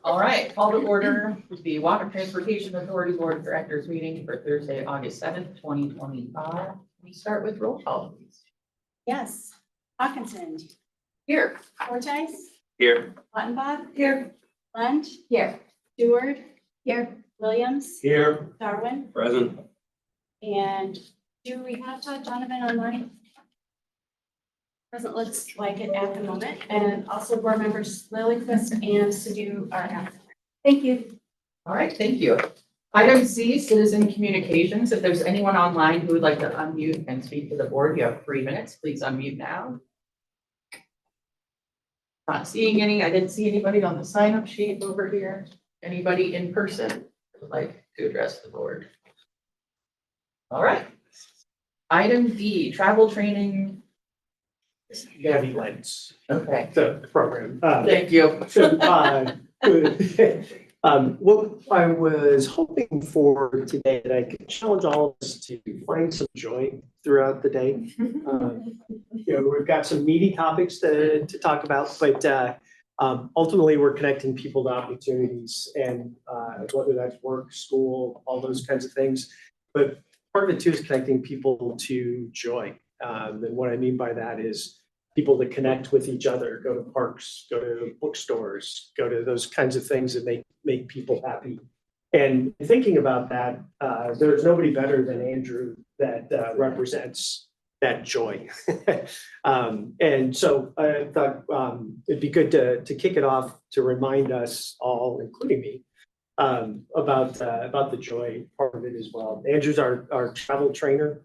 All right, call to order the Water Transportation Authority Board of Directors meeting for Thursday, August 7th, 2025. We start with roll call, please. Yes. Hawkinson. Here. Fortice. Here. Wattenbach. Here. Lund. Here. Stewart. Here. Williams. Here. Darwin. Present. And do we have Donovan online? Doesn't look like it at the moment. And also board members Lilyquist and Sadhu are absent. Thank you. All right, thank you. Item C, citizen communications. If there's anyone online who would like to unmute and speak to the board, you have 3 minutes. Please unmute now. Not seeing any. I didn't see anybody on the sign-up sheet over here. Anybody in person who would like to address the board? All right. Item D, travel training. Heavy lights, Okay, the program. thank you. So, what I was hoping for today, that I could challenge all of us to find some joy throughout the day. We've got some meaty topics to talk about, but ultimately we're connecting people to opportunities, and whether that's work, school, all those kinds of things. But part of it too is connecting people to joy. And what I mean by that is people that connect with each other, go to parks, go to bookstores, go to those kinds of things that make people happy. And thinking about that, there's nobody better than Andrew that represents that joy. And so I thought it'd be good to kick it off to remind us all, including me, about the joy part of it as well. Andrew's our travel trainer,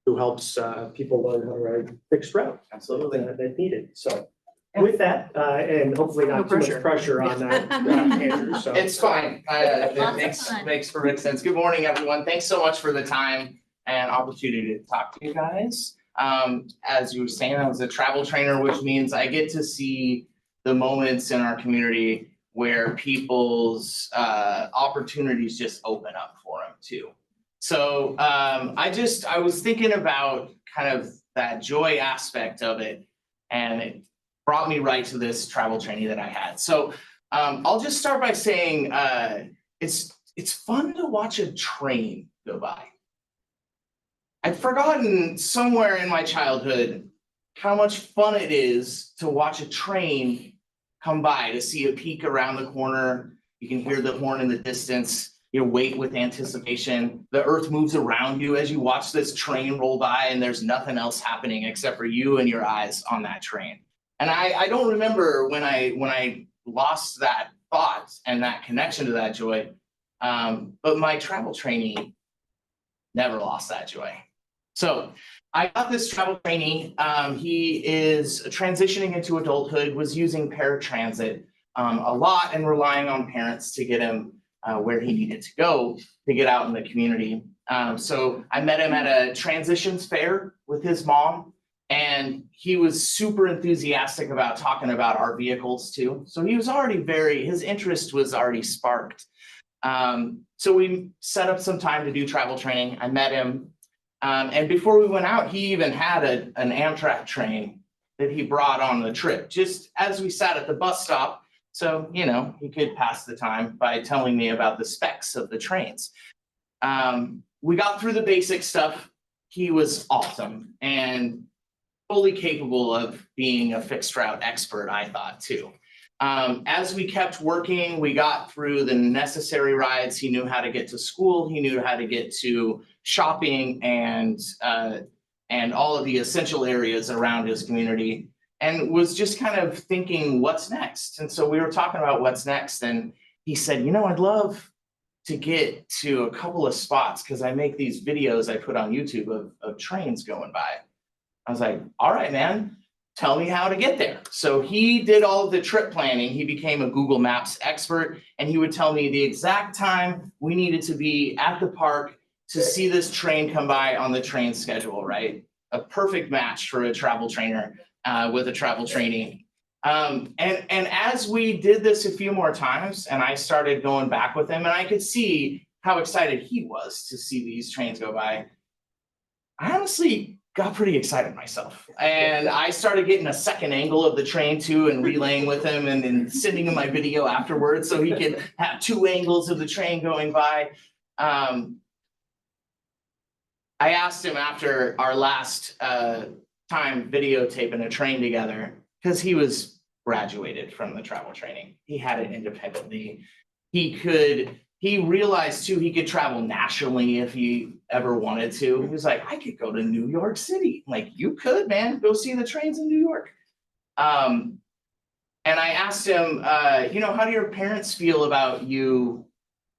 who helps people learn how to ride fixed route. Absolutely. That needed. So with that, and hopefully not too much pressure on that, Andrew. So It's fine. It Lots of makes fun. perfect sense. Good morning, everyone. Thanks so much for the time and opportunity to talk to you guys. As you were saying, I was a travel trainer, which means I get to see the moments in our community where people's opportunities just open up for them too. So I was thinking about kind of that joy aspect of it, and it brought me right to this travel training that I had. So I'll just start by saying it's fun to watch a train go by. I'd forgotten somewhere in my childhood how much fun it is to watch a train come by, to see it peek around the corner. You can hear the horn in the distance. You wait with anticipation. The earth moves around you as you watch this train roll by, and there's nothing else happening except for you and your eyes on that train. And I don't remember when I lost that thought and that connection to that joy, but my travel trainee never lost that joy. So I got this travel trainee. He is transitioning into adulthood, was using paratransit a lot and relying on parents to get him where he needed to go to get out in the community. So I met him at a transitions fair with his mom, and he was super enthusiastic about talking about our vehicles too. So he was already his interest was already sparked. So we set up some time to do travel training. I met him. And before we went out, he even had an Amtrak train that he brought on the trip, just as we sat at the bus stop. So, he could pass the time by telling me about the specs of the trains. We got through the basic stuff. He was awesome and fully capable of being a fixed route expert, I thought, too. As we kept working, we got through the necessary rides. He knew how to get to school. He knew how to get to shopping and all of the essential areas around his community, and was just kind of thinking, what's next? And so we were talking about what's next, and he said, I'd love to get to a couple of spots because I make these videos I put on YouTube of trains going by. I was like, all right, man, tell me how to get there. So he did all of the trip planning. He became a Google Maps expert, and he would tell me the exact time we needed to be at the park to see this train come by on the train schedule, right? A perfect match for a travel trainer with a travel trainee. And as we did this a few more times, and I started going back with him, and I could see how excited he was to see these trains go by, I honestly got pretty excited myself. And I started getting a second angle of the train too and relaying with him and then sending him my video afterwards so he could have two angles of the train going by. I asked him after our last time videotaping a train together, because he was graduated from the travel training. He had it independently. He realized too, he could travel nationally if he ever wanted to. He was like, I could go to New York City. I'm like, you could, man, go see the trains in New York. And I asked him, how do your parents feel about you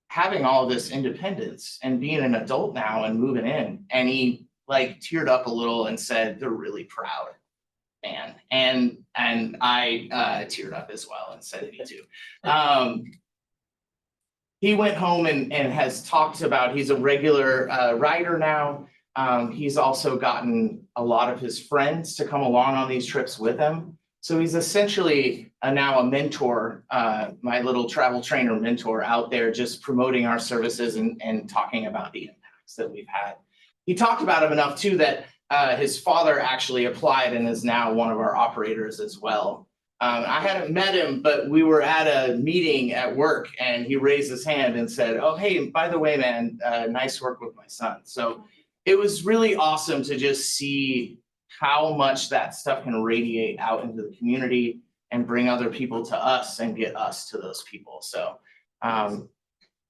having all this independence and being an adult now and moving in? And he like teared up a little and said, they're really proud, man. And I teared up as well and said, me too. He went home and has talked about, he's a regular rider now. He's also gotten a lot of his friends to come along on these trips with him. So he's essentially now a mentor, my little travel trainer mentor out there, just promoting our services and talking about the impacts that we've had. He talked about him enough too that his father actually applied and is now one of our operators as well. I hadn't met him, but we were at a meeting at work and he raised his hand and said, oh, hey, by the way, man, nice work with my son. So it was really awesome to just see how much that stuff can radiate out into the community and bring other people to us and get us to those people. So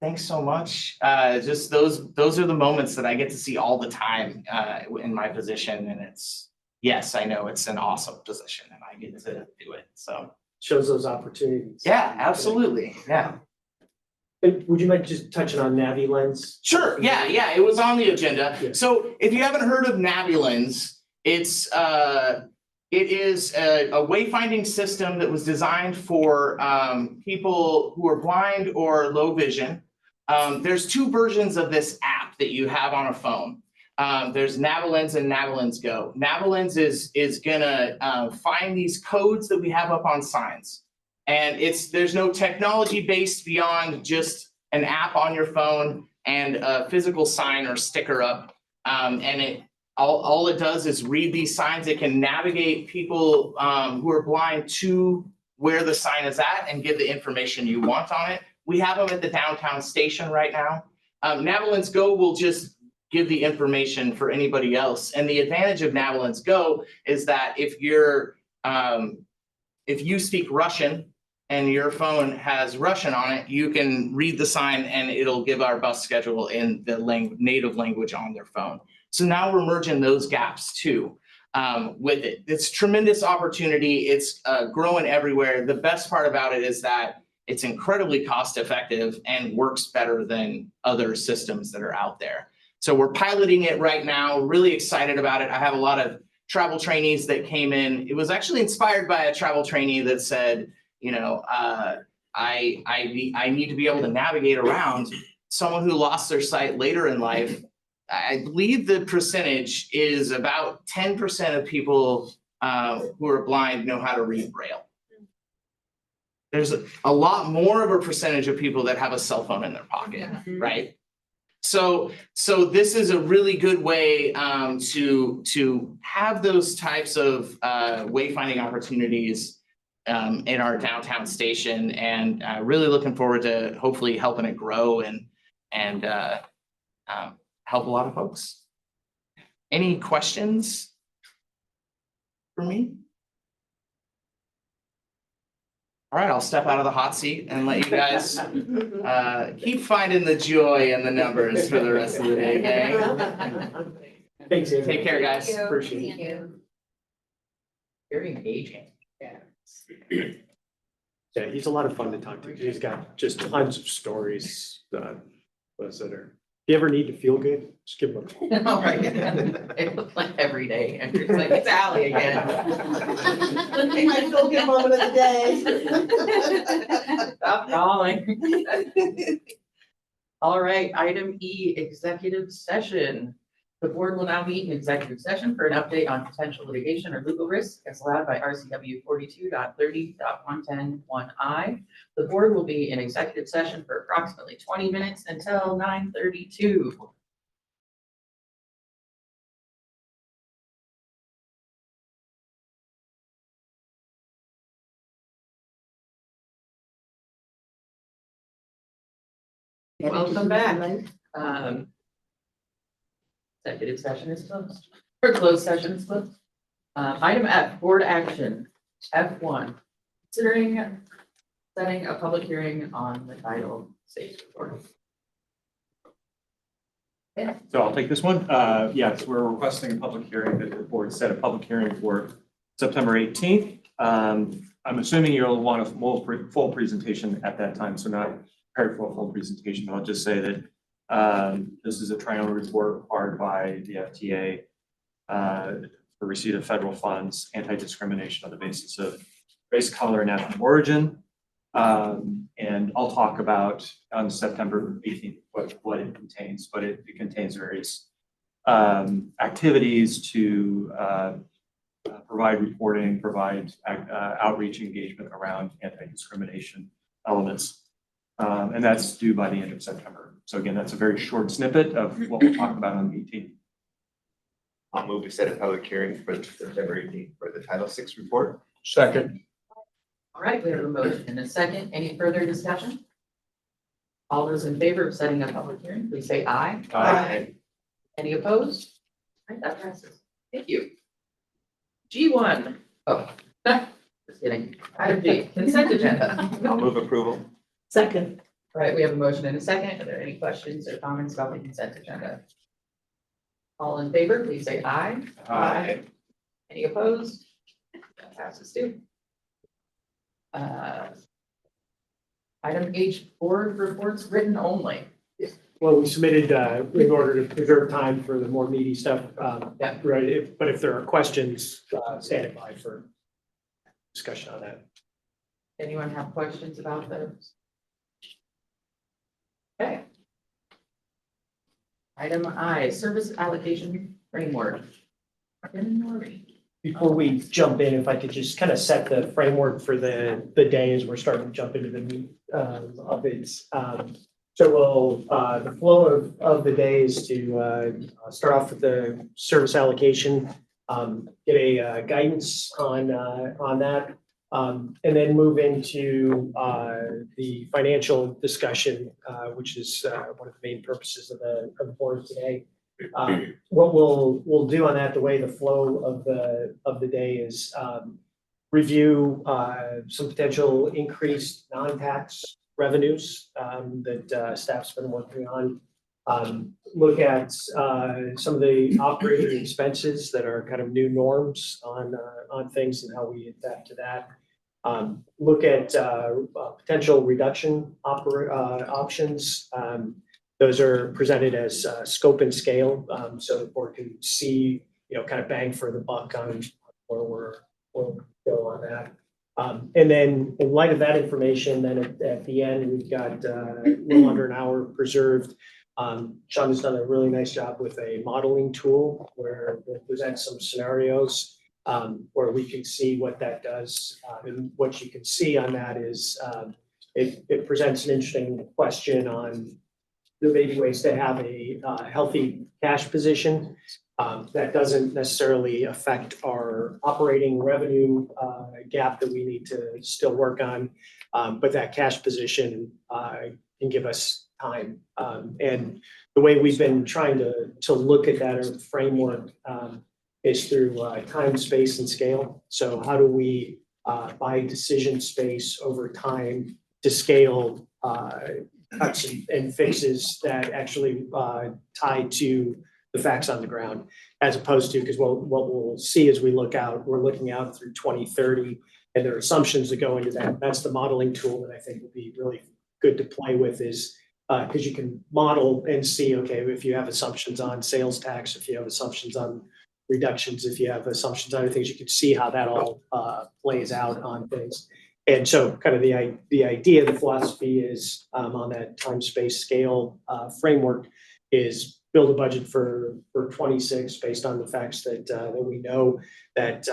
thanks so much. Just those are the moments that I get to see all the time in my position. And yes, I know it's an awesome position and I get to do it. So Shows those opportunities. yeah, absolutely. Yeah. And would you mind just touching on NaviLens? Sure. Yeah. It was on the agenda. Yeah. So if you haven't heard of NaviLens, it is a wayfinding system that was designed for people who are blind or low vision. There's two versions of this app that you have on a phone. There's NaviLens and NaviLens Go. NaviLens is gonna find these codes that we have up on signs. And there's no technology based beyond just an app on your phone and a physical sign or sticker up. And all it does is read these signs. It can navigate people who are blind to where the sign is at and give the information you want on it. We have them at the downtown station right now. NaviLens Go will just give the information for anybody else. And the advantage of NaviLens Go is that if you speak Russian and your phone has Russian on it, you can read the sign and it'll give our bus schedule in the native language on their phone. So now we're merging those gaps too with it. It's tremendous opportunity. It's growing everywhere. The best part about it is that it's incredibly cost effective and works better than other systems that are out there. So we're piloting it right now, really excited about it. I have a lot of travel trainees that came in. It was actually inspired by a travel trainee that said, I need to be able to navigate around. Someone who lost their sight later in life, I believe the percentage is about 10% of people who are blind know how to read Braille. There's a lot more of a percentage of people that have a cell phone in their pocket, right? So this is a really good way to have those types of wayfinding opportunities in our downtown station, and really looking forward to hopefully helping it grow and help a lot of folks. Any questions for me? All right, I'll step out of the hot seat and let you guys keep finding the joy in the numbers for the rest of the day, gang. Thanks, Amy. Take care, guys. Appreciate it. Very engaging. Yeah, he's a lot of fun to talk to. He's got just tons of stories. If you ever need to feel good, just give him a call. All right. It looks like every day. And it's like, it's Allie again. I feel good moment of the day. Stop calling. All right, item E, executive session. The board will now meet in executive session for an update on potential litigation or legal risk as allowed by RCW 42.30.1101I. The board will be in executive session for approximately 20 minutes until 9:32. Welcome back. Executive session is closed, or closed session is closed. Item F, board action, F1, considering setting a public hearing on the title state report. So I'll take this one. Yes, we're requesting a public hearing that the board set a public hearing for September 18th. I'm assuming you'll want a full presentation at that time, so not prepared for a full presentation. I'll just say that this is a triennial report required by the FTA for receipt of federal funds, anti-discrimination on the basis of race, color, and ethnic origin. And I'll talk about on September 18th what it contains, but it contains various activities to provide reporting, provide outreach engagement around anti-discrimination elements. And that's due by the end of September. So again, that's a very short snippet of what we'll talk about on the 18th. I'll move to set a public hearing for September 18th for the Title VI report. Second. All right, we have a motion and a second. Any further discussion? All those in favor of setting a public hearing, please say aye. Aye. Any opposed? All right, that passes. Thank you. G1. Oh, just kidding. Item G, consent agenda. I'll move approval. Second. All right, we have a motion and a second. Are there any questions or comments about the consent agenda? All in favor, please say aye. Aye. Any opposed? That passes too. Item H, board reports written only. Well, we submitted, in order to preserve time for the more meaty stuff, Yeah. right, but if there are questions, stand by for discussion on that. Anyone have questions about those? Okay. Item I, service allocation framework. Before we jump in, if I could just kind of set the framework for the day as we're starting to jump into the meat of it. So we'll, the flow of the day is to start off with the service allocation, get a guidance on that, and then move into the financial discussion, which is one of the main purposes of the board today. What we'll do on that, the way the flow of the day is review some potential increased non-tax revenues that staff's been working on. Look at some of the operating expenses that are kind of new norms on things and how we adapt to that. Look at potential reduction options. Those are presented as scope and scale, so the board can see, kind of bang for the buck on where we're go on that. And then in light of that information, then at the end, we've got a little under an hour preserved. Sean has done a really nice job with a modeling tool where we'll present some scenarios where we can see what that does. And what you can see on that is it presents an interesting question on there may be ways to have a healthy cash position that doesn't necessarily affect our operating revenue gap that we need to still work on, but that cash position can give us time. And the way we've been trying to look at that or the framework is through time, space, and scale. So how do we buy decision space over time to scale cuts and fixes that actually tie to the facts on the ground, as opposed to, because what we'll see as we look out, we're looking out through 2030, and there are assumptions that go into that. That's the modeling tool that I think will be really good to play with, is because you can model and see, okay, if you have assumptions on sales tax, if you have assumptions on reductions, if you have assumptions on other things, you can see how that all plays out on things. And so kind of the idea, the philosophy is on that time, space, scale framework is build a budget for 26 based on the facts that we know that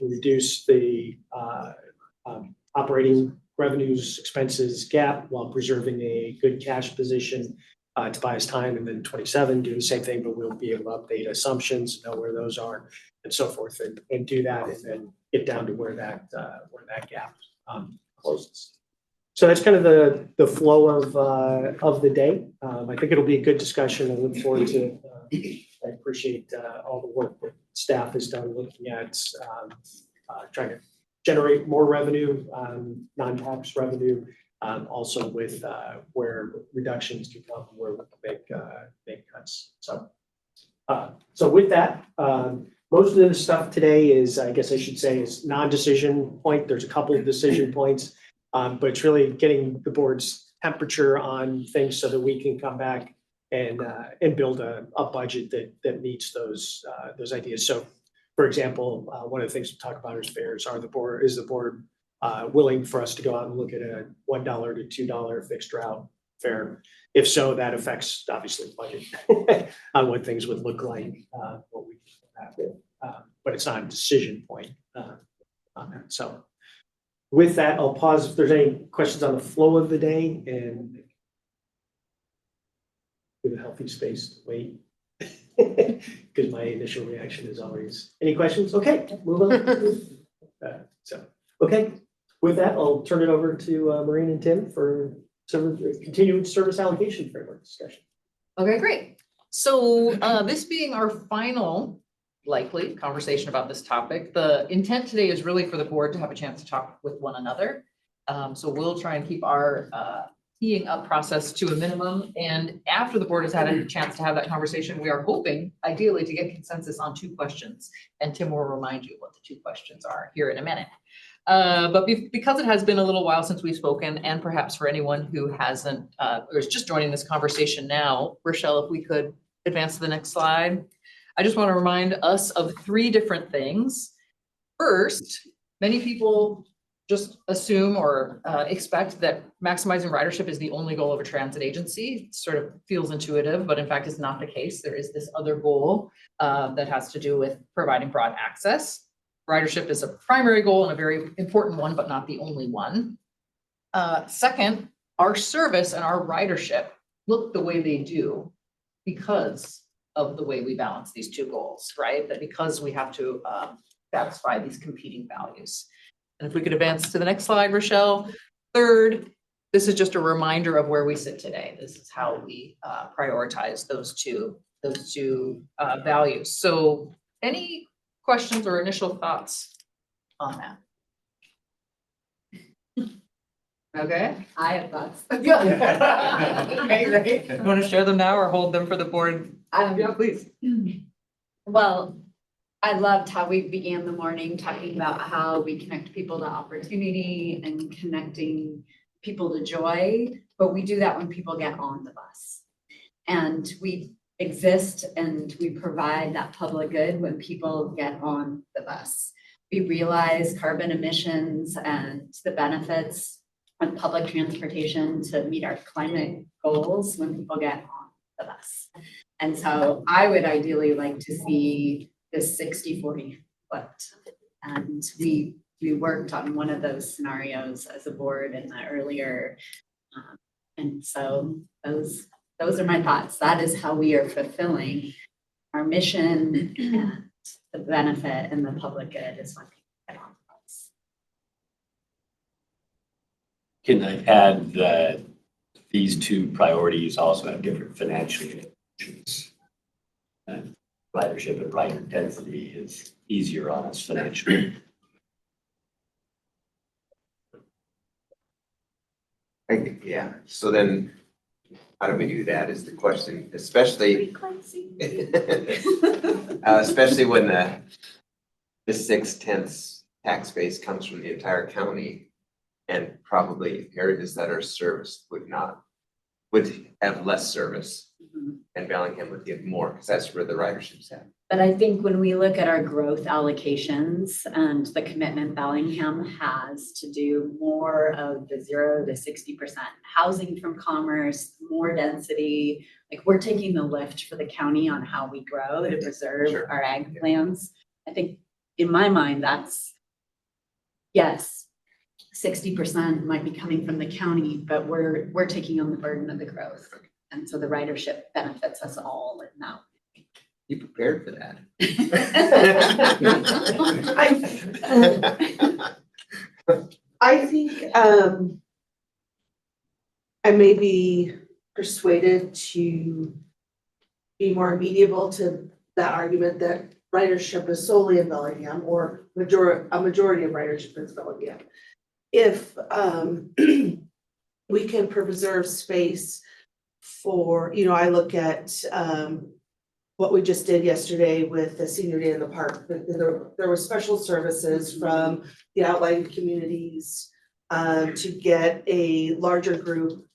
reduce the operating revenues, expenses gap while preserving a good cash position to buy us time. And then 27, do the same thing, but we'll be able to update assumptions, know where those are and so forth, and do that, and then get down to where that gap closes. So that's kind of the flow of the day. I think it'll be a good discussion. I look forward to it. I appreciate all the work that staff has done looking at trying to generate more revenue, non-tax revenue, also with where reductions can come, where we can make cuts. So with that, most of the stuff today is, I guess I should say, is non-decision point. There's a couple of decision points, but it's really getting the board's temperature on things so that we can come back and build a budget that meets those ideas. So, for example, one of the things to talk about is fares. Is the board willing for us to go out and look at a $1 to $2 fixed route fare? If so, that affects obviously budget on what things would look like, what we have to, but it's not a decision point on that. So with that, I'll pause if there's any questions on the flow of the day and give a healthy space to wait. Because my initial reaction is always, any questions? Okay, move on. Okay, with that, I'll turn it over to Maureen and Tim for continued service allocation framework discussion. Okay, great. So this being our final likely conversation about this topic, the intent today is really for the board to have a chance to talk with one another. So we'll try and keep our teeing up process to a minimum. And after the board has had a chance to have that conversation, we are hoping ideally to get consensus on 2 questions. And Tim will remind you what the 2 questions are here in a minute. But because it has been a little while since we've spoken, and perhaps for anyone who hasn't or is just joining this conversation now, Rochelle, if we could advance to the next slide. I just want to remind us of 3 different things. First, many people just assume or expect that maximizing ridership is the only goal of a transit agency. It sort of feels intuitive, but in fact it's not the case. There is this other goal that has to do with providing broad access. Ridership is a primary goal and a very important one, but not the only one. Second, our service and our ridership look the way they do because of the way we balance these 2 goals, right? That because we have to satisfy these competing values. And if we could advance to the next slide, Rochelle. Third, this is just a reminder of where we sit today. This is how we prioritize those two values. So any questions or initial thoughts on that? Okay. I have thoughts. Okay, great. You want to share them now or hold them for the board? Yeah, please. Well, I loved how we began the morning talking about how we connect people to opportunity and connecting people to joy, but we do that when people get on the bus. And we exist and we provide that public good when people get on the bus. We realize carbon emissions and the benefits of public transportation to meet our climate goals when people get on the bus. And so I would ideally like to see this 60-40 flipped. And we worked on one of those scenarios as a board in the earlier. And so those are my thoughts. That is how we are fulfilling our mission and the benefit and the public good is when people get on the bus. Can I add that these 2 priorities also have different financial implications? Ridership and rider density is easier on us financially. Yeah, so then how do we do that is the question, especially especially when the 6/10 tax base comes from the entire county and probably areas that are serviced would have less service. And Bellingham would give more because that's where the ridership's at. But I think when we look at our growth allocations and the commitment Bellingham has to do more of the 0 to 60% housing from commerce, more density, like we're taking the lift for the county on how we grow to preserve Sure. our ag plans. I think in my mind, that's, yes, 60% might be coming from the county, but we're taking on the burden of the growth. And so the ridership benefits us all in that. You prepared for that. I think, I may be persuaded to be more amenable to that argument that ridership is solely in Bellingham or a majority of ridership is Bellingham. If we can preserve space for, I look at what we just did yesterday with the senior day in the park. There were special services from the outlying communities to get a larger group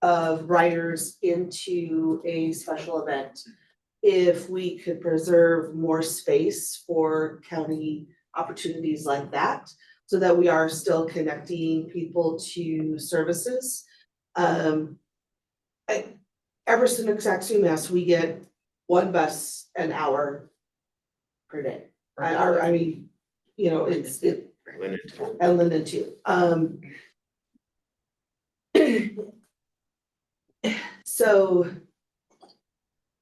of riders into a special event. If we could preserve more space for county opportunities like that, so that we are still connecting people to services. Everson and Saxumas, we get one bus an hour per day. I mean, it's and Linden too. So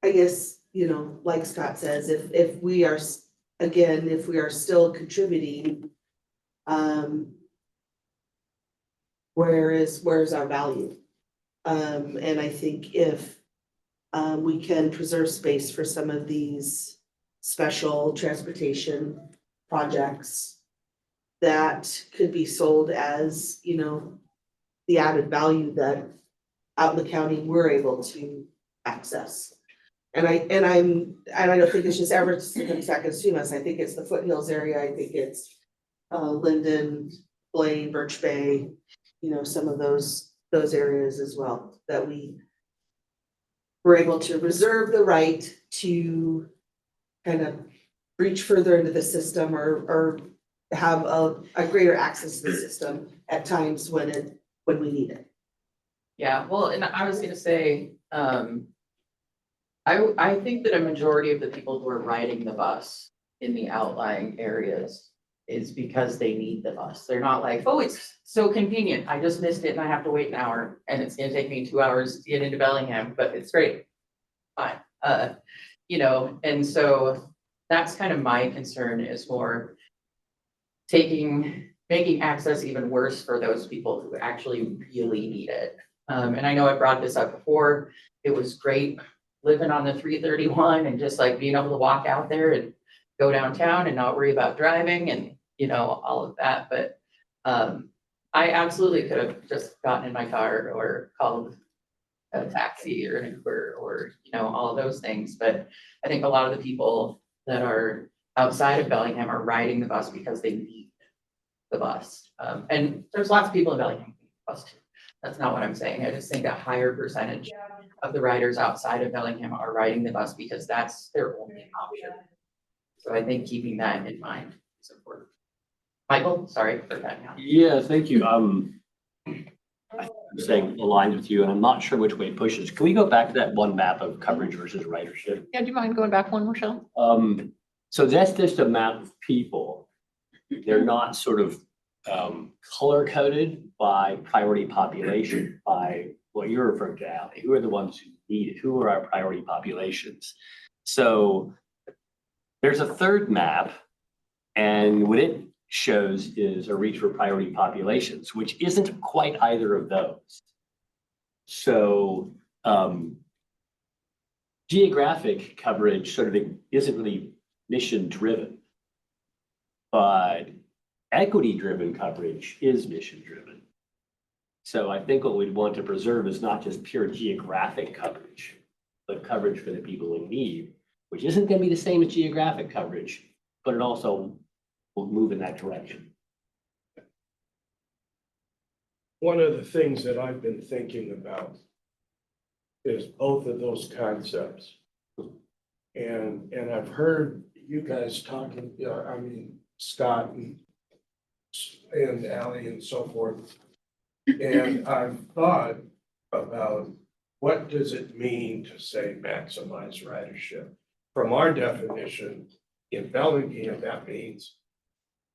I guess, like Scott says, if we are, again, if we are still contributing, where's our value? And I think if we can preserve space for some of these special transportation projects that could be sold as, the added value that out in the county we're able to access. And I don't think it's just Everson and Saxumas. I think it's the foothills area. I think it's Linden, Blaine, Birch Bay, some of those areas as well, that we were able to reserve the right to kind of reach further into the system or have a greater access to the system at times when we need it. Yeah, well, and I was gonna say, I think that a majority of the people who are riding the bus in the outlying areas is because they need the bus. They're not like, oh, it's so convenient. I just missed it and I have to wait an hour and it's gonna take me 2 hours to get into Bellingham, but it's great. Fine. And so that's kind of my concern, is more making access even worse for those people who actually really need it. And I know I brought this up before. It was great living on the 331 and just like being able to walk out there and go downtown and not worry about driving and, all of that. But I absolutely could have just gotten in my car or called a taxi or an Uber or, all of those things. But I think a lot of the people that are outside of Bellingham are riding the bus because they need the bus. And there's lots of people in Bellingham who need the bus too. That's not what I'm saying. I just think a higher percentage of the riders outside of Bellingham are riding the bus because that's their only option. So I think keeping that in mind is important. Michael, sorry for cutting out. Yeah, thank you. I'm saying aligned with you, and I'm not sure which way it pushes. Can we go back to that one map of coverage versus ridership? Yeah, do you mind going back one, Michelle? So that's just a map of people. They're not sort of color coded by priority population, by what you're referring to, Ally. Who are the ones who need it? Who are our priority populations? So there's a third map, and what it shows is a reach for priority populations, which isn't quite either of those. So geographic coverage sort of isn't really mission driven, but equity driven coverage is mission driven. So I think what we'd want to preserve is not just pure geographic coverage, but coverage for the people in need, which isn't going to be the same as geographic coverage, but it also will move in that direction. One of the things that I've been thinking about is both of those concepts. And I've heard you guys talking, Scott and Ally and so forth. And I've thought about what does it mean to say maximize ridership? From our definition in Bellingham, that means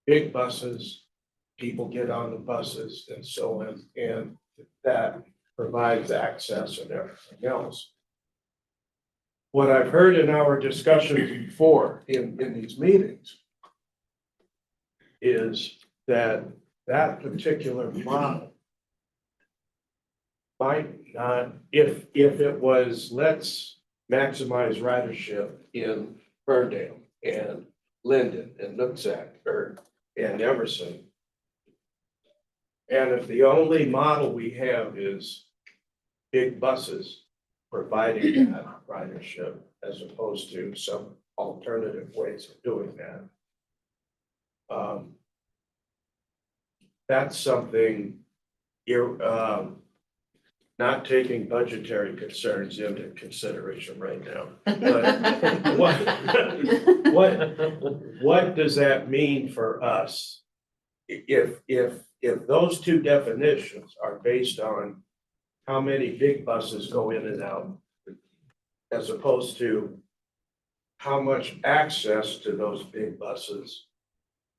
big buses, people get on the buses and so on, and that provides access and everything else. What I've heard in our discussions before in these meetings is that particular model might not, if it was, let's maximize ridership in Ferndale and Linden and Nooksack and Emerson. And if the only model we have is big buses providing that ridership as opposed to some alternative ways of doing that. That's something you're, not taking budgetary concerns into consideration right now. But what does that mean for us? If those two definitions are based on how many big buses go in and out, as opposed to how much access to those big buses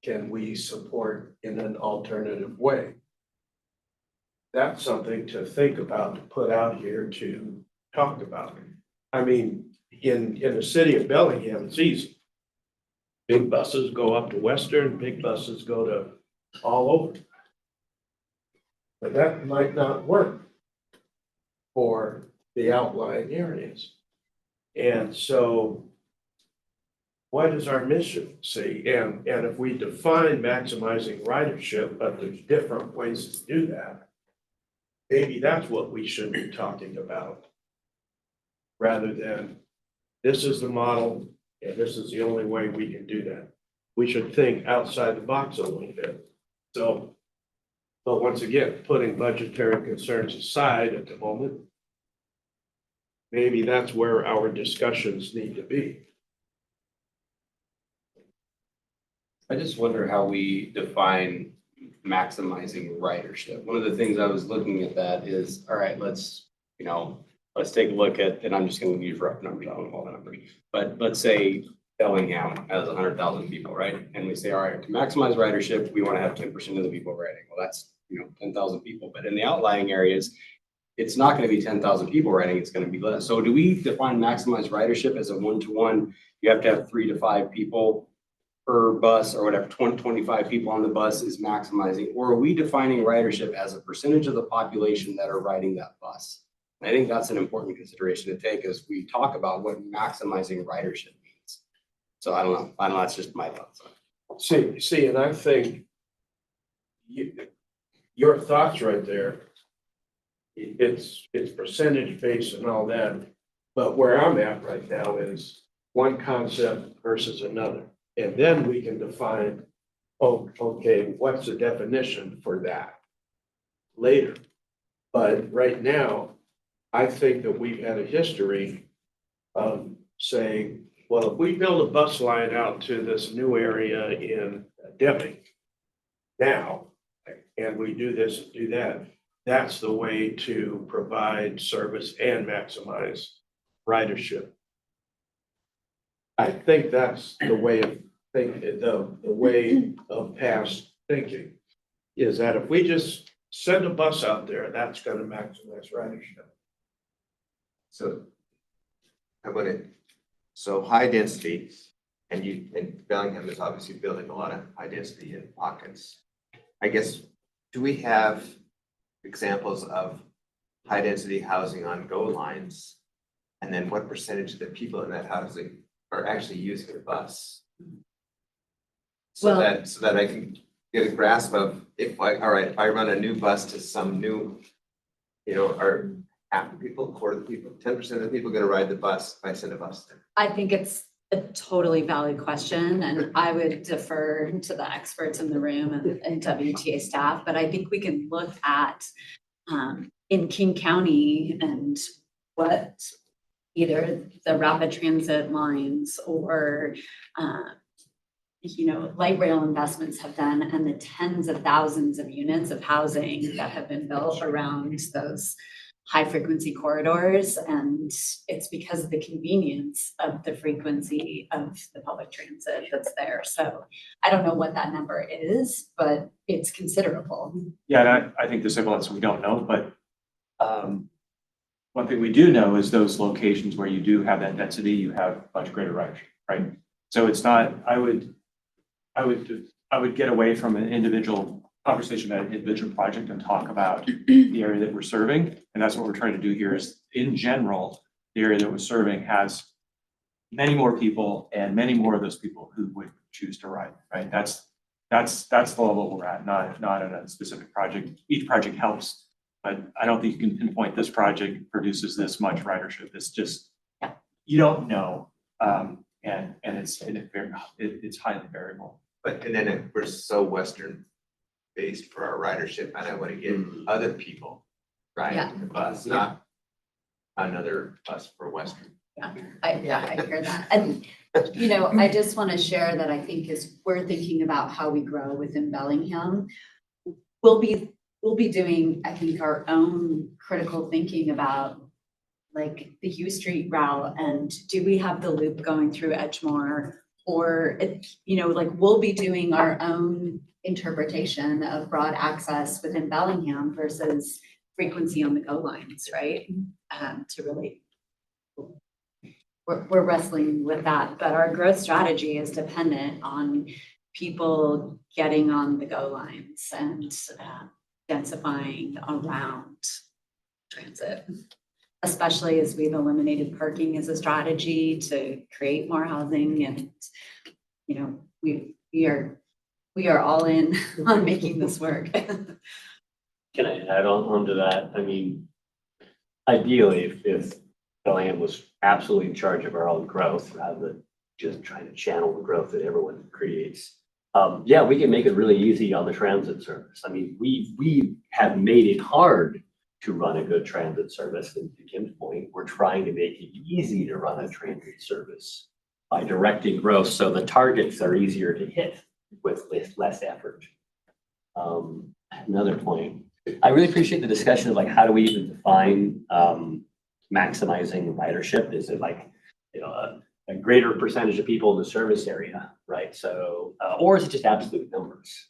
can we support in an alternative way? That's something to think about, to put out here to talk about. I mean, in the city of Bellingham, it's easy. Big buses go up to Western, big buses go to all over. But that might not work for the outlying areas. And so what is our mission, see? And if we define maximizing ridership, but there's different ways to do that, maybe that's what we should be talking about. Rather than, this is the model, and this is the only way we can do that. We should think outside the box a little bit. So, but once again, putting budgetary concerns aside at the moment, maybe that's where our discussions need to be. I just wonder how we define maximizing ridership. One of the things I was looking at that is, all right, let's take a look at, and I'm just going to use rough numbers, I don't know all the numbers, but let's say Bellingham has 100,000 people, right? And we say, all right, to maximize ridership, we want to have 10% of the people riding. Well, that's 10,000 people, but in the outlying areas, it's not going to be 10,000 people riding, it's going to be less. So do we define maximize ridership as a 1-to-1? You have to have 3 to 5 people per bus or whatever, 25 people on the bus is maximizing, or are we defining ridership as a percentage of the population that are riding that bus? And I think that's an important consideration to take as we talk about what maximizing ridership means. So I don't know, that's just my thoughts. See, and I think your thoughts right there, it's percentage based and all that, but where I'm at right now is one concept versus another. And then we can define, oh, okay, what's the definition for that later? But right now, I think that we've had a history of saying, well, if we build a bus line out to this new area in Deming now, and we do this and do that, that's the way to provide service and maximize ridership. I think that's the way of thinking, the way of past thinking is that if we just send a bus out there, that's going to maximize ridership. So so high density, and Bellingham is obviously building a lot of high density in pockets. I guess, do we have examples of high density housing on GO lines? And then what percentage of the people in that housing are actually using the bus? So that I can get a grasp of if I run a new bus to some new, are half the people, quarter of the people, 10% of the people going to ride the bus if I send a bus there? I think it's a totally valid question, and I would defer to the experts in the room and WTA staff, but I think we can look at in King County and what either the rapid transit lines or light rail investments have done, and the tens of thousands of units of housing that have been built around those high frequency corridors. And it's because of the convenience of the frequency of the public transit that's there. So I don't know what that number is, but it's considerable. Yeah, and I think the simple answer, we don't know, but one thing we do know is those locations where you do have that density, you have much greater ridership, right? So it's not, I would get away from an individual conversation about an individual project and talk about the area that we're serving. And that's what we're trying to do here is, in general, the area that we're serving has many more people and many more of those people who would choose to ride, right? That's the level we're at, not in a specific project. Each project helps, but I don't think you can pinpoint this project produces this much ridership. It's just, you don't know. And it's highly variable. But, and then if we're so Western based for our ridership, and I want to get other people riding the bus, not another bus for Western. I hear that. And, you know, I just want to share that I think as we're thinking about how we grow within Bellingham, we'll be doing, I think, our own critical thinking about like the U Street route and do we have the loop going through Edgemore? Or, you know, like we'll be doing our own interpretation of broad access within Bellingham versus frequency on the GO lines, right? To really, we're wrestling with that, but our growth strategy is dependent on people getting on the GO lines and densifying around transit, especially as we've eliminated parking as a strategy to create more housing. And, you know, we are all in on making this work. Can I add on to that? I mean, ideally, if Bellingham was absolutely in charge of our own growth rather than just trying to channel the growth that everyone creates. Yeah, we can make it really easy on the transit service. I mean, we have made it hard to run a good transit service. And to Kim's point, we're trying to make it easy to run a transit service by directing growth so the targets are easier to hit with less effort. Another point, I really appreciate the discussion of like, how do we even define maximizing ridership? Is it like, you know, a greater percentage of people in the service area, right? So, or is it just absolute numbers?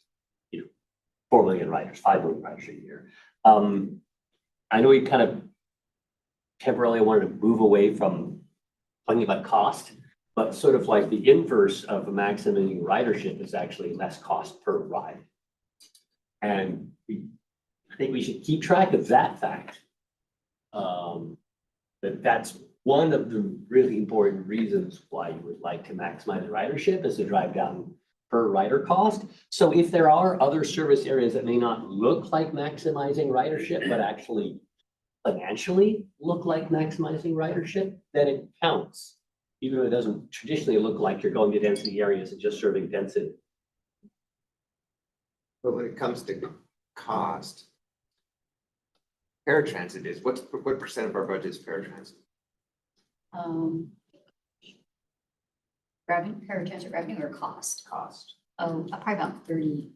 You know, 4 million riders, 5 million riders a year. I know we kind of temporarily wanted to move away from talking about cost, but sort of like the inverse of maximizing ridership is actually less cost per ride. And I think we should keep track of that fact. That's one of the really important reasons why you would like to maximize the ridership is to drive down per rider cost. So if there are other service areas that may not look like maximizing ridership, but actually financially look like maximizing ridership, then it counts. Even though it doesn't traditionally look like you're going to density areas and just serving density. But when it comes to cost, paratransit is, what percent of our budget is paratransit? Revenue, paratransit revenue or cost? Cost. Oh, probably about 30%.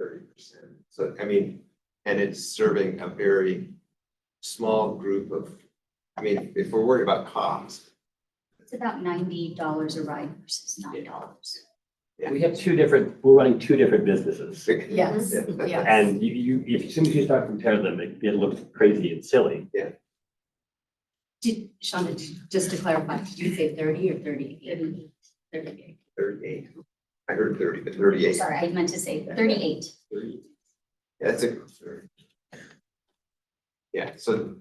30%. So, I mean, and it's serving a very small group of, I mean, if we're worried about cost. It's about $90 a ride versus $9. We have we're running two different businesses. Yes, yes. And as soon as you start comparing them, it looks crazy and silly. Yeah. Shonda, just to clarify, did you say 30 or 38? 38. 38. I heard 30, but 38. Sorry, I meant to say 38. 38. Yeah, that's a, yeah, so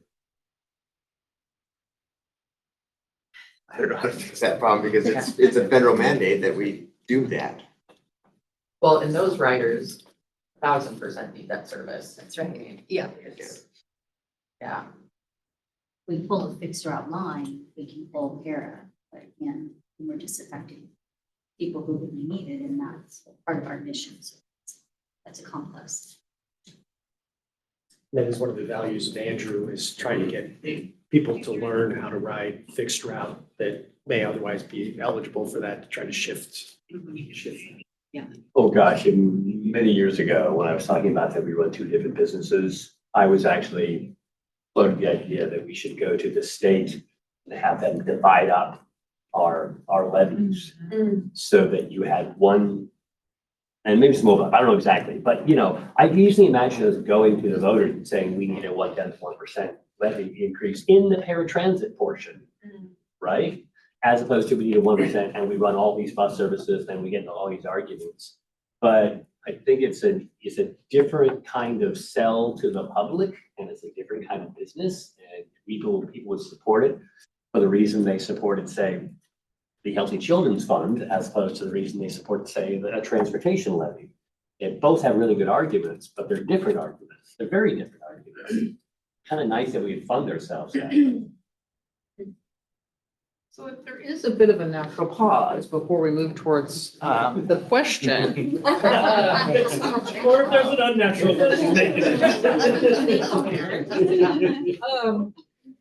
I don't know how to fix that problem because it's a federal mandate that we do that. Well, and those riders, 1000% need that service. That's right. Yeah. Yeah. We pull a fixed route line, we can pull para, but again, we're just affecting people who really need it, and that's part of our mission. So that's a complex. That is one of the values of Andrew, is trying to get people to learn how to ride fixed route that may otherwise be eligible for that, to try to shift. Oh gosh, many years ago, when I was talking about that we run two different businesses, I was actually floated the idea that we should go to the state and have them divide up our levies so that you had one, and maybe some more, I don't know exactly, but you know, I can easily imagine us going to the voters and saying we need a 1% levy increase in the paratransit portion, right? As opposed to we need a 1% and we run all these bus services, then we get into all these arguments. But I think it's a different kind of sell to the public and it's a different kind of business. And people would support it for the reason they supported, say, the Healthy Children's Fund, as opposed to the reason they support, say, a transportation levy. And both have really good arguments, but they're different arguments. They're very different arguments. Kind of nice that we fund ourselves that way. So if there is a bit of a natural pause before we move towards the question. Or if there's an unnatural.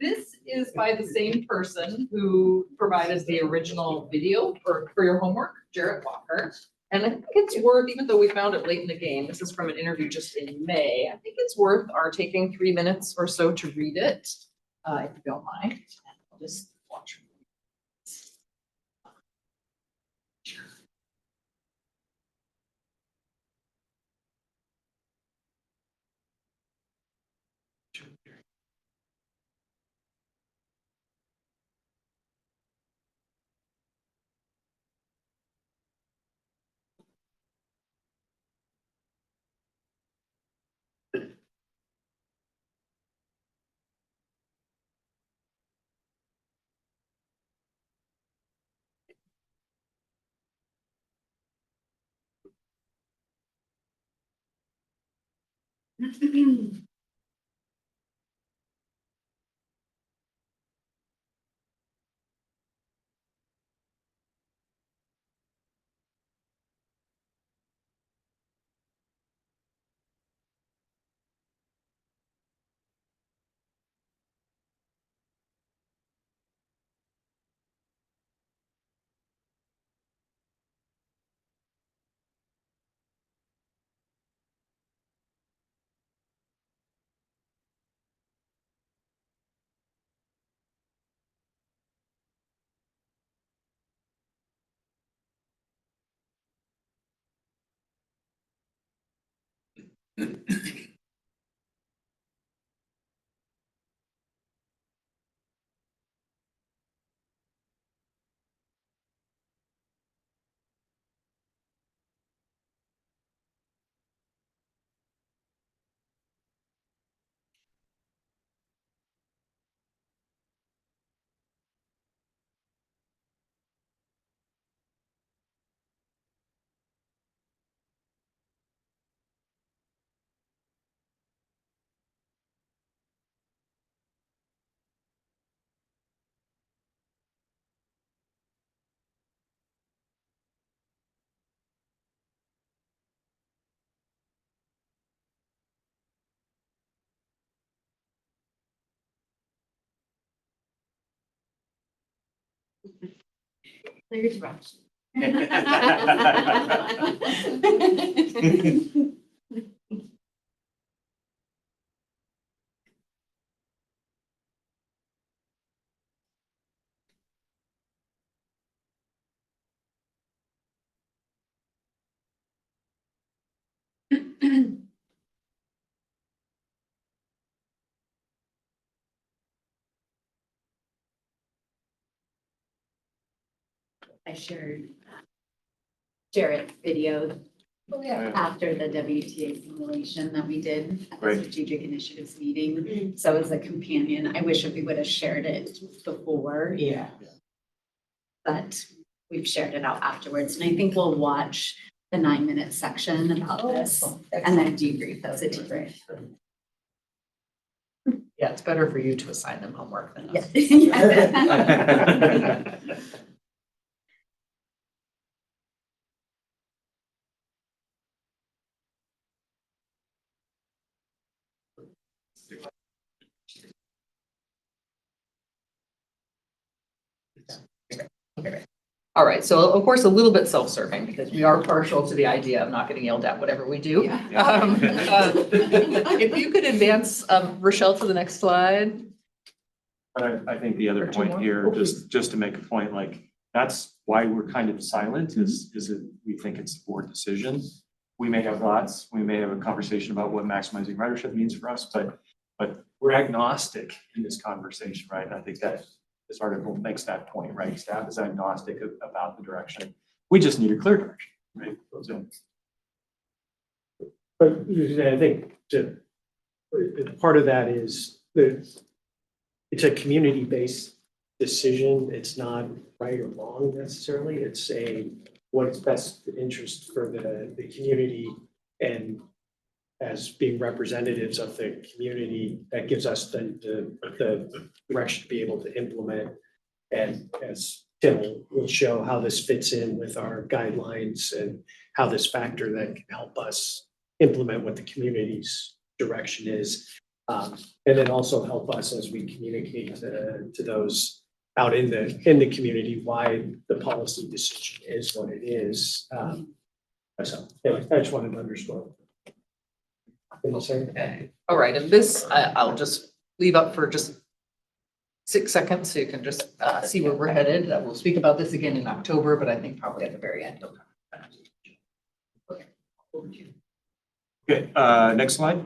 This is by the same person who provided the original video for your homework, Jarrett Walker. And I think it's worth, even though we found it late in the game, this is from an interview just in May, I think it's worth our taking 3 minutes or so to read it, if you don't mind. I'll just watch. There's Rush. I shared Jarrett's video after the WTA simulation that we did at the Great. strategic initiatives meeting. So as a companion, I wish we would have shared it before. Yeah. But we've shared it out afterwards. And I think we'll watch the 9-minute section of this and then debrief as a debrief. Yeah, it's better for you to assign them homework than us. Yeah. All right, so of course, a little bit self-serving because we are partial to the idea of not getting yelled at whatever we do. If you could advance, Rochelle, to the next slide. But I think the other Or two point more? here, Oh, just to make a point, like, that's why we're kind of silent is that we think it's a board decision. We may have thoughts, we may have a conversation about what maximizing ridership means for us, but we're agnostic in this conversation, right? And I think that this article makes that point, right? Staff is agnostic about the direction. We just need a clear direction, right? So But I think part of that is it's a community-based decision. It's not right or wrong necessarily. It's what's best interest for the community, and as being representatives of the community, that gives us the direction to be able to implement. And as Tim will show how this fits in with our guidelines and how this factor that can help us implement what the community's direction is. And then also help us as we communicate to those out in the community why the policy decision is what it is. So anyway, I just wanted to underscore. Okay, all right, and this, I'll just leave up for just 6 seconds so you can just see where we're headed. We'll speak about this again in October, but I think probably at the very end. Okay, over to you. Okay, next slide.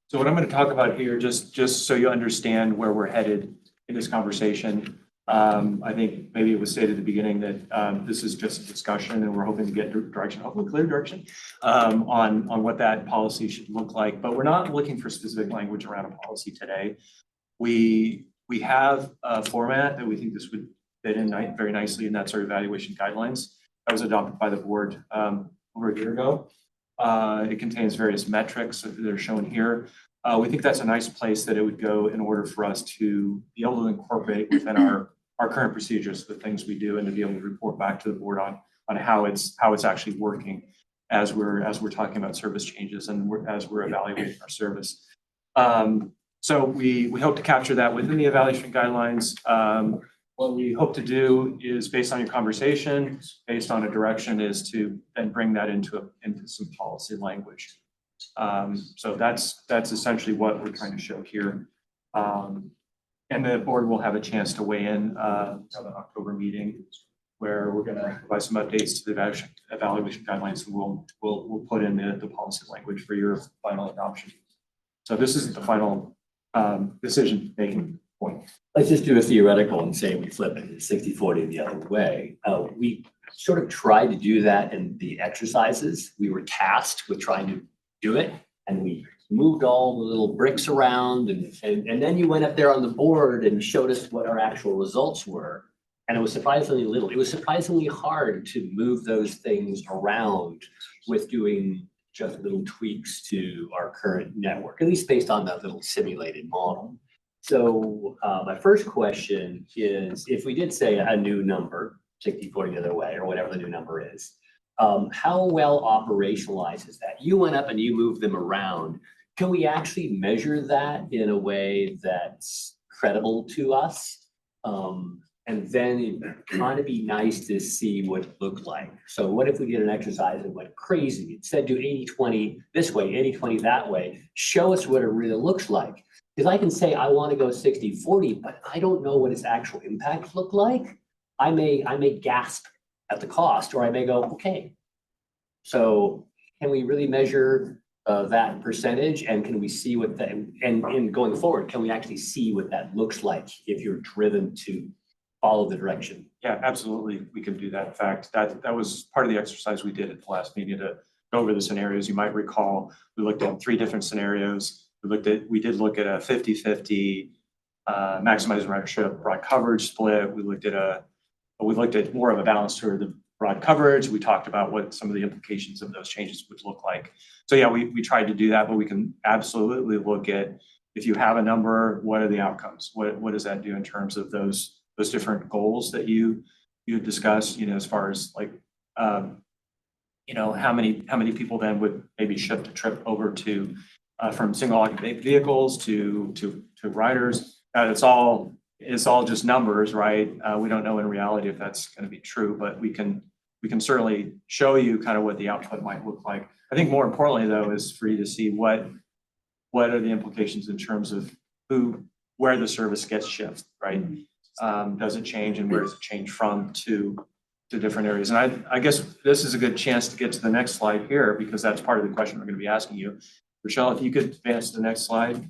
So what I'm going to talk about here, just so you understand where we're headed in this conversation. I think maybe it was stated at the beginning that this is just a discussion and we're hoping to get direction, hopefully clear direction on what that policy should look like. But we're not looking for specific language around a policy today. We have a format that we think this would fit in very nicely, and that's our evaluation guidelines. That was adopted by the board over a year ago. It contains various metrics that are shown here. We think that's a nice place that it would go in order for us to be able to incorporate within our current procedures, the things we do, and to be able to report back to the board on how it's actually working as we're talking about service changes and as we're evaluating our service. So we hope to capture that within the evaluation guidelines. What we hope to do is, based on your conversation, based on a direction, is to then bring that into some policy language. So that's essentially what we're trying to show here. And the board will have a chance to weigh in at an October meeting where we're going to provide some updates to the evaluation guidelines, and we'll put in the policy language for your final adoption. So this isn't the final decision-making point. Let's just do a theoretical and say we flip it 60-40 the other way. We sort of tried to do that in the exercises. We were tasked with trying to do it, and we moved all the little bricks around, and then you went up there on the board and showed us what our actual results were. And it was surprisingly little. It was surprisingly hard to move those things around with doing just little tweaks to our current network, at least based on that little simulated model. So my first question is, if we did say a new number, 60-40 the other way, or whatever the new number is, how well operationalized is that? You went up and you moved them around. Can we actually measure that in a way that's credible to us? And then it'd kind of be nice to see what it looked like. So what if we did an exercise and went crazy? Instead, do 80-20 this way, 80-20 that way. Show us what it really looks like. Because I can say I want to go 60-40, but I don't know what its actual impact look like. I may gasp at the cost, or I may go, okay. So can we really measure that percentage, and can we see what that, and going forward, can we actually see what that looks like if you're driven to follow the direction? Yeah, absolutely. We can do that. In fact, that was part of the exercise we did at the last meeting to go over the scenarios. You might recall, we looked at 3 different scenarios. We did look at a 50-50 maximizing ridership broad coverage split. We looked at more of a balance toward the broad coverage. We talked about what some of the implications of those changes would look like. So yeah, we tried to do that, but we can absolutely look at, if you have a number, what are the outcomes? What does that do in terms of those different goals that you discussed, as far as like, how many people then would maybe shift a trip over to from single occupant vehicles to riders. It's all just numbers, right? We don't know in reality if that's going to be true, but we can certainly show you kind of what the output might look like. I think more importantly, though, is for you to see what are the implications in terms of where the service gets shifted, right? Does it change, and where does it change from to different areas? And I guess this is a good chance to get to the next slide here, because that's part of the question we're going to be asking you. Rochelle, if you could advance to the next slide.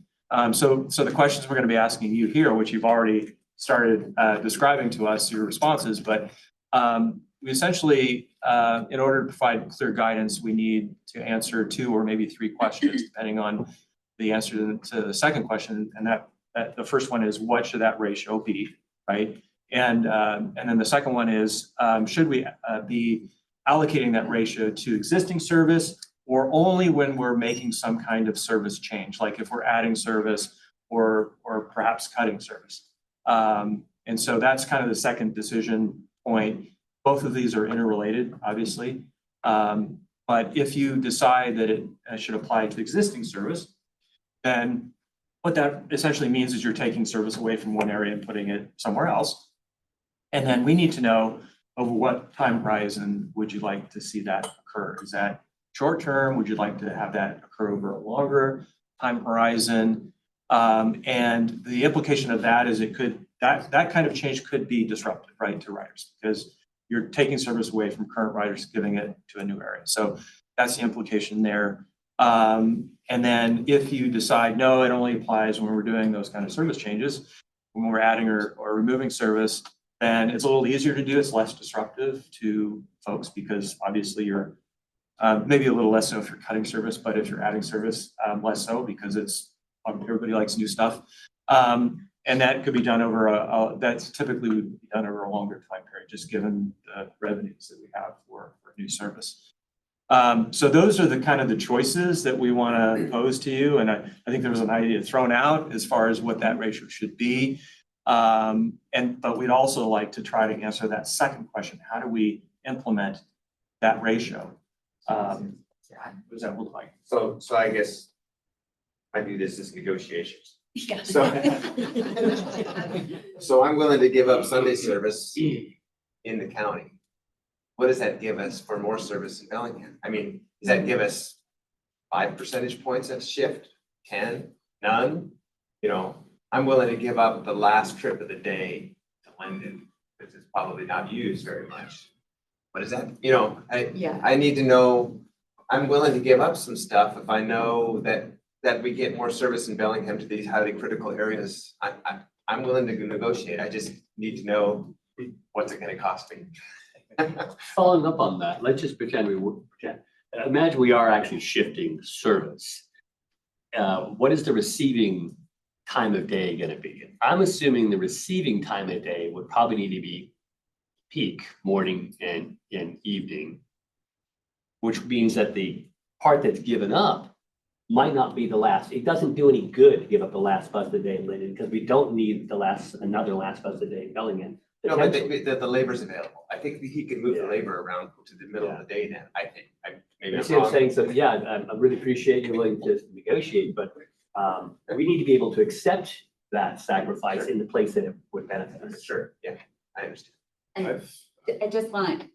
So the questions we're going to be asking you here, which you've already started describing to us your responses, but we essentially, in order to provide clear guidance, we need to answer 2 or maybe 3 questions, depending on the answer to the second question. And that the first one is, what should that ratio be, right? And then the second one is, should we be allocating that ratio to existing service, or only when we're making some kind of service change, like if we're adding service or perhaps cutting service. And so that's kind of the second decision point. Both of these are interrelated, obviously. But if you decide that it should apply to existing service, then what that essentially means is you're taking service away from one area and putting it somewhere else. And then we need to know over what time horizon would you like to see that occur? Is that short term? Would you like to have that occur over a longer time horizon? And the implication of that is that kind of change could be disruptive, right, to riders, because you're taking service away from current riders, giving it to a new area. So that's the implication there. And then if you decide, no, it only applies when we're doing those kind of service changes, when we're adding or removing service, then it's a little easier to do. It's less disruptive to folks because obviously you're maybe a little less so if you're cutting service, but if you're adding service, less so because everybody likes new stuff. And that could be done over that's typically would be done over a longer time period, just given the revenues that we have for new service. So those are the kind of the choices that we want to pose to you. And I think there was an idea thrown out as far as what that ratio should be. But we'd also like to try to answer that second question. How do we implement that ratio? What does that look like? So I guess I view this as negotiations. Yeah. So I'm willing to give up Sunday service in the county. What does that give us for more service in Bellingham? I mean, does that give us 5 percentage points of shift? 10? None? You know, I'm willing to give up the last trip of the day to Linden, because it's probably not used very much. What is that? You know, I need to know, I'm willing to give up some stuff if I know that we get more service in Bellingham to these highly critical areas. I'm willing to negotiate. I just need to know what's it gonna cost me. Following up on that, let's just pretend imagine we are actually shifting service. What is the receiving time of day gonna be? I'm assuming the receiving time of day would probably need to be peak, morning and evening, which means that the part that's given up might not be the last. It doesn't do any good to give up the last bus of the day in Linden, because we don't need another last bus of the day in Bellingham. No, but the labor's available. I think he could move the labor around to the middle of the day then, I think. Maybe You I'm see what I'm wrong. saying? So yeah, I really appreciate you willing to negotiate, but we need to be able to accept that sacrifice in the place that it would benefit us. Sure, yeah, I understand. And I just want to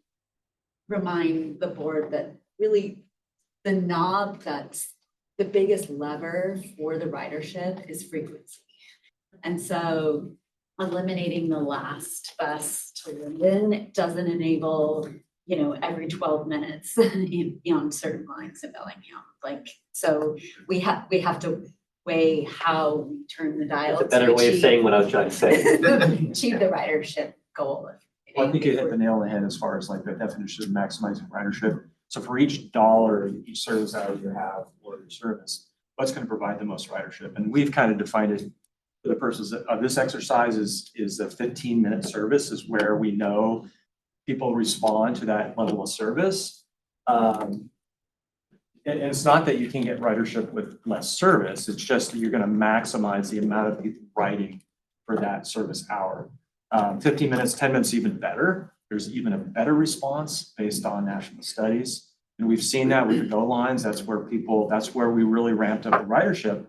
remind the board that really the knob that's the biggest lever for the ridership is frequency. And so eliminating the last bus to Linden doesn't enable, every 12 minutes on certain lines in Bellingham. So we have to weigh how we turn the dial. It's a better way of saying what I was trying to say. Achieve the ridership goal. Well, I think you hit the nail on the head as far as like the definition of maximizing ridership. So for each dollar, each service hour you have for your service, what's going to provide the most ridership? And we've kind of defined it for the purposes of this exercise is a 15-minute service is where we know people respond to that level of service. And it's not that you can get ridership with less service. It's just that you're going to maximize the amount of people riding for that service hour. 15 minutes, 10 minutes, even better. There's even a better response based on national studies. And we've seen that with the GO lines. That's where we really ramped up the ridership.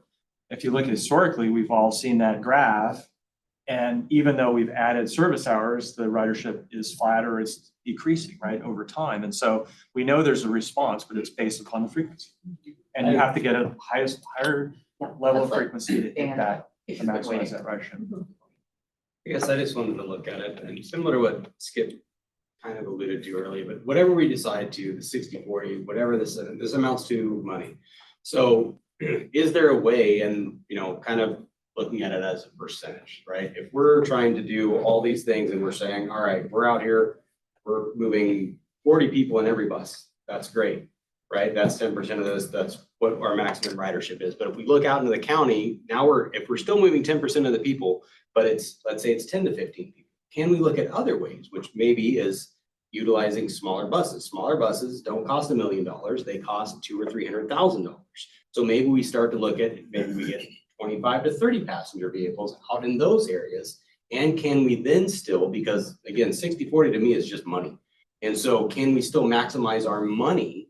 If you look historically, we've all seen that graph. And even though we've added service hours, the ridership is flat or it's decreasing, right, over time. And so we know there's a response, but it's based upon the frequency. And you have to get a higher level of frequency to hit that, to maximize that ridership. I guess I just wanted to look at it, and similar to what Skip kind of alluded to earlier, but whatever we decide to, the 60-40, whatever this amounts to money. So is there a way, and kind of looking at it as a percentage, right? If we're trying to do all these things and we're saying, all right, we're out here, we're moving 40 people in every bus. That's great, right? That's 10% of this. That's what our maximum ridership is. But if we look out into the county, now if we're still moving 10% of the people, but let's say it's 10 to 15 people. Can we look at other ways, which maybe is utilizing smaller buses? Smaller buses don't cost $1 million. They cost $200,000 or $300,000. So maybe we start to look at, maybe we get 25 to 30 passenger vehicles out in those areas. And can we then still, because again, 60-40 to me is just money. And so can we still maximize our money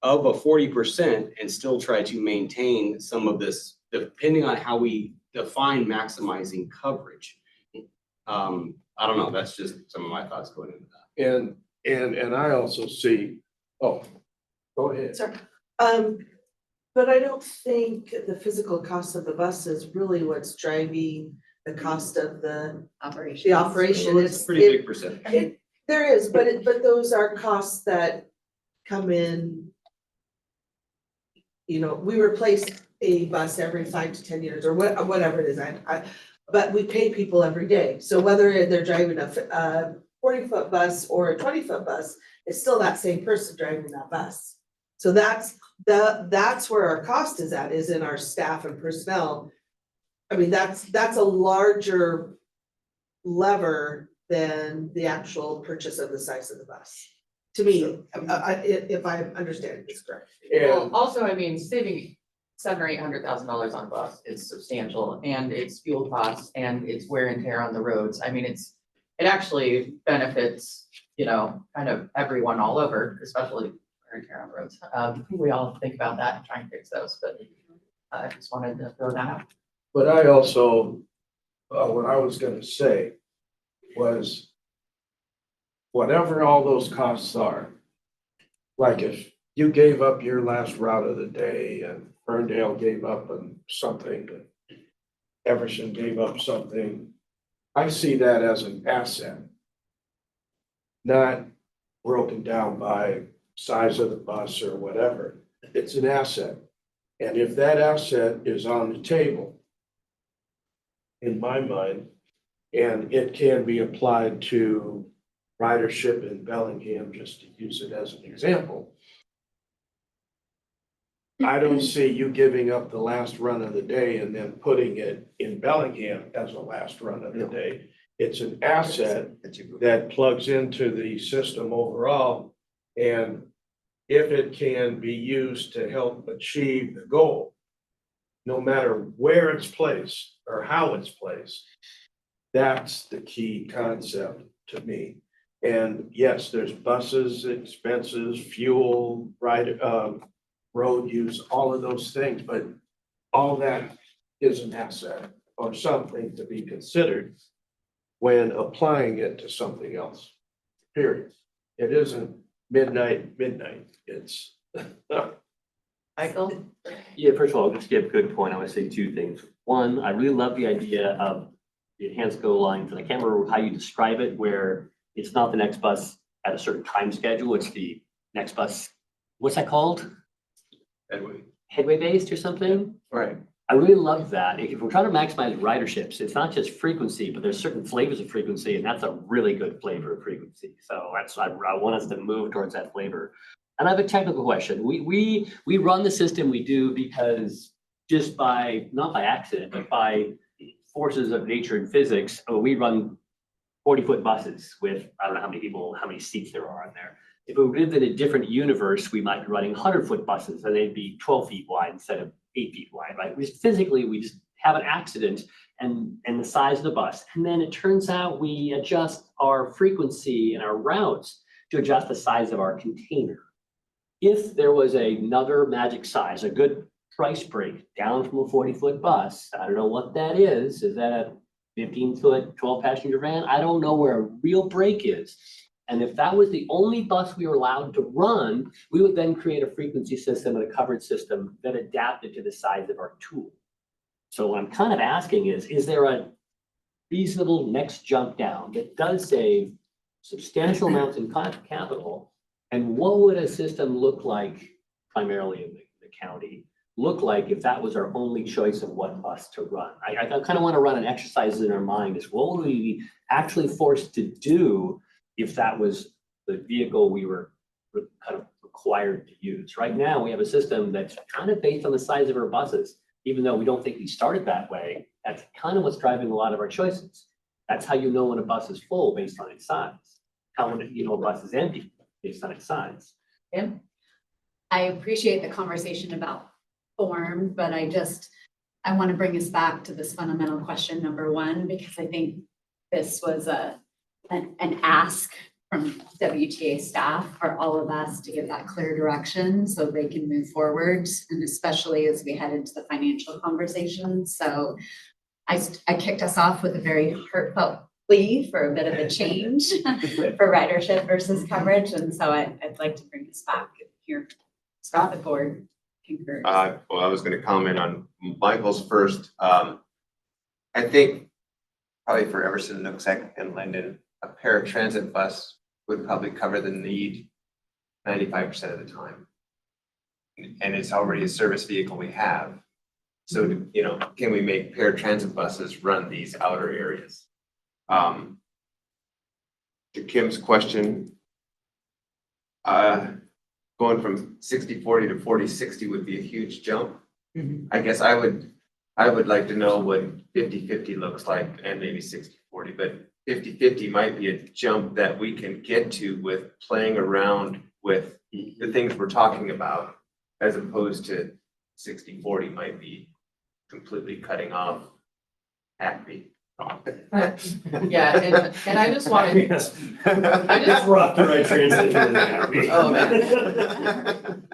of a 40% and still try to maintain some of this, depending on how we define maximizing coverage? I don't know, that's just some of my thoughts going into that. And I also see, oh, go ahead. Sorry. But I don't think the physical cost of the bus is really what's driving the cost of the Operation. operation. Well, it's a pretty big percentage. There is, but those are costs that come in. You know, we replace a bus every 5 to 10 years or whatever it is, but we pay people every day. So whether they're driving a 40-foot bus or a 20-foot bus, it's still that same person driving that bus. So that's where our cost is in our staff and personnel. I mean, that's a larger lever than the actual purchase of the size of the bus. To me, if I understand this correct. Well, also, I mean, saving $700,000 or $800,000 on a bus is substantial, and it's fuel costs and it's wear and tear on the roads. I mean, it actually benefits, you know, kind of everyone all over, especially wear and tear on the roads. We all think about that and try and fix those, but I just wanted to throw that out. But I also, what I was gonna say was, whatever all those costs are, like if you gave up your last route of the day and Ferndale gave up on something, and Everson gave up something, I see that as an asset, not broken down by size of the bus or whatever. It's an asset. And if that asset is on the table, in my mind, and it can be applied to ridership in Bellingham, just to use it as an example. I don't see you giving up the last run of the day and then putting it in Bellingham as a last run of the day. It's an asset that plugs into the system overall. And if it can be used to help achieve the goal, no matter where it's placed or how it's placed, that's the key concept to me. And yes, there's buses, expenses, fuel, road use, all of those things, but all that is an asset or something to be considered when applying it to something else, period. It isn't midnight, it's. Michael? Yeah, first of all, just give a good point. I want to say two things. One, I really love the idea of the enhanced go lines, and I can't remember how you describe it, where it's not the next bus at a certain time schedule, it's the next bus, what's that called? Headway based or something? Right. I really love that. If we're trying to maximize riderships, it's not just frequency, but there's certain flavors of frequency, and that's a really good flavor of frequency. So I want us to move towards that flavor. And I have a technical question. We run the system we do because just by, not by accident, but by forces of nature and physics, we run 40-foot buses with, I don't know how many people, how many seats there are on there. If we lived in a different universe, we might be running 100-foot buses and they'd be 12 feet wide instead of 8 feet wide, right? We just have an accident and the size of the bus. And then it turns out we adjust our frequency and our routes to adjust the size of our container. If there was another magic size, a good price break down from a 40-foot bus, I don't know what that is. Is that a 15-foot, 12-passenger van? I don't know where a real break is. And if that was the only bus we were allowed to run, we would then create a frequency system and a coverage system that adapted to the size of our tool. So what I'm kind of asking is there a reasonable next jump down that does save substantial amounts in capital? And what would a system look like, primarily in the county, look like if that was our only choice of what bus to run? I kind of want to run an exercise in our mind is what would we be actually forced to do if that was the vehicle we were kind of required to use. Right now, we have a system that's kind of based on the size of our buses, even though we don't think we started that way. That's kind of what's driving a lot of our choices. That's how you know when a bus is full based on its size. How when you know a bus is empty based on its size. Kim? I appreciate the conversation about form, but I want to bring us back to this fundamental question number one, because I think this was an ask from WTA staff for all of us to give that clear direction so they can move forward, and especially as we head into the financial conversation. So I kicked us off with a very heartfelt plea for a bit of a change for ridership versus coverage, and so I'd like to bring this back here. Scott, the board concurs. Well, I was gonna comment on Michael's first. I think probably for Everson, Nooksack, and Linden, a paratransit bus would probably cover the need 95% of the time. And it's already a service vehicle we have. So, you know, can we make paratransit buses run these outer areas? To Kim's question, going from 60-40 to 40-60 would be a huge jump. I guess I would like to know what 50-50 looks like, and maybe 60-40, but 50-50 might be a jump that we can get to with playing around with the things we're talking about, as opposed to 60-40 might be completely cutting off happy. Yeah, and I just wanted, I just, rough the right transition. oh, man.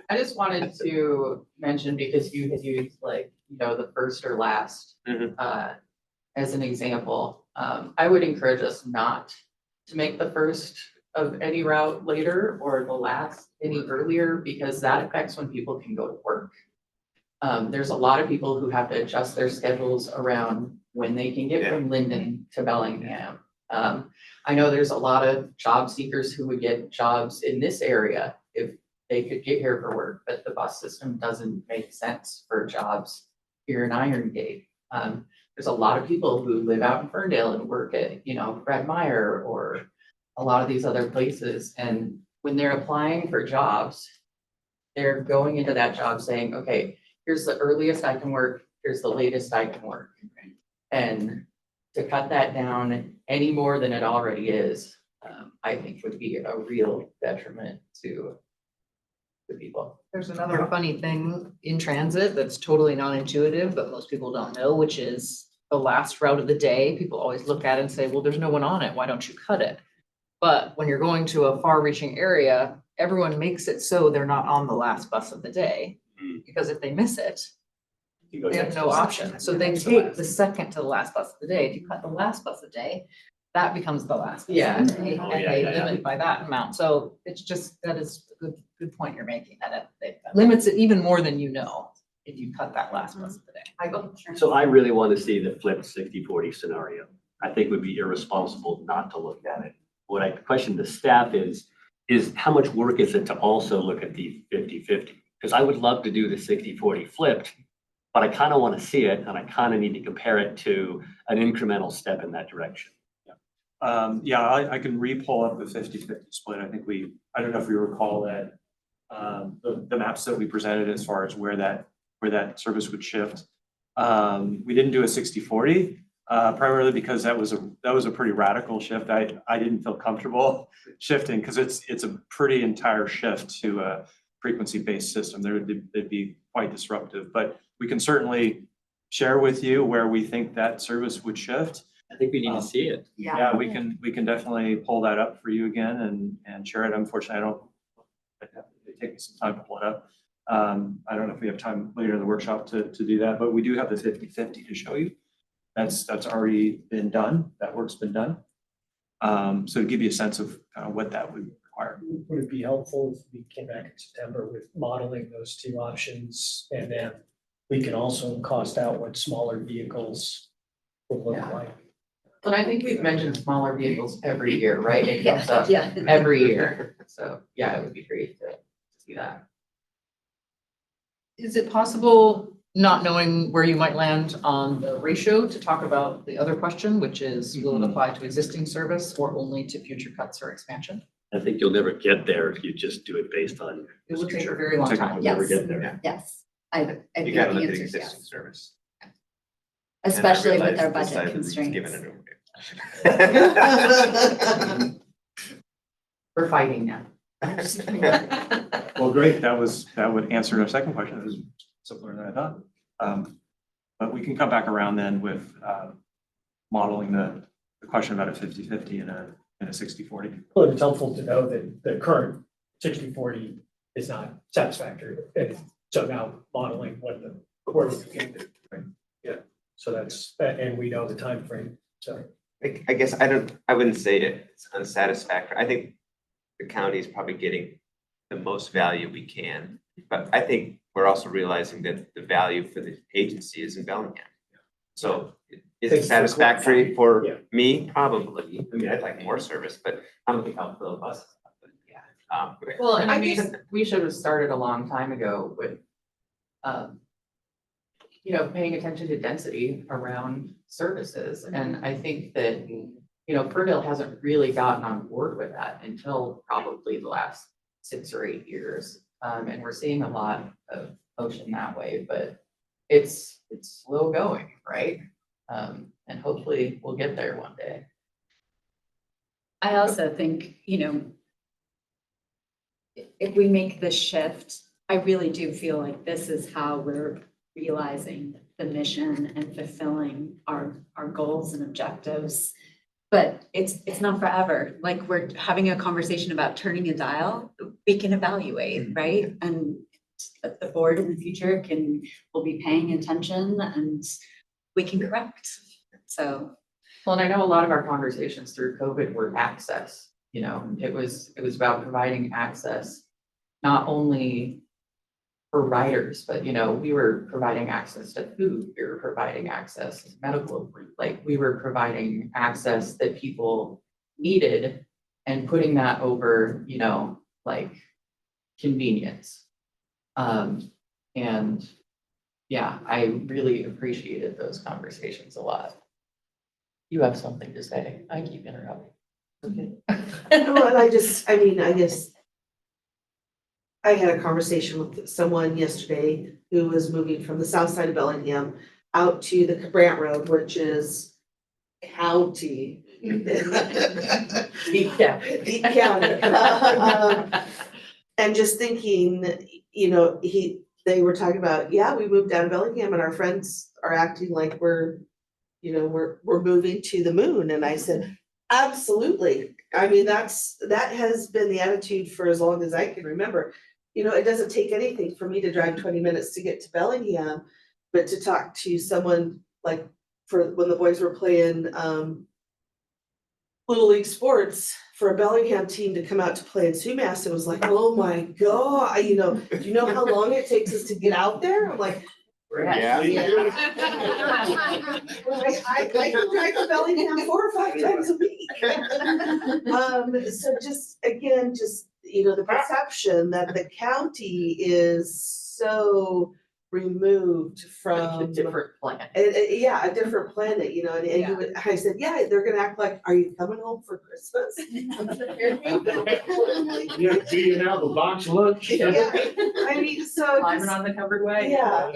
I just wanted to mention, because you had used like, you know, the first or last as an example. I would encourage us not to make the first of any route later or the last any earlier, because that affects when people can go to work. There's a lot of people who have to adjust their schedules around when they can get from Linden to Bellingham. I know there's a lot of job seekers who would get jobs in this area if they could get here for work, but the bus system doesn't make sense for jobs here in Iron Gate. There's a lot of people who live out in Ferndale and work at, you know, Fred Meyer or a lot of these other places. And when they're applying for jobs, they're going into that job saying, okay, here's the earliest I can work, here's the latest I can work. And to cut that down any more than it already is, I think would be a real detriment to the people. There's another funny thing in transit that's totally non-intuitive, but most people don't know, which is the last route of the day. People always look at it and say, well, there's no one on it. Why don't you cut it? But when you're going to a far-reaching area, everyone makes it so they're not on the last bus of the day. Because if they miss it, they have no option. So they take the second to the last bus of the day. If you cut the last bus of the day, that becomes the last bus Yeah. of the day. Oh, And yeah, they yeah, yeah. limit by that amount. So it's just, that is a good point you're making, that it limits it even more than you know if you cut that last bus of the day. I go, So I really want to see the flipped 60-40 scenario. I think it would be irresponsible not to look at it. What I question the staff is how much work is it to also look at the 50-50? Because I would love to do the 60-40 flipped, but I kind of want to see it, and I kind of need to compare it to an incremental step in that direction. I can re-pull up the 50-50 split. I think I don't know if you recall that, the maps that we presented as far as where that service would shift. We didn't do a 60-40, primarily because that was a pretty radical shift. I didn't feel comfortable shifting, because it's a pretty entire shift to a frequency-based system. They'd be quite disruptive, but we can certainly share with you where we think that service would shift. I think we need to see it. Yeah, we can definitely pull that up for you again and share it. Unfortunately, it take me some time to pull it up. I don't know if we have time later in the workshop to do that, but we do have the 50-50 to show you. That's already been done. That work's been done. So to give you a sense of kind of what that would require. Would it be helpful if we came back in September with modeling those two options, and then we can also cost out what smaller vehicles would look Yeah. like? but I think we've mentioned smaller vehicles every year, right? It comes up Yeah. every year. So yeah, it would be great to see that. Is it possible, not knowing where you might land on the ratio, to talk about the other question, which is, will it apply to existing service or only to future cuts or expansion? I think you'll never get there if you just do it based on. It would take a future. very long You'll time. never Yes. get there. Yes, I You think gotta the look at answer is existing yes, service. especially with And I our realize the budget side roof's constraints. giving it away. We're fighting now. Well, great. That would answer our second question. It was simpler than I thought. But we can come back around then with modeling the question about a 50-50 and a 60-40. Well, it's helpful to know that the current 60-40 is not satisfactory. And so now modeling what the board can do. Right? Yeah, so that's, and we know the time frame. So I guess I wouldn't say it's unsatisfactory. I think the county is probably getting the most value we can. But I think we're also realizing that the value for the agency is in Bellingham. So is Thanks it for satisfactory for Yeah. me? Probably. I mean, I'd like more service, but I don't think I'll fill a bus. But yeah. Well, and I I guess- mean, we should have started a long time ago with, paying attention to density around services. And I think that, Purdue hasn't really gotten on board with that until probably the last 6 or 8 years. And we're seeing a lot of motion that way, but it's slow going, right? And hopefully we'll get there one day. I also think, if we make this shift, I really do feel like this is how we're realizing the mission and fulfilling our goals and objectives. But it's not forever. Like, we're having a conversation about turning a dial, we can evaluate, right? And the board in the future will be paying attention and we can correct. So. Well, and I know a lot of our conversations through COVID were access, it was about providing access, not only for riders, but, we were providing access to food, we were providing access to medical, like, we were providing access that people needed and putting that over, like, convenience. And yeah, I really appreciated those conversations a lot. You have something to say. I keep interrupting. Okay. No, and I guess I had a conversation with someone yesterday who was moving from the south side of Bellingham out to the Cabrant Road, which is county. Deep down. Deep county. And just thinking, they were talking about, yeah, we moved down to Bellingham and our friends are acting like we're moving to the moon. And I said, absolutely. I mean, that has been the attitude for as long as I can remember. It doesn't take anything for me to drive 20 minutes to get to Bellingham, but to talk to someone like for when the boys were playing Little League sports, for a Bellingham team to come out to play in Sumas, it was like, oh my God, do you know how long it takes us to get out there? I'm like, Yeah. I can drive to Bellingham 4 or 5 times a week. So just, again, the perception that the county is so removed from. A different planet. Yeah, a different planet, I said, yeah, they're gonna act like, are you coming home for Christmas? Yeah, being out of the box lunch. Yeah, I mean, so. Climbing on the covered way. Yeah,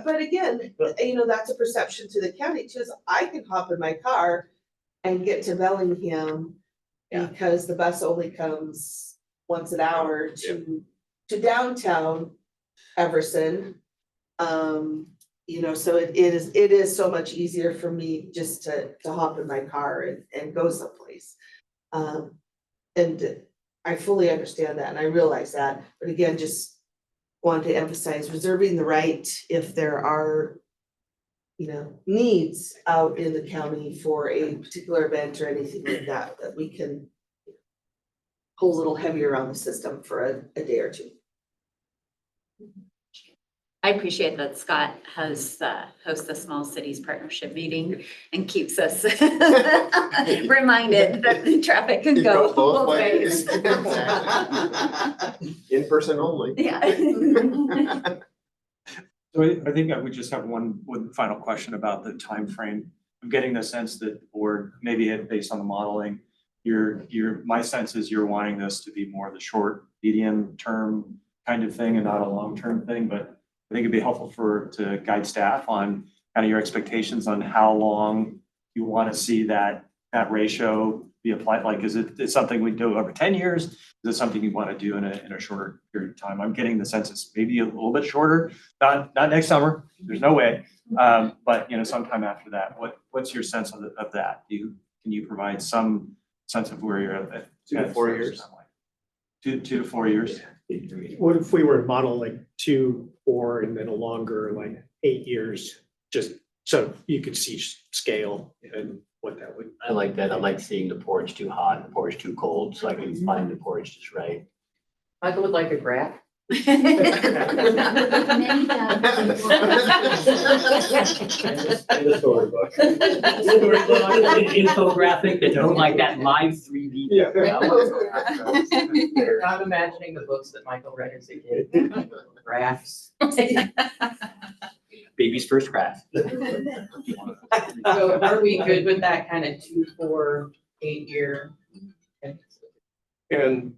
but again, that's a perception to the county too, is I can hop in my car and get to Bellingham Yeah. because the bus only comes once an hour to downtown Everson. So it is so much easier for me just to hop in my car and go someplace. And I fully understand that and I realize that, but again, just want to emphasize reserving the right if there are, needs out in the county for a particular event or anything like that, that we can pull a little heavier on the system for a day or two. I appreciate that Scott hosts the Small Cities Partnership meeting and keeps us reminded that the traffic can go both ways. In person only. Yeah. So I think I would just have one final question about the time frame. I'm getting the sense that the board, maybe based on the modeling, my sense is you're wanting this to be more the short, medium term kind of thing and not a long-term thing, but I think it'd be helpful to guide staff on kind of your expectations on how long you want to see that ratio be applied. Like, is it something we do over 10 years? Is it something you want to do in a shorter period of time? I'm getting the sense it's maybe a little bit shorter, not next summer, there's no way. But sometime after that, what's your sense of that? Can you provide some sense of where you're at? 2 to 4 years. 2 to 4 years. What if we were to model like 2, 4, and then a longer, like 8 years, just so you could see scale and what that would. I like that. I like seeing the porridge too hot and the porridge too cold, so I can find the porridge just right. Michael would like a graph. Infographic that don't like that live 3D. Yeah. I'm imagining the books that Michael read as a kid. Graphs. Baby's first craft. So are we good with that kind of 2, 4, 8 year? And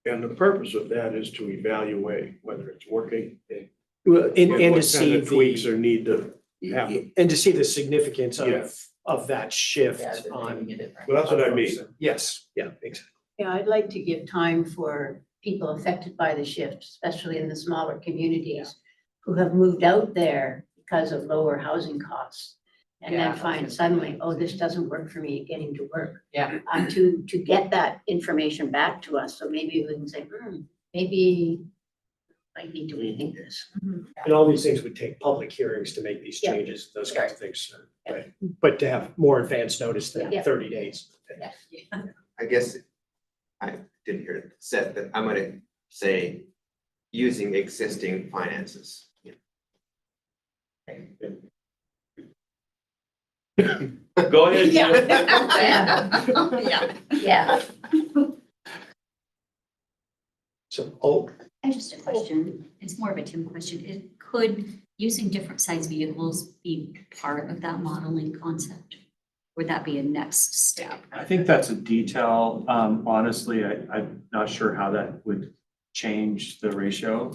the purpose of that is to evaluate whether it's working and Well, and to what see kind of tweaks the, or need to happen. and to see the significance Yeah. of that shift Yeah, they're on. making it different. Well, that's what I mean. Yes, yeah, exactly. Yeah, I'd like to give time for people affected by the shift, especially in the smaller communities who have moved out there because of lower housing costs. And Yeah, then find suddenly, oh, this doesn't work for me getting to work. Yeah. To get that information back to us, so maybe we can say, maybe I need to rethink this. And all these things would take public hearings to make these Yeah. changes, those kinds of things. Yeah. Right. But to have more advanced notice than Yeah. 30 days. I guess I didn't hear it said, but I'm gonna say using existing finances. Go ahead. Yeah. So, I just a question, it's more of a Tim question, could using different size vehicles be part of that modeling concept? Would that be a next step? I think that's a detail. Honestly, I'm not sure how that would change the ratio.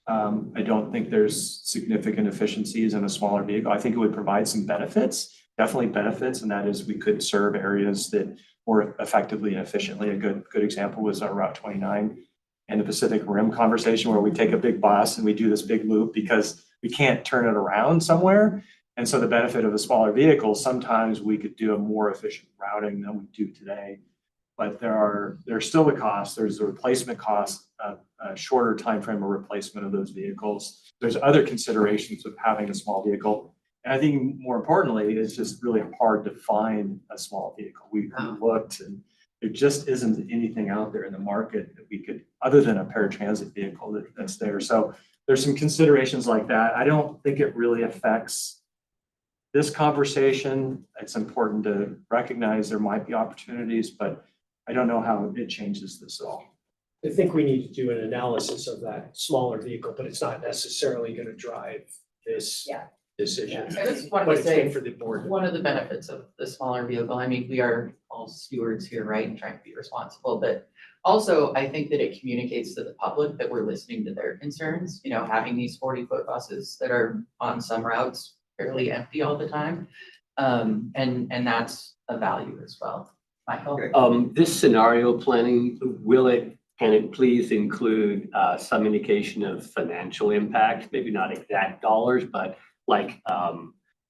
I don't think there's significant efficiencies in a smaller vehicle. I think it would provide some benefits, definitely benefits, and that is we could serve areas that more effectively and efficiently. A good example was our Route 29 and the Pacific Rim conversation, where we take a big bus and we do this big loop because we can't turn it around somewhere. And so the benefit of a smaller vehicle, sometimes we could do a more efficient routing than we do today. But there's still the cost, there's the replacement cost, a shorter timeframe of replacement of those vehicles. There's other considerations of having a small vehicle. And I think more importantly, it's just really hard to find a small vehicle. We looked and there just isn't anything out there in the market that we could, other than a paratransit vehicle that's there. So there's some considerations like that. I don't think it really affects this conversation. It's important to recognize there might be opportunities, but I don't know how it changes this at all. I think we need to do an analysis of that smaller vehicle, but it's not necessarily going to drive this decision. I just wanted But to it's say, good for the board. one of the benefits of the smaller vehicle, I mean, we are all stewards here, right, and trying to be responsible, but also I think that it communicates to the public that we're listening to their concerns, having these 40-foot buses that are on some routes fairly empty all the time. And that's a value as well. Michael? This scenario planning, can it please include some indication of financial impact? Maybe not exact dollars, but like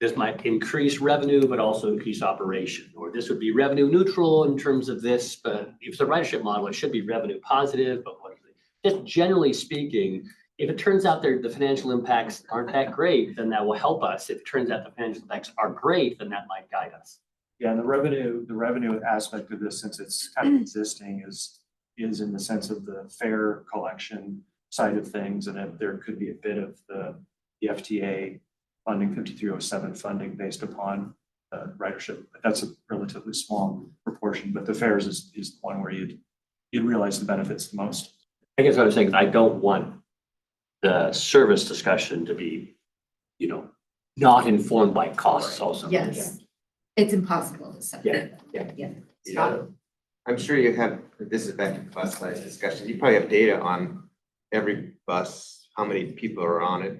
this might increase revenue, but also increase operation, or this would be revenue neutral in terms of this, but if it's a ridership model, it should be revenue positive, but what, just generally speaking, if it turns out the financial impacts aren't that great, then that will help us. If it turns out the financial impacts are great, then that might guide us. Yeah, and the revenue aspect of this, since it's kind of existing, is in the sense of the fare collection side of things, and that there could be a bit of the FTA funding, 5307 funding based upon ridership. But that's a relatively small proportion, but the fares is the one where you'd realize the benefits the most. I guess what I was saying is I don't want the service discussion to be, not informed by costs also. Yes, it's impossible to separate. Yeah. Yeah. I'm sure you have, this is back to bus size discussion, you probably have data on every bus, how many people are on it.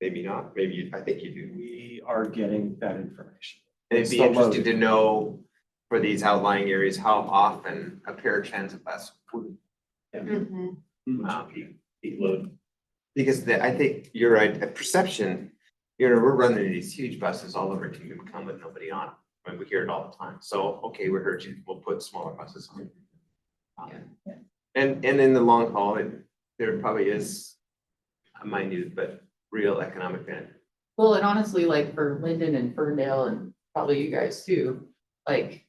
Maybe not, maybe you, I think you do. We are getting that information. And it'd be Still interesting loaded. to know for these outlying areas, how often a paratransit bus would be loaded. Because I think you're right, a perception, we're running these huge buses all over Kingdom Come with nobody on. And we hear it all the time. So, okay, we heard you, we'll put smaller buses on. And in the long haul, there probably is a minute but real economic benefit. Well, and honestly, like for Linden and Ferndale and probably you guys too, like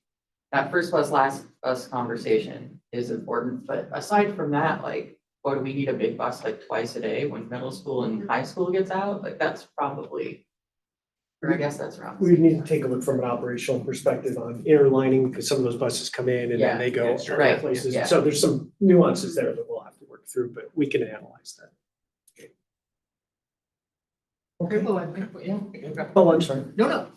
that first bus, last bus conversation is important, but aside from that, like, what do we need a big bus like twice a day when middle school and high school gets out? Like, that's probably, or I guess that's wrong. We need to take a look from an operational perspective on interlining, because some of those buses come in and Yeah, then they go that's other right, places. yeah. So there's some nuances there that we'll have to work through, but we can analyze that. Okay, well, I think, yeah. Oh, I'm sorry. No.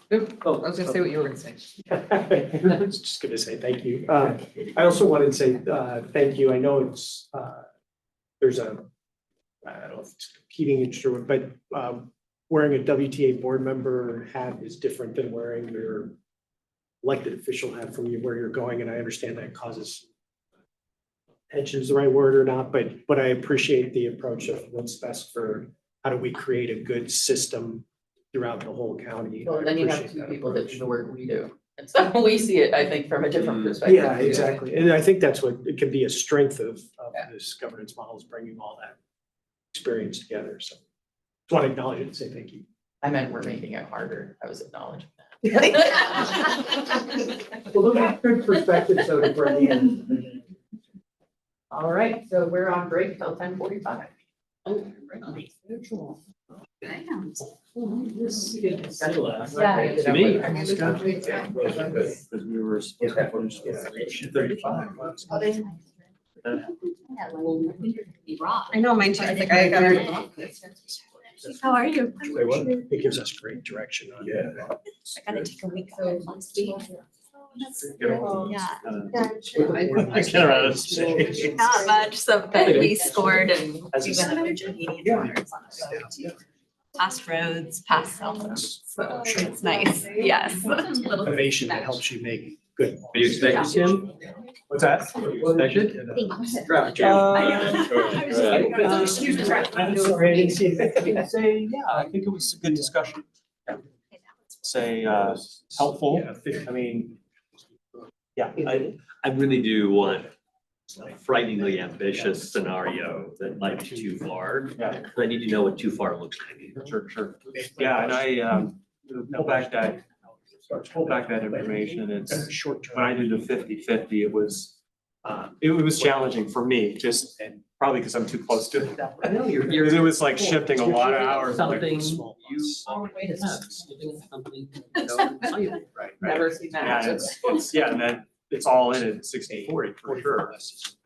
Oh, I was gonna say what you were gonna say. I was just gonna say thank you. I also wanted to say, thank you. I know it's, there's a, I don't know if it's a competing instrument, but, wearing a WTA board member hat is different than wearing your elected official hat from where you're going, and I understand that causes tension is the right word or not, but I appreciate the approach of what's best for how do we create a good system throughout the whole county. Well, I then you have appreciate two that people that approach. do the work we do. And so we see it, I think, from a different perspective. Yeah, too. exactly. And I think that's what, it can be a strength of Yeah. this governance model, is bringing all that experience together. So just want to acknowledge it and say thank you. I meant we're making it harder. I was acknowledging that. Well, look at good perspective, so to bring in. All right, so we're on break till 10:45. Yeah. To me. Because we were supposed to finish this 35. I know, mine too. I think I got it. How are you? It gives us great direction on it. I gotta take a week off last week. Yeah. I can't remember. Not much, so but we scored and we went up to Canadian waters on it too. Past roads, past cell phones, so it's nice, yes. Innovation that helps you make good. Are you expecting Tim? What's that? Expected? Traffic jam. Excuse me, I'm sorry, I didn't see that. Say, yeah, I think it was a good discussion. Say, helpful. I mean, yeah, I really do want a frighteningly ambitious scenario that might be too far. Yeah. But I need to know what too far looks like. sure. Yeah, and I, pull back that information. It's, Short term. when I did the 50-50, it was challenging for me, just, and probably because I'm too close to it. I know you're. Because it was like shifting a lot of hours. like, Something small you. bus. Wait a second. Something, you know, valuable. Right. Never seen Yeah, that. it's, yeah, and then it's all in at 60-40 for sure.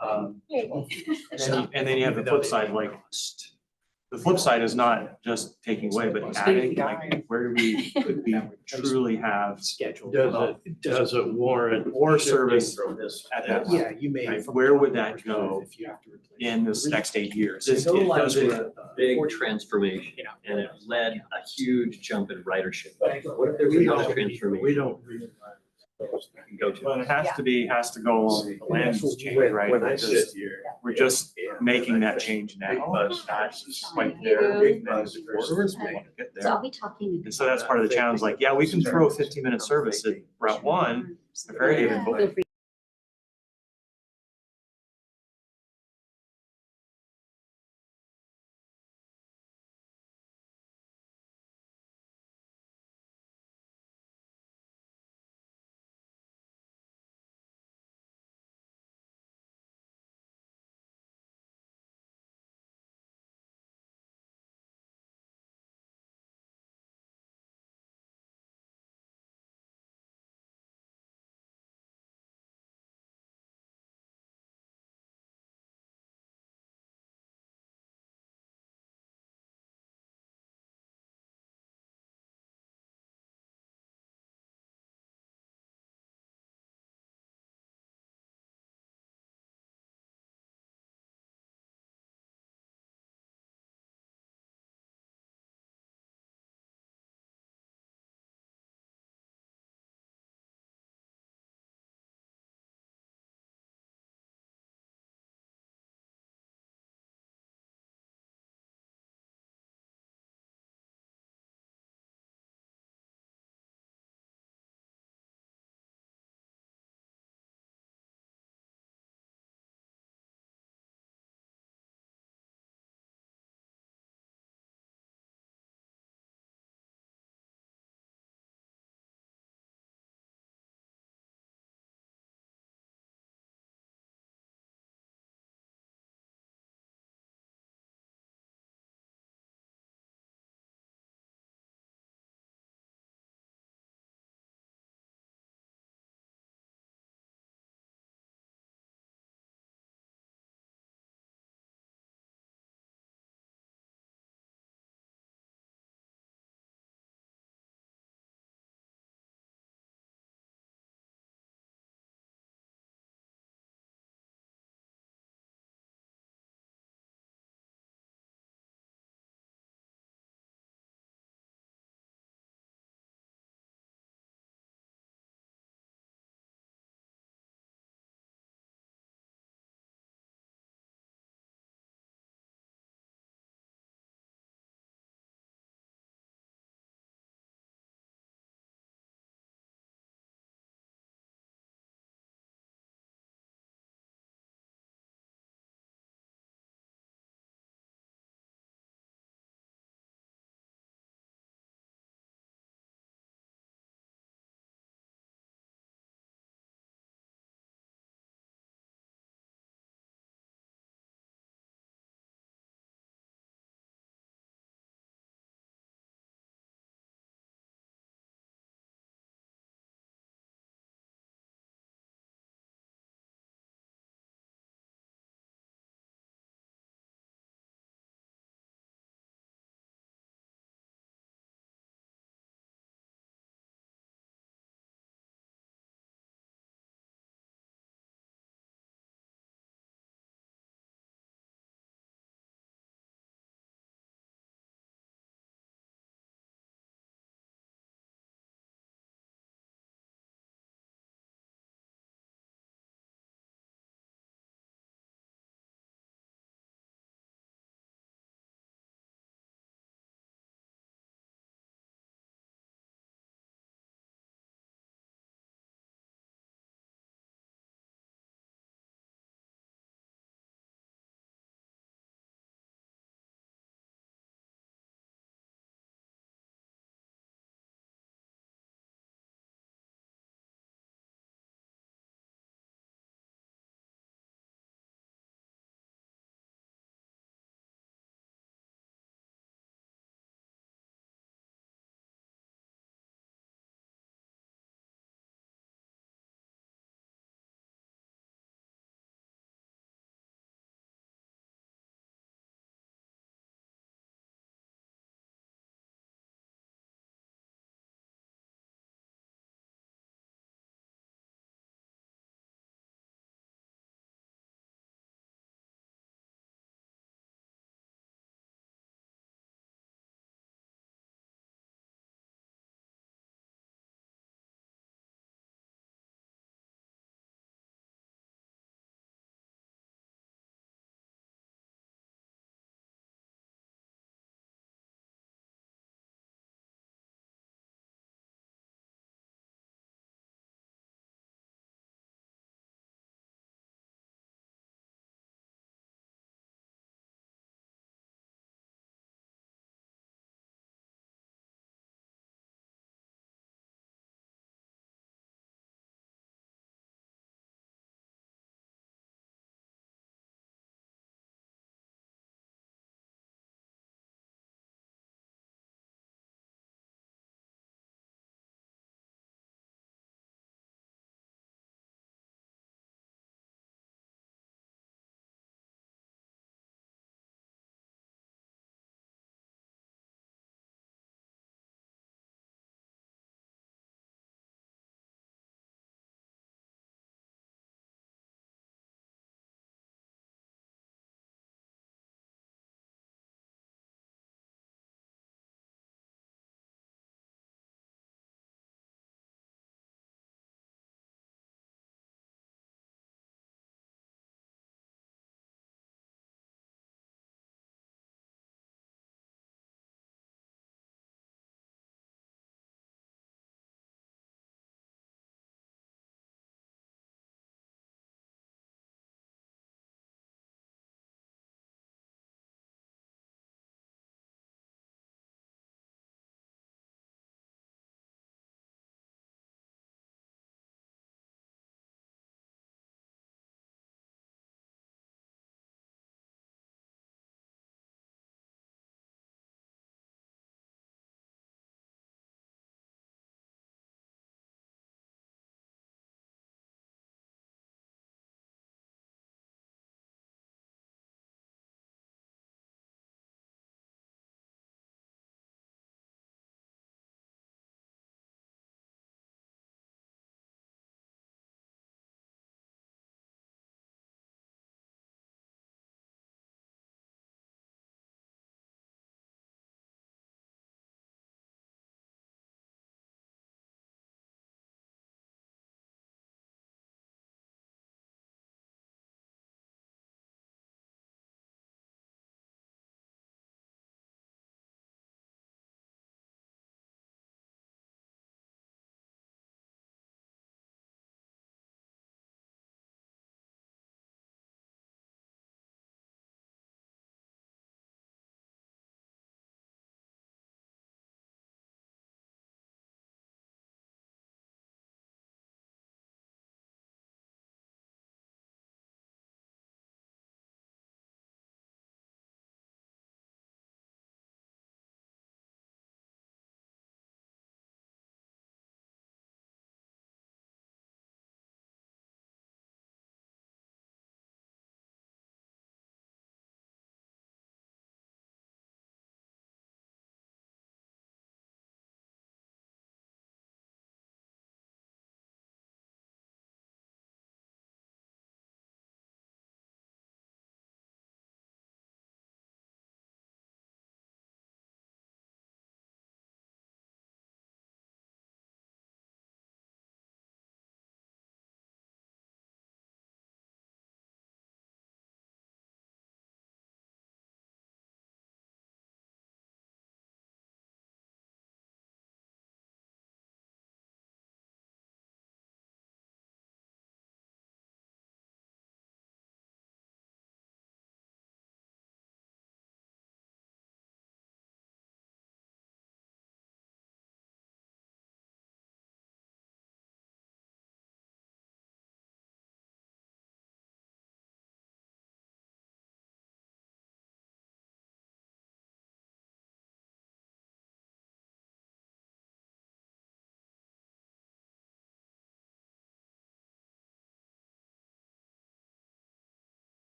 And then you have the flip side, like, the flip side is not just taking away, but adding, like, where do could we truly have Schedule. Does it warrant more service from this? at that Yeah, you may. Like, where would that go If you have to replace. in this next 8 years? This It was doesn't- a big transformation and it led a huge jump in ridership. What if there was no transformation? We don't realize those. We can go to. But it has to go along the land use change, right? When I sit here. We're just making that change now, but not quite there. We've been the corridors, we want to get So I'll there. be talking. And so that's part of the challenge, like, yeah, we can throw a 15-minute service at Route 1, if Fairhaven, but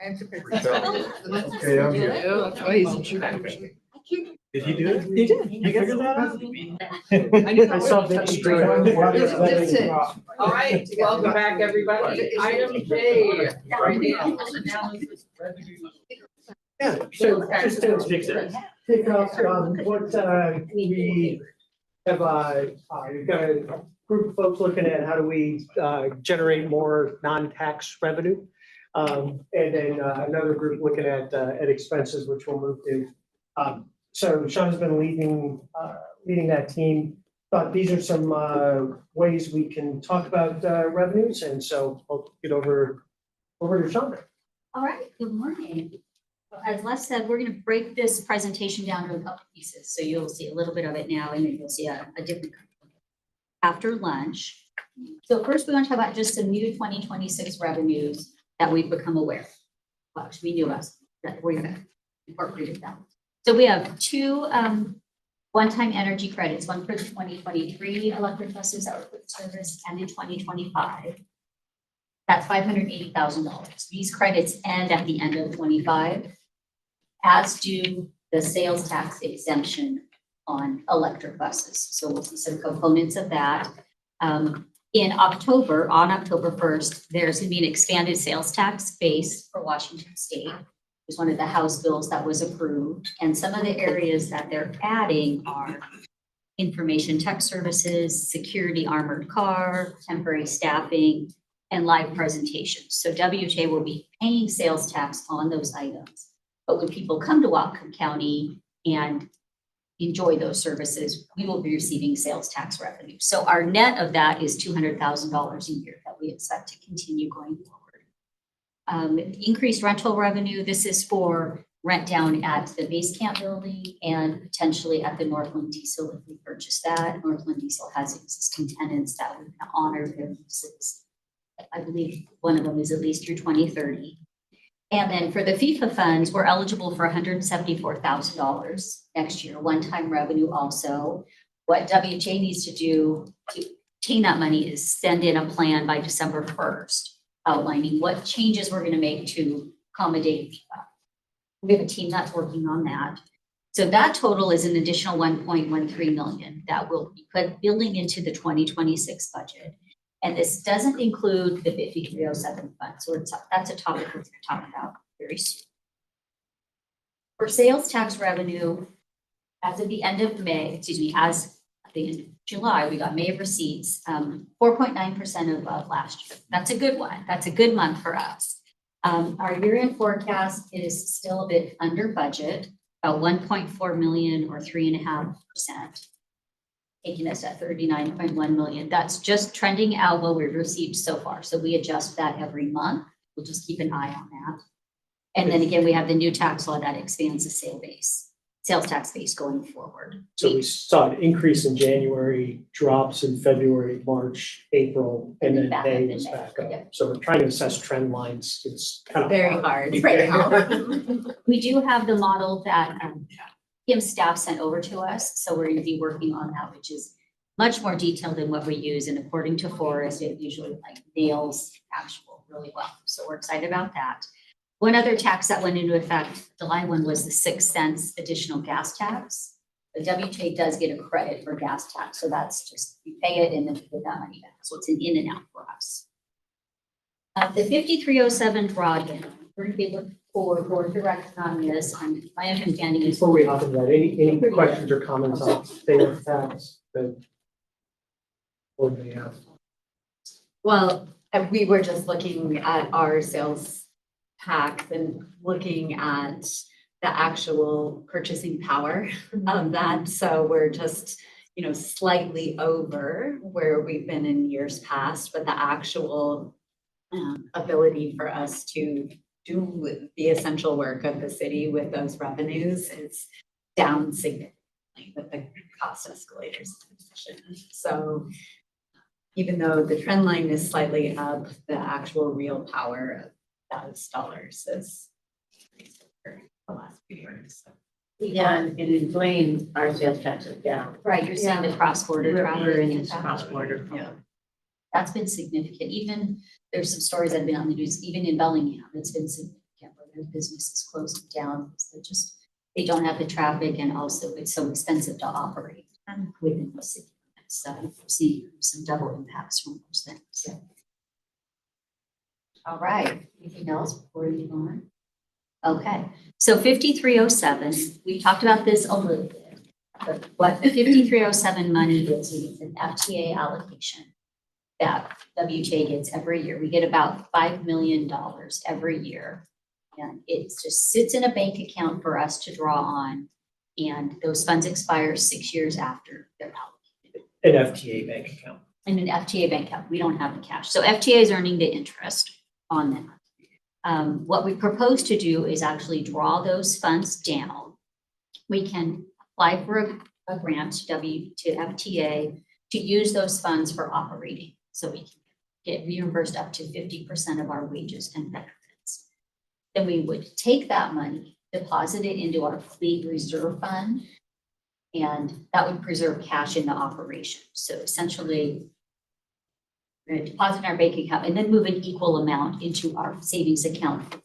Okay, I'm here. Did you do it? You did. You figured that out? I saw Vicky do it. All right, welcome back, everybody. Item J. Yeah, so just to pick up what we have, we've got a group of folks looking at how do we generate more non-tax revenue. And then another group looking at expenses, which we'll move to. So Sean's been leading that team. But these are some ways we can talk about revenues, and so I'll get over to Sean. All right, good morning. As Les said, we're going to break this presentation down to a couple pieces. So you'll see a little bit of it now, and then you'll see a different after lunch. So first, we want to talk about just some new 2026 revenues that we've become aware of. Well, we knew about that we're going to incorporate that. So we have two one-time energy credits, one for the 2023 electric buses that were put in service, and in 2025. That's $580,000. These credits end at the end of 25, as do the sales tax exemption on electric buses. So we'll see some components of that. In October, on October 1st, there's going to be an expanded sales tax base for Washington State. It was one of the House bills that was approved. And some of the areas that they're adding are information tech services, security armored car, temporary staffing, and live presentations. So WHA will be paying sales tax on those items. But when people come to Whatcom County and enjoy those services, we will be receiving sales tax revenue. So our net of that is $200,000 a year that we expect to continue going forward. Increased rental revenue, this is for rent down at the base camp building and potentially at the Northland Diesel if we purchase that. Northland Diesel has existing tenants that we're going to honor their leases. I believe one of them is at least through 2030. And then for the FIFA funds, we're eligible for $174,000 next year, one-time revenue also. What WHA needs to do to obtain that money is send in a plan by December 1st, outlining what changes we're going to make to accommodate FIFA. We have a team that's working on that. So that total is an additional 1.13 million that will be put building into the 2026 budget. And this doesn't include the 5307 fund. So that's a topic we're going to talk about very soon. For sales tax revenue, as of the end of May, as at the end of July, we got May of receipts, 4.9% above last year. That's a good one. That's a good month for us. Our year-end forecast is still a bit under budget, about 1.4 million or 3.5%. Taking us at 39.1 million. That's just trending out what we've received so far. So we adjust that every month. We'll just keep an eye on that. And then again, we have the new tax law that expands the sales tax base going forward. So we saw an increase in January, drops in February, March, April, and then May was back up. Yeah. So we're trying to assess trend lines. It's kind of Very hard right now. We do have the model that Kim's staff sent over to us. So we're going to be working on that, which is much more detailed than what we use. And according to Forrest, it usually nails actual really well. So we're excited about that. One other tax that went into effect, July 1, was the 6 cents additional gas tax. The WHA does get a credit for gas tax. So that's just, we pay it and then we get that money back. So it's an in and out for us. The 5307 broadband, we're going to be looking for board direction on this. And my understanding is. Before we hop into that, any questions or comments on sales tax that board may have? Well, we were just looking at our sales tax and looking at the actual purchasing power of that. So we're just, slightly over where we've been in years past, but the actual ability for us to do the essential work of the city with those revenues is down significantly with the cost escalators. So even though the trend line is slightly up, the actual real power of those dollars is increased over the last few years. Yeah, and in Blaine, our sales tax is down. Right, you're seeing the cross-border traffic. We're in this cross-border. Yeah. That's been significant. Even there's some stories that have been on the news, even in Bellingham, it's been significant their business is closing down. They don't have the traffic, and also it's so expensive to operate within the city. So we're seeing some double impacts from those things. All right, anything else before we move on? Okay, so 5307, we talked about this a little bit, but what the 5307 money is an FTA allocation that WTA gets every year. We get about $5 million every year. And it just sits in a bank account for us to draw on. And those funds expire 6 years after they're allocated. An FTA bank account. In an FTA bank account, we don't have the cash. So FTA is earning the interest on that. What we propose to do is actually draw those funds down. We can apply for a grant to FTA to use those funds for operating. So we can get reimbursed up to 50% of our wages and benefits. Then we would take that money, deposit it into our fleet reserve fund, and that would preserve cash in the operation. So essentially, we're going to deposit in our bank account and then move an equal amount into our savings account.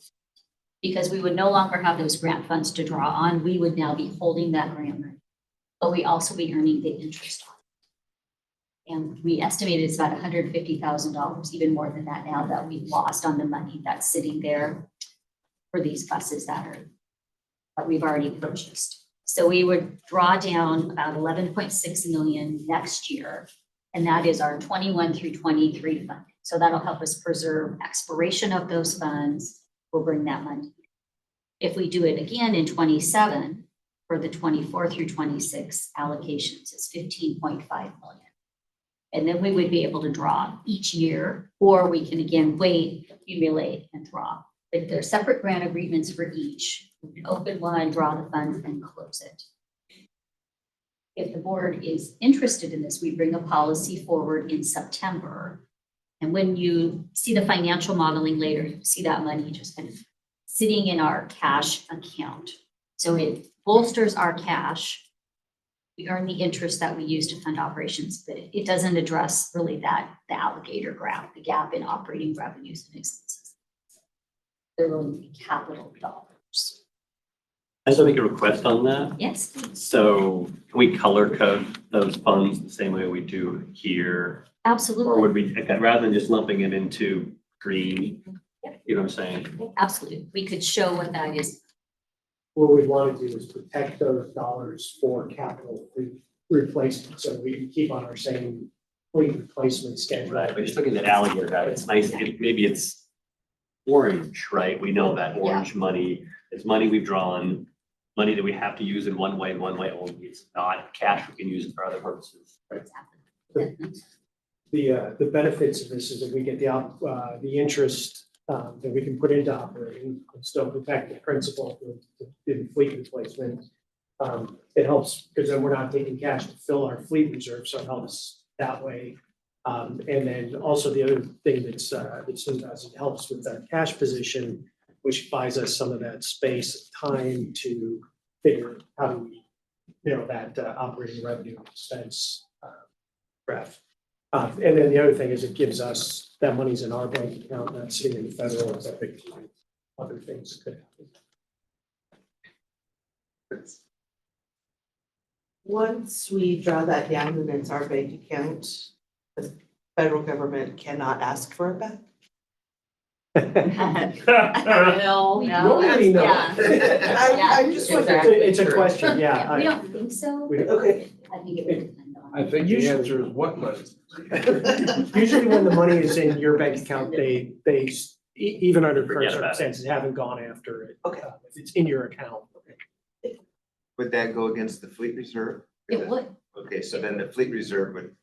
Because we would no longer have those grant funds to draw on, we would now be holding that grant money, but we also be earning the interest on it. And we estimated it's about $150,000, even more than that now, that we lost on the money that's sitting there for these buses that we've already purchased. So we would draw down about 11.6 million next year, and that is our 21 through 23 funding. So that'll help us preserve expiration of those funds. We'll bring that money. If we do it again in 27 for the 24 through 26 allocations, it's 15.5 million. And then we would be able to draw each year, or we can again wait, accumulate, and draw. But there's separate grant agreements for each. We can open one, draw the funds, and close it. If the board is interested in this, we bring a policy forward in September. And when you see the financial modeling later, you see that money just kind of sitting in our cash account. So it bolsters our cash. We earn the interest that we use to fund operations, but it doesn't address really the alligator gap, the gap in operating revenues and expenses. They're really capital dollars. I just make a request on that. Yes. So can we color code those funds the same way we do here? Absolutely. Or would we, rather than just lumping it into green, you know what I'm saying? Absolutely. We could show what that is. What we want to do is protect those dollars for capital replacement, so we can keep on our same fleet replacement schedule. Right, but just looking at alligator, right, it's nice, maybe it's orange, right? We know that orange money is money we've drawn, money that we have to use in one way only. It's not cash we can use for other purposes. Right. The benefits of this is that we get the interest that we can put into operating and still protect the principal in fleet replacement. It helps because then we're not taking cash to fill our fleet reserve, so it helps that way. And then also the other thing that does, it helps with our cash position, which buys us some of that space and time to figure how do we, that operating revenue expense graph. And then the other thing is it gives us, that money's in our bank account, not sitting in the federal, as I think other things could happen. Once we draw that down and it's our bank account, the federal government cannot ask for it back. Nobody knows. I'm just wondering. It's a question, yeah. We don't think so. Okay. I think it would depend on. I think the answer is what money? Usually when the money is in your bank account, they even under current Forget about it. circumstances, haven't gone after it. Okay. If it's in your account. Would that go against the fleet reserve? It would. Okay, so then the fleet reserve would,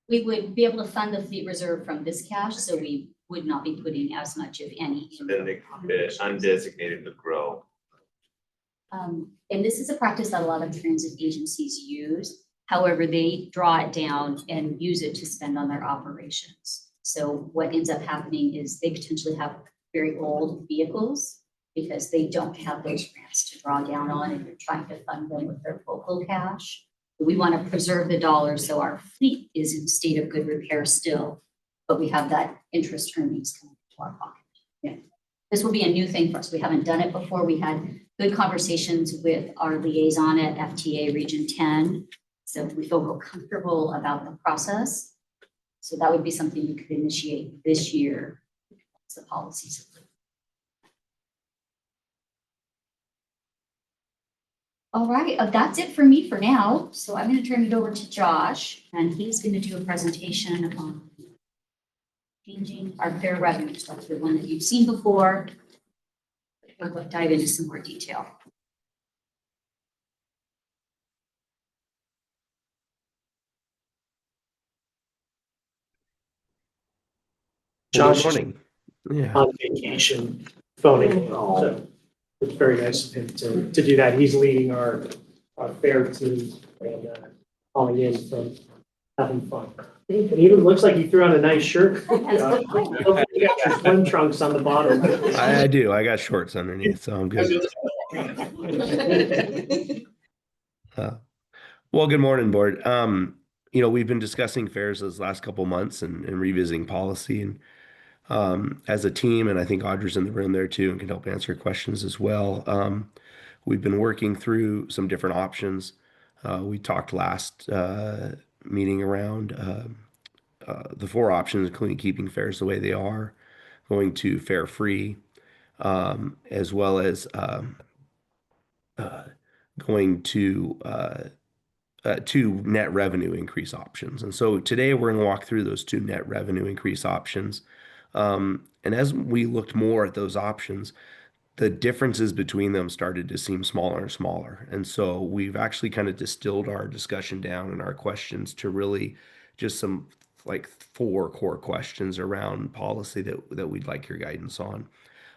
We would be able to fund the fleet reserve from this cash, so we would not be putting as much of any. so then the undesignated would grow. And this is a practice that a lot of transit agencies use. However, they draw it down and use it to spend on their operations. So what ends up happening is they potentially have very old vehicles because they don't have those grants to draw down on, and they're trying to fund them with their local cash. We want to preserve the dollars so our fleet is in state of good repair still, but we have that interest earnings coming to our pocket. Yeah. This will be a new thing for us. We haven't done it before. We had good conversations with our liaison at FTA Region 10. So we feel real comfortable about the process. So that would be something you could initiate this year. It's the policies. All right, that's it for me for now. So I'm going to turn it over to Josh, and he's going to do a presentation on changing our fair revenue stuff, the one that you've seen before. We'll dive into some more detail. Josh Good is morning. Yeah. on vacation, phoning, so it's very nice of him to do that. He's leading our fair team and calling in from having fun. It even looks like he threw on a nice shirt. You got your swim trunks on the bottom. I do. I got shorts underneath, so I'm good. Well, good morning, board. We've been discussing fairs those last couple months and revisiting policy and as a team, and I think Audra's in the room there too and can help answer questions as well. We've been working through some different options. We talked last meeting around the 4 options, including keeping fairs the way they are, going to fare free, as well as going to 2 net revenue increase options. And so today we're going to walk through those 2 net revenue increase options. And as we looked more at those options, the differences between them started to seem smaller and smaller. And so we've actually kind of distilled our discussion down and our questions to really just some like 4 core questions around policy that we'd like your guidance on.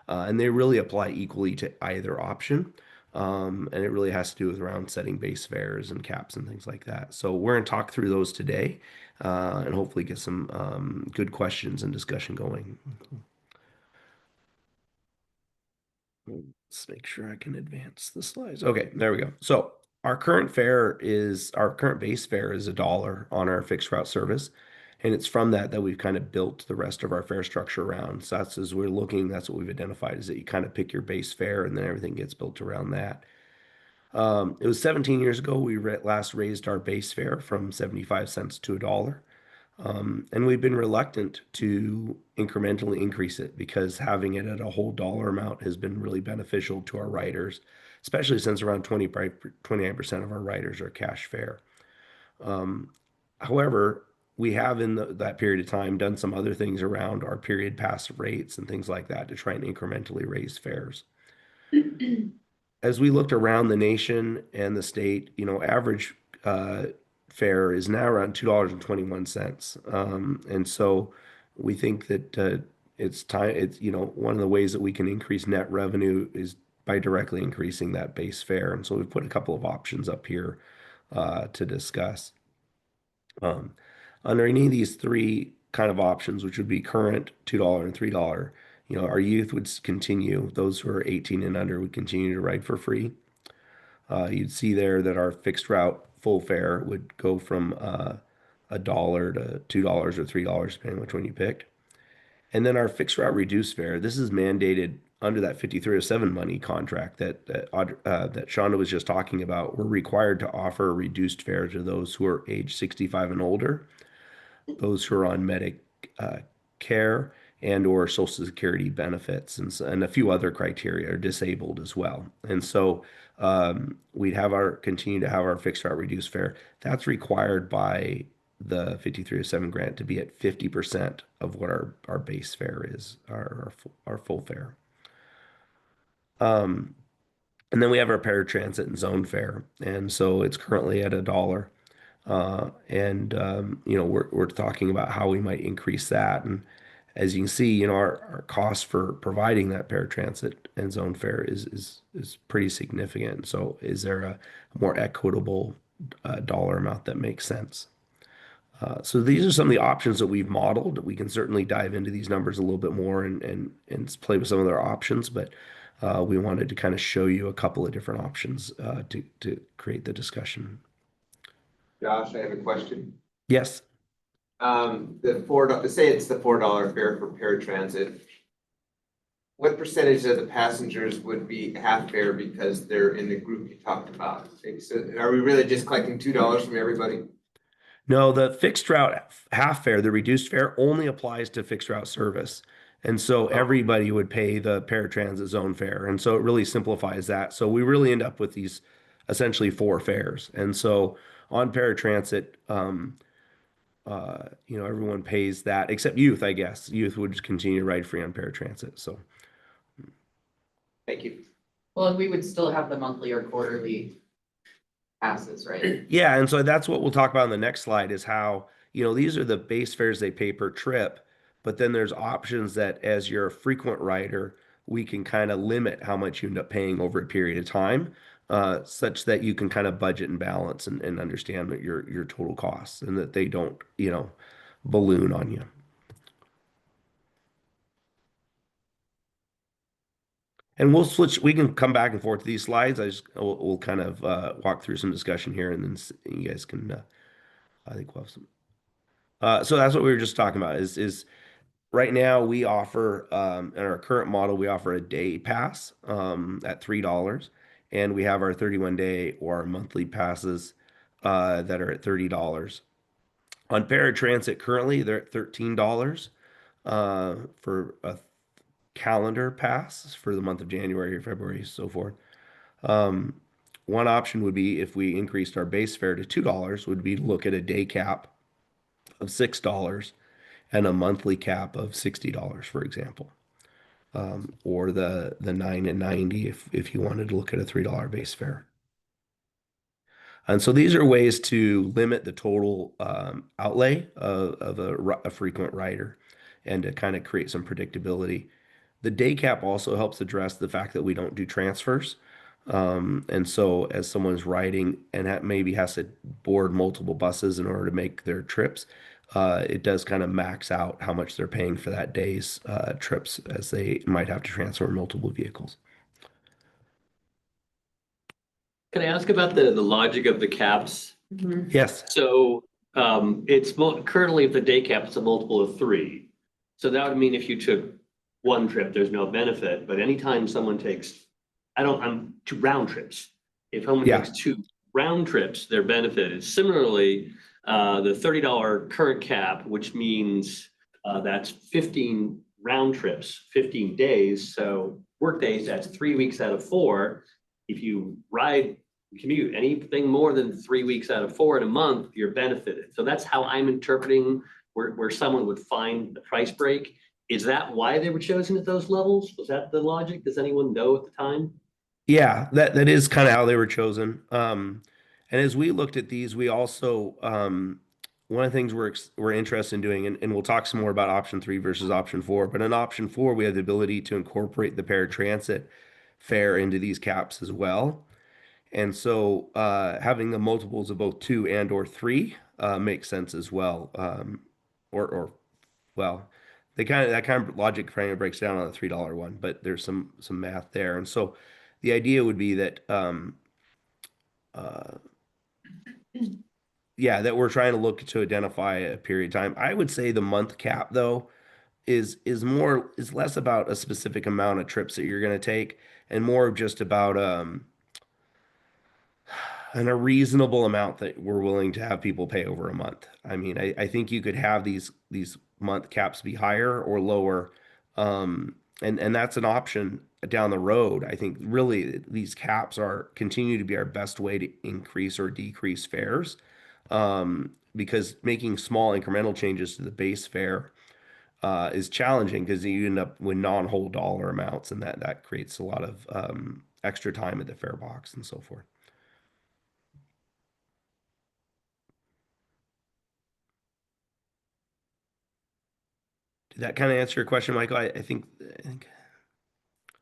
And they really apply equally to either option. And it really has to do with around setting base fares and caps and things like that. So we're going to talk through those today and hopefully get some good questions and discussion going. Let's make sure I can advance the slides. Okay, there we go. So our current base fare is $1 on our fixed route service. And it's from that we've kind of built the rest of our fare structure around. So that's as we're looking, that's what we've identified is that you kind of pick your base fare and then everything gets built around that. It was 17 years ago we last raised our base fare from 75 cents to $1. And we've been reluctant to incrementally increase it because having it at a whole dollar amount has been really beneficial to our riders, especially since around 29% of our riders are cash fare. However, we have in that period of time done some other things around our period pass rates and things like that to try and incrementally raise fares. As we looked around the nation and the state, average fare is now around $2.21. And so we think that it's time, one of the ways that we can increase net revenue is by directly increasing that base fare. And so we've put a couple of options up here to discuss. Under any of these 3 kind of options, which would be current, $2 and $3, our youth would continue. Those who are 18 and under would continue to ride for free. You'd see there that our fixed route full fare would go from $1 to $2 or $3, depending on which one you picked. And then our fixed route reduced fare, this is mandated under that 5307 money contract that Shonda was just talking about. We're required to offer a reduced fare to those who are age 65 and older, those who are on Medicare and or Social Security benefits and a few other criteria are disabled as well. And so we'd continue to have our fixed route reduced fare. That's required by the 5307 grant to be at 50% of what our base fare is, our full fare. And then we have our paratransit and zone fare. And so it's currently at $1. We're talking about how we might increase that. And as you can see, our cost for providing that paratransit and zone fare is pretty significant. So is there a more equitable dollar amount that makes sense? So these are some of the options that we've modeled. We can certainly dive into these numbers a little bit more and play with some of their options, but we wanted to kind of show you a couple of different options to create the discussion. Josh, I have a question. Yes. Say it's the $4 fare for paratransit. what percentage of the passengers would be half fare because they're in the group you talked about? So are we really just collecting $2 from everybody? No, the fixed route half fare, the reduced fare only applies to fixed route service. And so everybody would pay the paratransit zone fare. And so it really simplifies that. So we really end up with these essentially 4 fares. And so on paratransit, everyone pays that except youth, I guess. Youth would just continue to ride free on paratransit. So Thank you. Well, and we would still have the monthly or quarterly passes, right? yeah, and so that's what we'll talk about in the next slide is how, these are the base fares they pay per trip, but then there's options that as you're a frequent rider, we can kind of limit how much you end up paying over a period of time, such that you can kind of budget and balance and understand that your total costs and that they don't, balloon on you. And we can come back and forth to these slides. We'll kind of walk through some discussion here and then you guys can, I think we'll have some. So that's what we were just talking about is right now we offer, in our current model, we offer a day pass at $3. And we have our 31-day or our monthly passes that are at $30. On paratransit currently, they're at $13 for a calendar pass for the month of January, February, so forth. One option would be if we increased our base fare to $2, would be to look at a day cap of $6 and a monthly cap of $60, for example. Or the $9.90 if you wanted to look at a $3 base fare. And so these are ways to limit the total outlay of a frequent rider and to kind of create some predictability. The day cap also helps address the fact that we don't do transfers. And so as someone's riding and maybe has to board multiple buses in order to make their trips, it does kind of max out how much they're paying for that day's trips as they might have to transfer multiple vehicles. Can I ask about the logic of the caps? Yes. So currently if the day cap is a multiple of 3. So that would mean if you took one trip, there's no benefit, but anytime someone takes, I'm 2 round trips. If someone takes 2 round trips, their benefit is similarly the $30 current cap, which means that's 15 round trips, 15 days. So work days, that's 3 weeks out of 4. If you commute anything more than 3 weeks out of 4 in a month, you're benefited. So that's how I'm interpreting where someone would find the price break. Is that why they were chosen at those levels? Was that the logic? Does anyone know at the time? Yeah, that is kind of how they were chosen. And as we looked at these, we also one of the things we're interested in doing, and we'll talk some more about option 3 versus option 4. But in option 4, we have the ability to incorporate the paratransit fare into these caps as well. And so having the multiples of both 2 and or 3 makes sense as well. Well, that kind of logic kind of breaks down on the $3 one, but there's some math there. And so the idea would be that that we're trying to look to identify a period of time. I would say the month cap though is less about a specific amount of trips that you're going to take and more of just about and a reasonable amount that we're willing to have people pay over a month. I mean, I think you could have these month caps be higher or lower, and that's an option down the road. I think really these caps continue to be our best way to increase or decrease fares, because making small incremental changes to the base fare is challenging because you end up with non-whole dollar amounts, and that creates a lot of extra time at the fare box and so forth. Did that kind of answer your question, Michael? I think.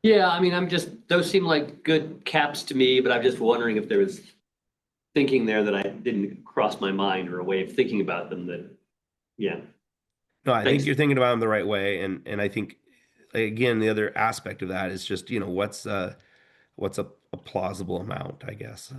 Yeah, I mean, those seem like good caps to me, but I'm just wondering if there was thinking there that I didn't cross my mind or a way of thinking about them that, yeah. No, I Thanks. think you're thinking about them the right way. And I think, again, the other aspect of that is just, what's a plausible amount, I guess.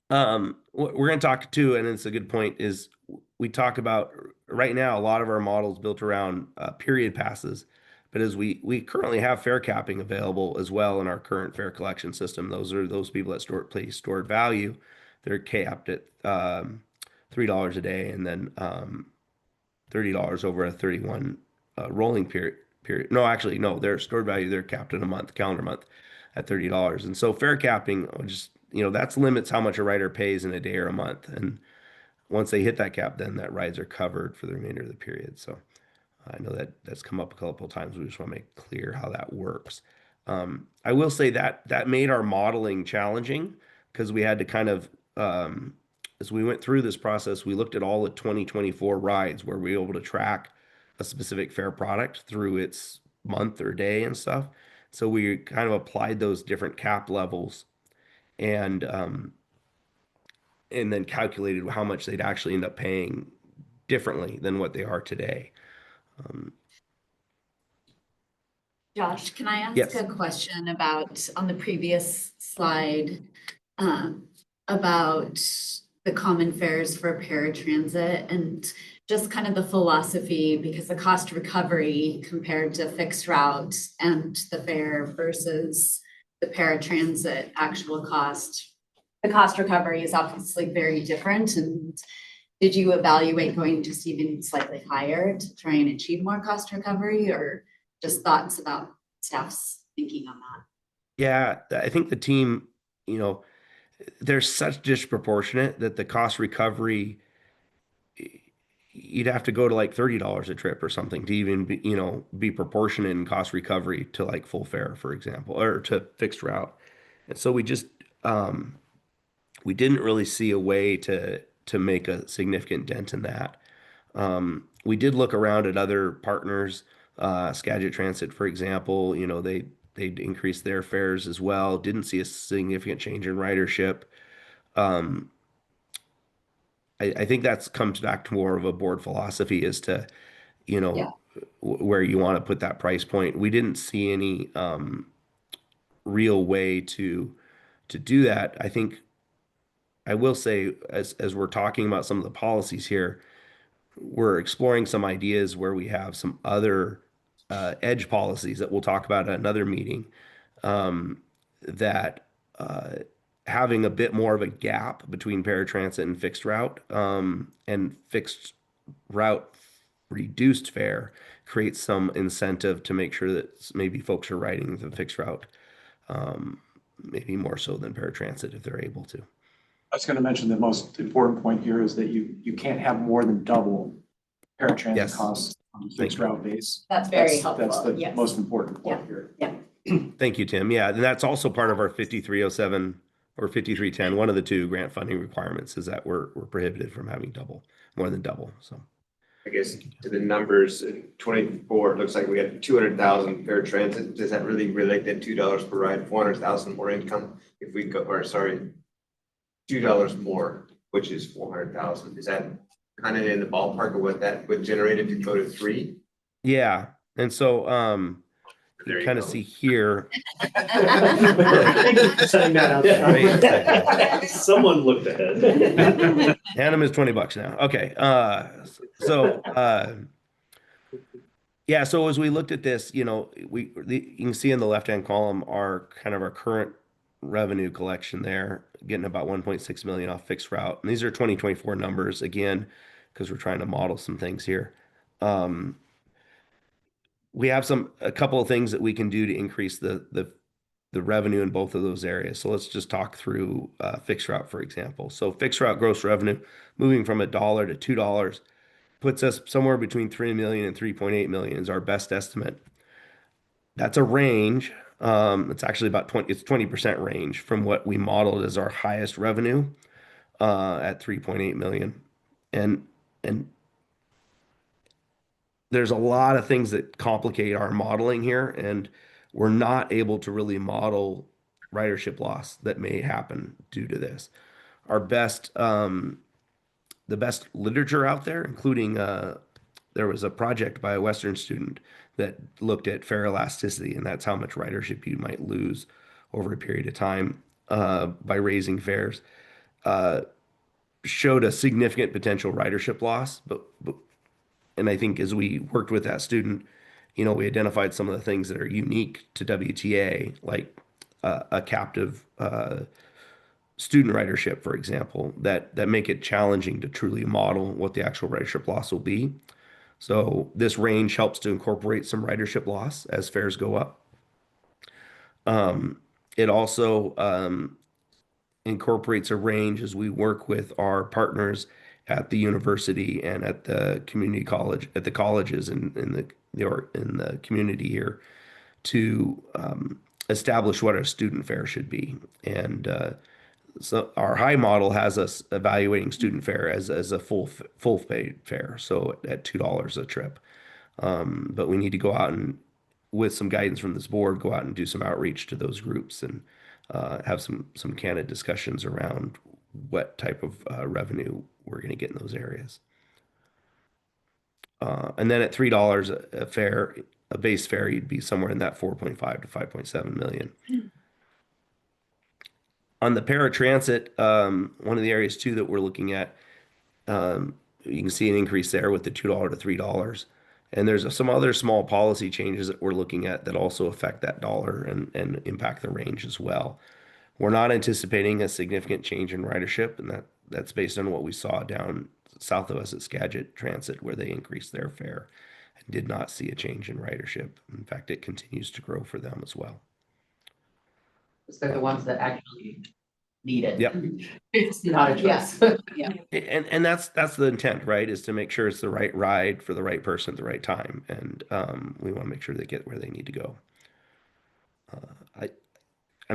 What we're gonna talk too, and it's a good point, is we talk about right now, a lot of our models built around period passes. But as we currently have fare capping available as well in our current fare collection system. Those are those people that place stored value. They're capped at $3 a day, and then $30 over a 31 rolling period. No, actually, no, their stored value, they're capped in a month, calendar month, at $30. And so fare capping just, that's limits how much a rider pays in a day or a month. And once they hit that cap, then that rides are covered for the remainder of the period. So I know that that's come up a couple of times. We just want to make clear how that works. I will say that that made our modeling challenging because we had to kind of, as we went through this process, we looked at all the 2024 rides where we were able to track a specific fare product through its month or day and stuff. So we kind of applied those different cap levels and and then calculated how much they'd actually end up paying differently than what they are today. Um, Josh, can I ask Yes. a question about, on the previous slide, about the common fares for paratransit and just kind of the philosophy, because the cost recovery compared to fixed route and the fare versus the paratransit actual cost, the cost recovery is obviously very different. And did you evaluate going just even slightly higher to try and achieve more cost recovery, or just thoughts about staff's thinking on that? Yeah, I think the team, you know, they're such disproportionate that the cost recovery, you'd have to go to like $30 a trip or something to even be, be proportionate in cost recovery to like full fare, for example, or to fixed route. And so we didn't really see a way to make a significant dent in that. We did look around at other partners, Skagit Transit, for example, they increased their fares as well. Didn't see a significant change in ridership. Um, I think that's comes back to more of a board philosophy as to, you know, Yeah. where you want to put that price point. We didn't see any real way to do that. I think I will say, as we're talking about some of the policies here, we're exploring some ideas where we have some other edge policies that we'll talk about at another meeting, that having a bit more of a gap between paratransit and fixed route, and fixed route reduced fare creates some incentive to make sure that maybe folks are riding the fixed route, maybe more so than paratransit if they're able to. I was going to mention the most important point here is that you can't have more than double paratransit Yes. costs on a Thank fixed you. route base. That's very That's helpful, the yes. most important point here. Thank you, Tim. Yeah, and that's also part of our 5307 or 5310. One of the two grant funding requirements is that we're prohibited from having more than double. So I guess to the numbers in 24, it looks like we had 200,000 fair transit. Does that really relate that $2 per ride, 400,000 more income? If we go, or sorry, $2 more, which is 400,000. Is that kind of in the ballpark of what that would generate if you go to 3? yeah, and so There you you kind of go. see here. Thank you for saying that out Right. there. Someone looked ahead. Hand him his $20 now. Okay. Yeah, so as we looked at this, you can see in the left-hand column our kind of our current revenue collection there, getting about 1.6 million off fixed route. And these are 2024 numbers again, because we're trying to model some things here. We have a couple of things that we can do to increase the revenue in both of those areas. So let's just talk through fixed route, for example. So fixed route gross revenue moving from $1 to $2 puts us somewhere between 3 million and 3.8 million is our best estimate. That's a range. It's actually about 20% range from what we modeled as our highest revenue at 3.8 million. And there's a lot of things that complicate our modeling here, and we're not able to really model ridership loss that may happen due to this. Our best, the best literature out there, including there was a project by a Western student that looked at fare elasticity, and that's how much ridership you might lose over a period of time by raising fares. uh, showed a significant potential ridership loss, and I think as we worked with that student, we identified some of the things that are unique to WTA, like a captive student ridership, for example, that make it challenging to truly model what the actual ridership loss will be. So this range helps to incorporate some ridership loss as fares go up. It also incorporates a range as we work with our partners at the university and at the community college, at the colleges in the community here to establish what our student fare should be. And so our high model has us evaluating student fare as a full paid fare, so at $2 a trip. But we need to go out and, with some guidance from this board, go out and do some outreach to those groups and have some candid discussions around what type of revenue we're going to get in those areas. And then at $3 a fare, a base fare, you'd be somewhere in that 4.5 to 5.7 million. On the paratransit, one of the areas too that we're looking at, you can see an increase there with the $2 to $3. And there's some other small policy changes that we're looking at that also affect that dollar and impact the range as well. We're not anticipating a significant change in ridership, and that's based on what we saw down south of us at Skagit Transit, where they increased their fare and did not see a change in ridership. In fact, it continues to grow for them as well. They're the ones that actually need it. Yep. It's not a choice. Yeah. And that's the intent, right? Is to make sure it's the right ride for the right person at the right time, and we want to make sure they get where they need to go.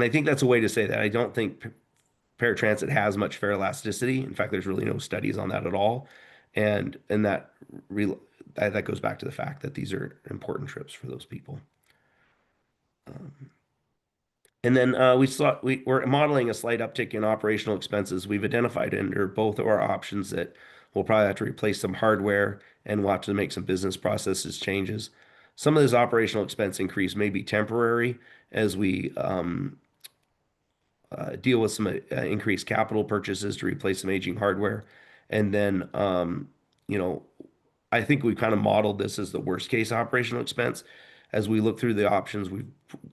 I think that's a way to say that. I don't think paratransit has much fare elasticity. In fact, there's really no studies on that at all, and that goes back to the fact that these are important trips for those people. And then we're modeling a slight uptick in operational expenses. We've identified under both of our options that we'll probably have to replace some hardware and we'll have to make some business processes changes. Some of this operational expense increase may be temporary as we deal with some increased capital purchases to replace some aging hardware. And then, I think we kind of modeled this as the worst case operational expense. As we look through the options, we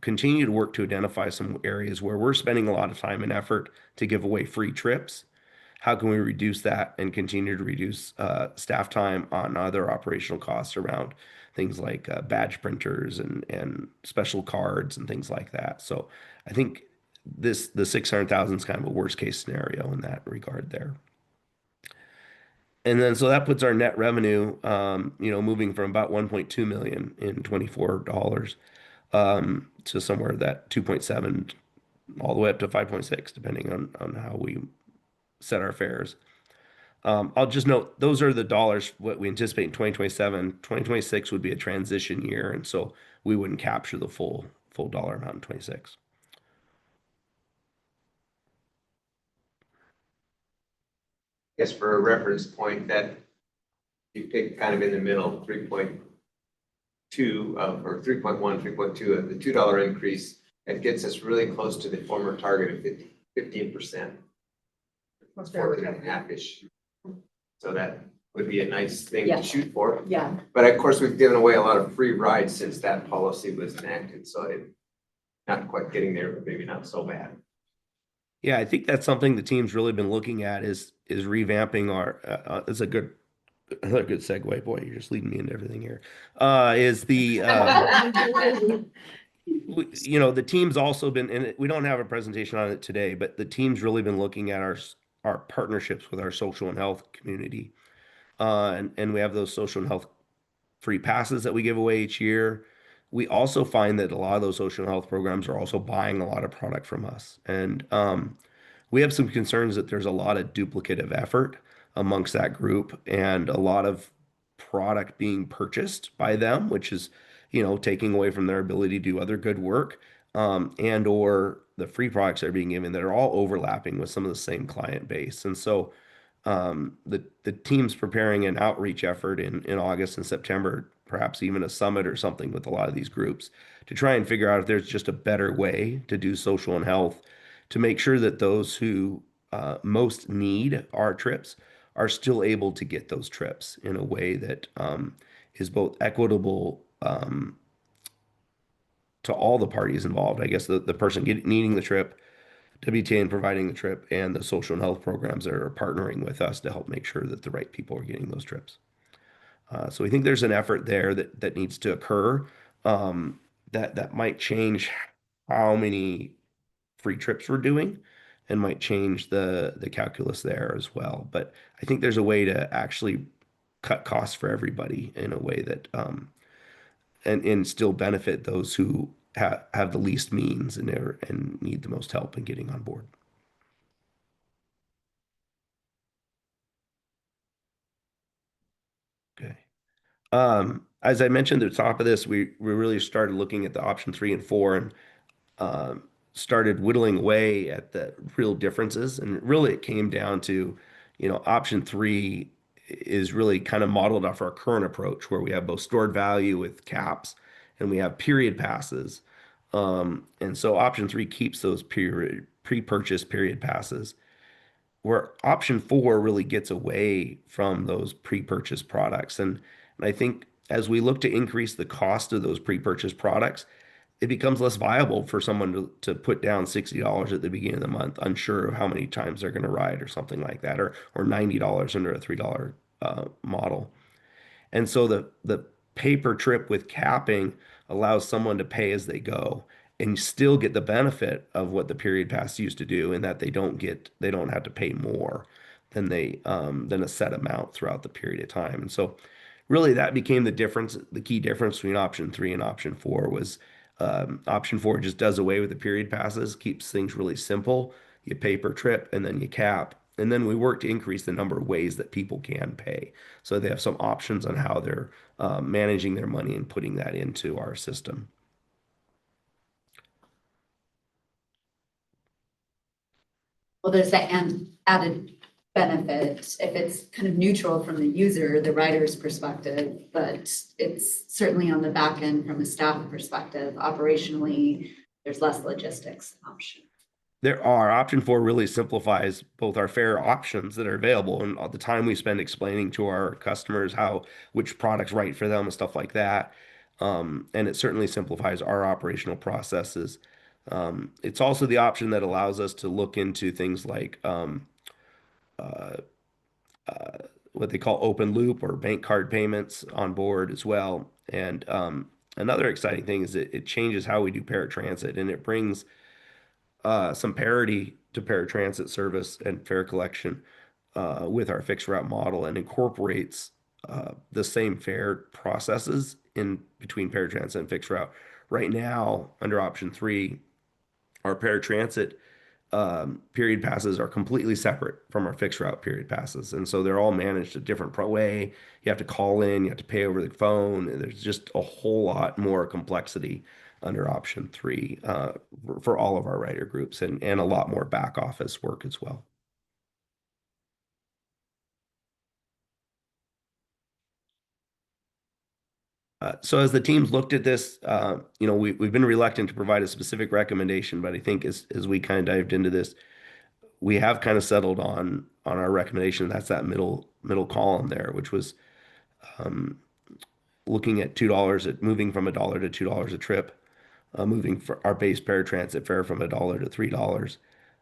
continue to work to identify some areas where we're spending a lot of time and effort to give away free trips. How can we reduce that and continue to reduce staff time on other operational costs around things like badge printers and special cards and things like that? So I think the 600,000 is kind of a worst case scenario in that regard there. And then so that puts our net revenue, moving from about 1.2 million in $24 to somewhere that 2.7 all the way up to 5.6, depending on how we set our fares. I'll just note those are the dollars what we anticipate in 2027. 2026 would be a transition year, and so we wouldn't capture the full dollar amount in 26. Yes, for a reference point, that you pick kind of in the middle, 3.2 or 3.1, 3.2 of the $2 increase, that gets us really close to the former target of 15%. 14.5-ish. So that would be a nice thing Yeah. to shoot for. Yeah. But of course, we've given away a lot of free rides since that policy was enacted, so it's not quite getting there, but maybe not so bad. Yeah, I think that's something the team's really been looking at is revamping our. It's another good segue. Boy, you're just leading me into everything here. Is the the team's also been, and we don't have a presentation on it today, but the team's really been looking at our partnerships with our social and health community, and we have those social and health free passes that we give away each year. We also find that a lot of those social and health programs are also buying a lot of product from us. And we have some concerns that there's a lot of duplicative effort amongst that group and a lot of product being purchased by them, which is, taking away from their ability to do other good work, and or the free products that are being given that are all overlapping with some of the same client base. And so the team's preparing an outreach effort in August and September, perhaps even a summit or something with a lot of these groups to try and figure out if there's just a better way to do social and health to make sure that those who most need our trips are still able to get those trips in a way that is both equitable to all the parties involved. I guess the person needing the trip, WTN providing the trip, and the social and health programs that are partnering with us to help make sure that the right people are getting those trips. So we think there's an effort there that needs to occur that might change how many free trips we're doing and might change the calculus there as well. But I think there's a way to actually cut costs for everybody in a way that and still benefit those who have the least means and need the most help in getting on board. Okay. As I mentioned at the top of this, we really started looking at the option 3 and 4 and started whittling away at the real differences. And really it came down to, option 3 is really kind of modeled off our current approach where we have both stored value with caps and we have period passes. And so option 3 keeps those pre-purchase period passes, where option 4 really gets away from those pre-purchase products. And I think as we look to increase the cost of those pre-purchase products, it becomes less viable for someone to put down $60 at the beginning of the month, unsure of how many times they're going to ride or something like that, or $90 under a $3 model. And so the pay per trip with capping allows someone to pay as they go and still get the benefit of what the period pass used to do, in that they don't have to pay more than than a set amount throughout the period of time. And so really that became the key difference between option 3 and option 4 was option 4 just does away with the period passes, keeps things really simple. You pay per trip and then you cap. And then we work to increase the number of ways that people can pay. So they have some options on how they're managing their money and putting that into our system. Well, there's that added benefit if it's kind of neutral from the user, the rider's perspective, but it's certainly on the back end from a staff perspective, operationally, there's less logistics option. There are. Option 4 really simplifies both our fare options that are available and all the time we spend explaining to our customers which product's right for them and stuff like that. And it certainly simplifies our operational processes. It's also the option that allows us to look into things like uh, what they call open loop or bank card payments on board as well. And another exciting thing is it changes how we do paratransit, and it brings some parity to paratransit service and fare collection with our fixed route model, and incorporates the same fare processes in between paratransit and fixed route. Right now, under option 3, our paratransit period passes are completely separate from our fixed route period passes. And so they're all managed a different way. You have to call in, you have to pay over the phone, and there's just a whole lot more complexity under option 3 for all of our rider groups, and a lot more back office work as well. So as the teams looked at this, we've been reluctant to provide a specific recommendation, but I think as we kind of dived into this, we have kind of settled on our recommendation. That's that middle column there, which was looking at $2 at moving from $1 to $2 a trip, moving for our base paratransit fare from $1 to $3,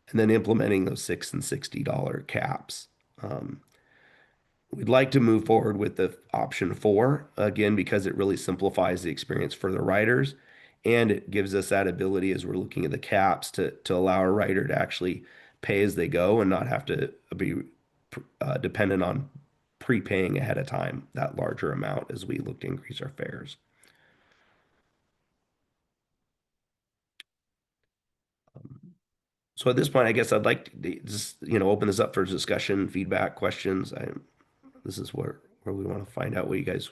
and then implementing those $6 and $60 caps. We'd like to move forward with the option 4, again, because it really simplifies the experience for the riders, and it gives us that ability as we're looking at the caps to allow a rider to actually pay as they go and not have to be dependent on prepaying ahead of time that larger amount as we look to increase our fares. So at this point, I guess I'd like to just open this up for discussion, feedback, questions. This is where we want to find out what you guys.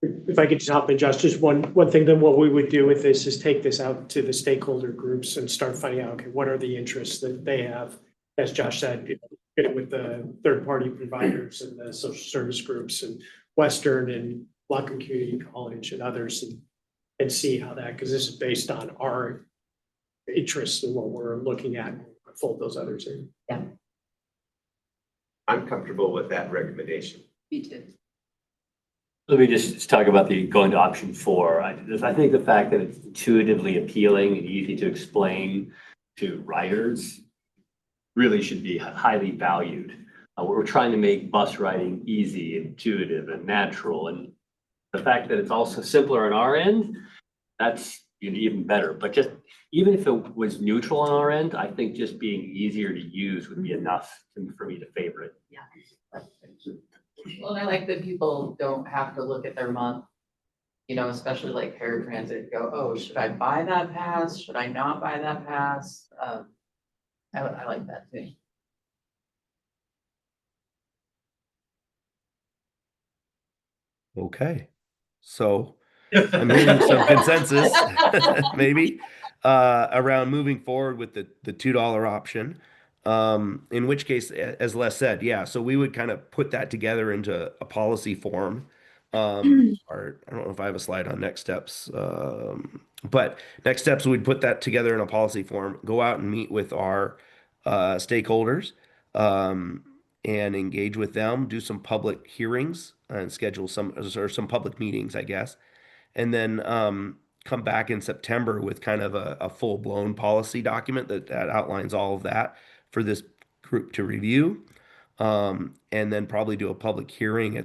If I could just hop in, Josh, just one thing, then what we would do with this is take this out to the stakeholder groups and start finding out, okay, what are the interests that they have? As Josh said, get it with the third-party providers and the social service groups and Western and Whatcom Community College and others, and see how that, because this is based on our interests and what we're looking at fold those others in. I'm comfortable with that recommendation. Me too. Let me just talk about going to option 4. I think the fact that it's intuitively appealing and easy to explain to riders really should be highly valued. We're trying to make bus riding easy, intuitive, and natural. And the fact that it's also simpler on our end, that's even better. But just even if it was neutral on our end, I think just being easier to use would be enough for me to favorite. Yeah. Well, and I like that people don't have to look at their month, you know, especially like paratransit, go, oh, should I buy that pass? Should I not buy that pass? I like that too. Okay, so I'm hearing some consensus, maybe, around moving forward with the $2 option. In which case, as Les said, yeah, so we would kind of put that together into a policy form. Or I don't know if I have a slide on next steps, but next steps, we'd put that together in a policy form, go out and meet with our stakeholders, and engage with them, do some public hearings and schedule some public meetings, I guess. And then come back in September with kind of a full-blown policy document that outlines all of that for this group to review. And then probably do a public hearing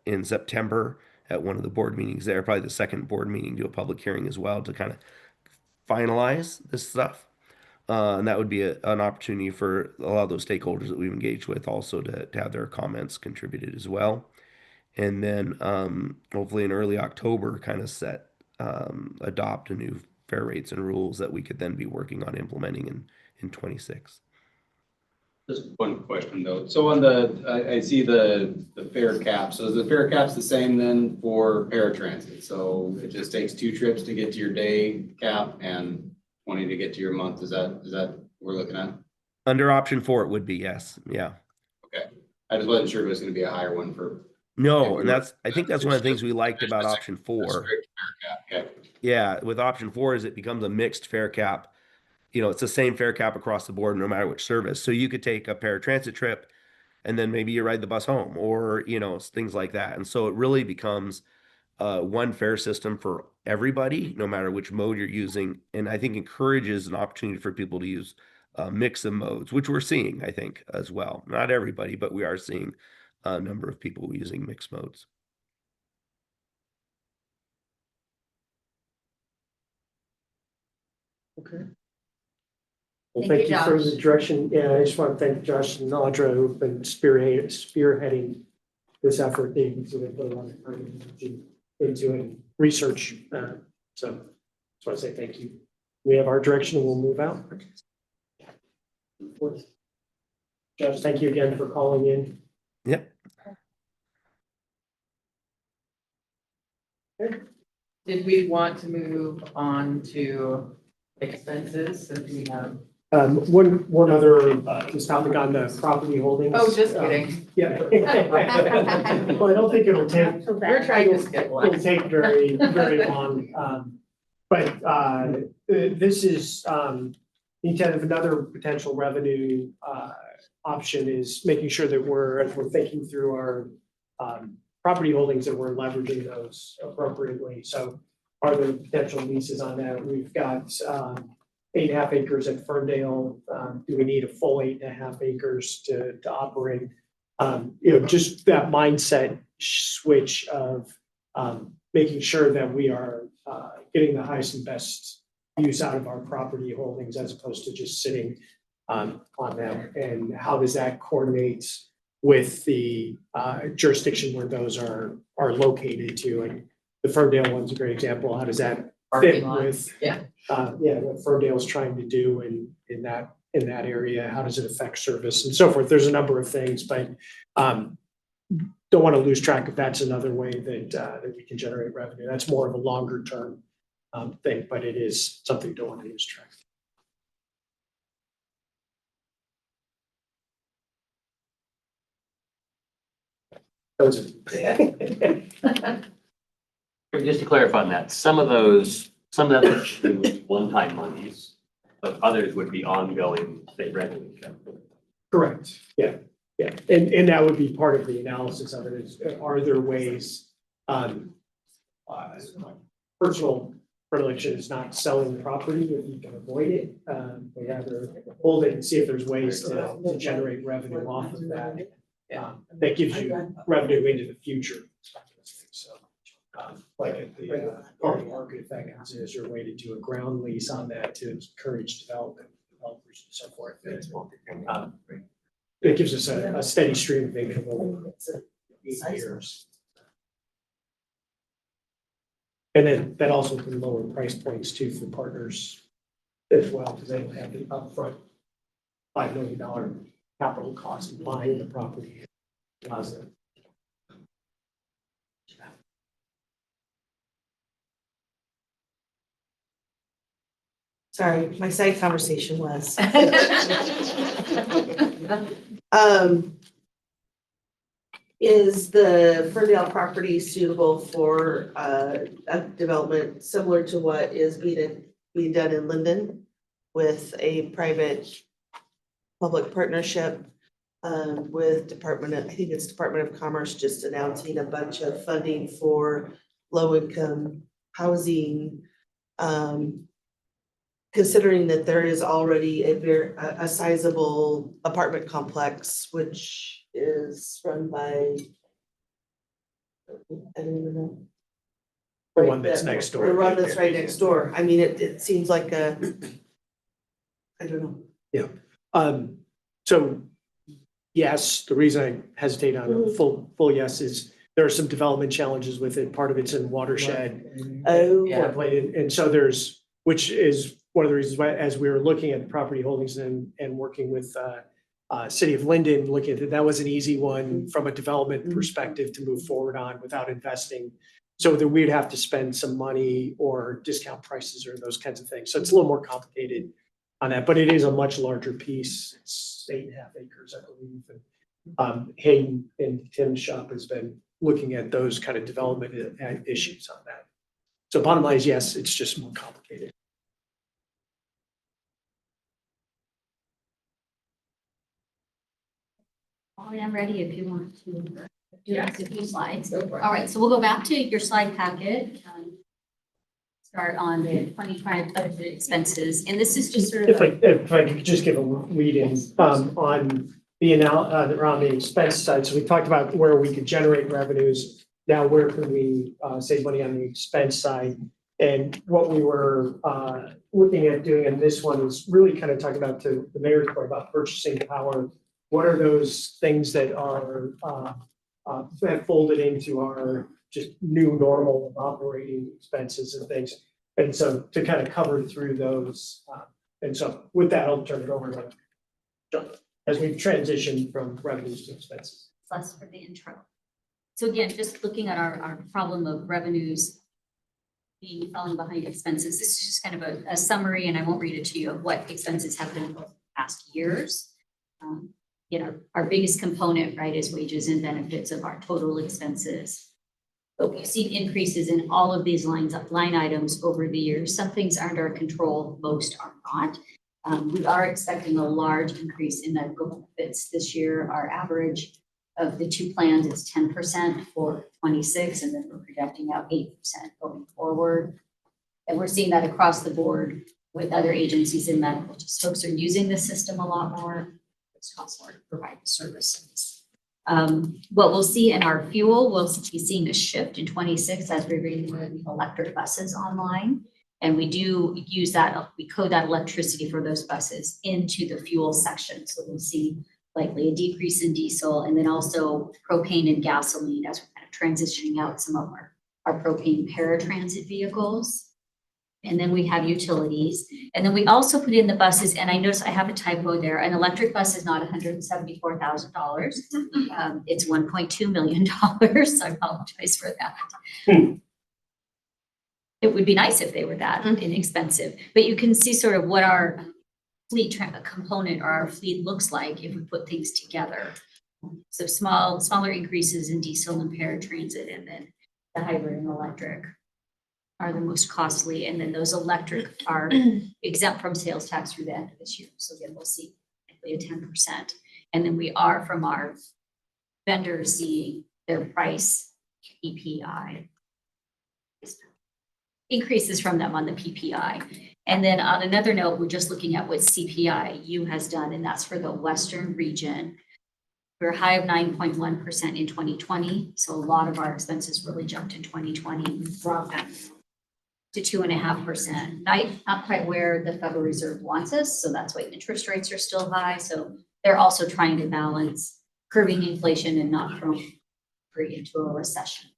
in September at one of the board meetings there, probably the second board meeting, do a public hearing as well to kind of finalize this stuff. And that would be an opportunity for a lot of those stakeholders that we've engaged with also to have their comments contributed as well. And then hopefully in early October, kind of adopt a new fare rates and rules that we could then be working on implementing in 26. Just one question though. So on I see the fare cap. So is the fare caps the same then for paratransit? So it just takes 2 trips to get to your day cap and 20 to get to your month. Is that what we're looking at? Under option 4, it would be, yes. Yeah. Okay. I just wasn't sure if it was going to be a higher one for. No, and I think that's one of the things we liked about option 4. Okay. Yeah, with option 4 is it becomes a mixed fare cap. You know, it's the same fare cap across the board, no matter which service. So you could take a paratransit trip and then maybe you ride the bus home or, you know, things like that. And so it really becomes one fare system for everybody, no matter which mode you're using. And I think encourages an opportunity for people to use a mix of modes, which we're seeing, I think, as well. Not everybody, but we are seeing a number of people using mixed modes. Okay. Well, Thank thank you, you for Josh. the direction. Yeah, I just want to thank Josh and Audra who've been spearheading this effort. They put a lot of time and energy into it, research. So just want to say thank you. We have our direction and we'll move out. Josh, thank you again for calling in. Yep. Did we want to move on to expenses since we have? One other this topic on the property holdings. Oh, just kidding. Yeah. Well, I don't think it'll take. We're trying to skip one. It'll take very, very long. But this is the intent of another potential revenue option is making sure that as we're thinking through our property holdings, that we're leveraging those appropriately. So are there potential leases on that? We've got 8.5 acres at Ferndale. Do we need a full 8.5 acres to operate? Just that mindset switch of making sure that we are getting the highest and best use out of our property holdings as opposed to just sitting on them. And how does that coordinate with the jurisdiction where those are located to? And the Ferndale one's a great example. How does that fit with what Ferndale's trying to do in that area? How does it affect service and so forth? There's a number of things, but don't want to lose track of that's another way that we can generate revenue. That's more of a longer term thing, but it is something you don't want to lose track of. That was it. Just to clarify on that, some of that one-time monies. but others would be ongoing state revenue. Correct, yeah, yeah, and that would be part of the analysis of it is, are there ways, uh, personal predilection is not selling the property if you can avoid it, but rather hold it and see if there's ways to generate revenue off of that. That gives you revenue into the future. So, like at the park market, if that comes in, is there a way to do a ground lease on that to encourage developers and so forth? It gives us a steady stream of income over 8 years. And then that also can lower price points too for partners as well, because they don't have the upfront $5 million capital cost of buying the property. Sorry, my side conversation was. Is the Ferndale property suitable for a development similar to what is being done in Linden with a private public partnership with I think it's Department of Commerce just announcing a bunch of funding for low income housing. Considering that there is already a sizable apartment complex, which is run by, I don't even know. The one that's next door. The one that's right next door. I mean, it seems like I don't know. Yeah. So yes, the reason I hesitate on a full yes is there are some development challenges with it. Part of it's in watershed. Oh, Yeah. And so which is one of the reasons why, as we were looking at the property holdings and working with City of Linden, looking at it, that was an easy one from a development perspective to move forward on without investing. So that we'd have to spend some money or discount prices or those kinds of things. So it's a little more complicated on that, but it is a much larger piece. It's 8.5 acres, I believe. And Hayden and Tim's shop has been looking at those kind of development issues on that. So bottom line is yes, it's just more complicated. I'm ready if you want to do a few slides. All right, so we'll go back to your slide packet. Start on the 25 budget expenses, and this is just sort of. If I could just give a lead in on the expense side. So we talked about where we could generate revenues. Now, where can we save money on the expense side? And what we were looking at doing in this one is really kind of talking about, to the mayor's point about purchasing power. What are those things that are that folded into our just new normal of operating expenses and things? And so to kind of cover through those. And so with that, I'll turn it over to John as we transition from revenues to expenses. Plus for the intro. So again, just looking at our problem of revenues being falling behind expenses, this is just kind of a summary, and I won't read it to you, of what expenses have been over the past years. Our biggest component, right, is wages and benefits of our total expenses. But we've seen increases in all of these line items over the years. Some things are under our control, most are not. We are expecting a large increase in medical benefits this year. Our average of the two plans is 10% for 26, and then we're projecting out 8% going forward. And we're seeing that across the board with other agencies in medical. Just folks are using the system a lot more. It's cost more to provide the services. What we'll see in our fuel, we'll be seeing a shift in 26 as we bring the electric buses online. And we do use that, we code that electricity for those buses into the fuel section. So we'll see likely a decrease in diesel, and then also propane and gasoline as we're kind of transitioning out some of our propane paratransit vehicles. And then we have utilities. And then we also put in the buses, and I notice I have a typo there. An electric bus is not $174,000. It's $1.2 million. So I apologize for that. It would be nice if they were that inexpensive, but you can see sort of what our fleet component or our fleet looks like if we put things together. So smaller increases in diesel and paratransit, and then the hybrid and electric. are the most costly, and then those electric are exempt from sales tax through the end of this year. So again, we'll see likely a 10%. And then we are from our vendors seeing their price PPI increases from them on the PPI. And then on another note, we're just looking at what CPIU has done, and that's for the Western region. We're a high of 9.1% in 2020. So a lot of our expenses really jumped in 2020. We brought that to 2.5%. Not quite where the Federal Reserve wants us. So that's why interest rates are still high. So they're also trying to balance curbing inflation and not throwing into a recession.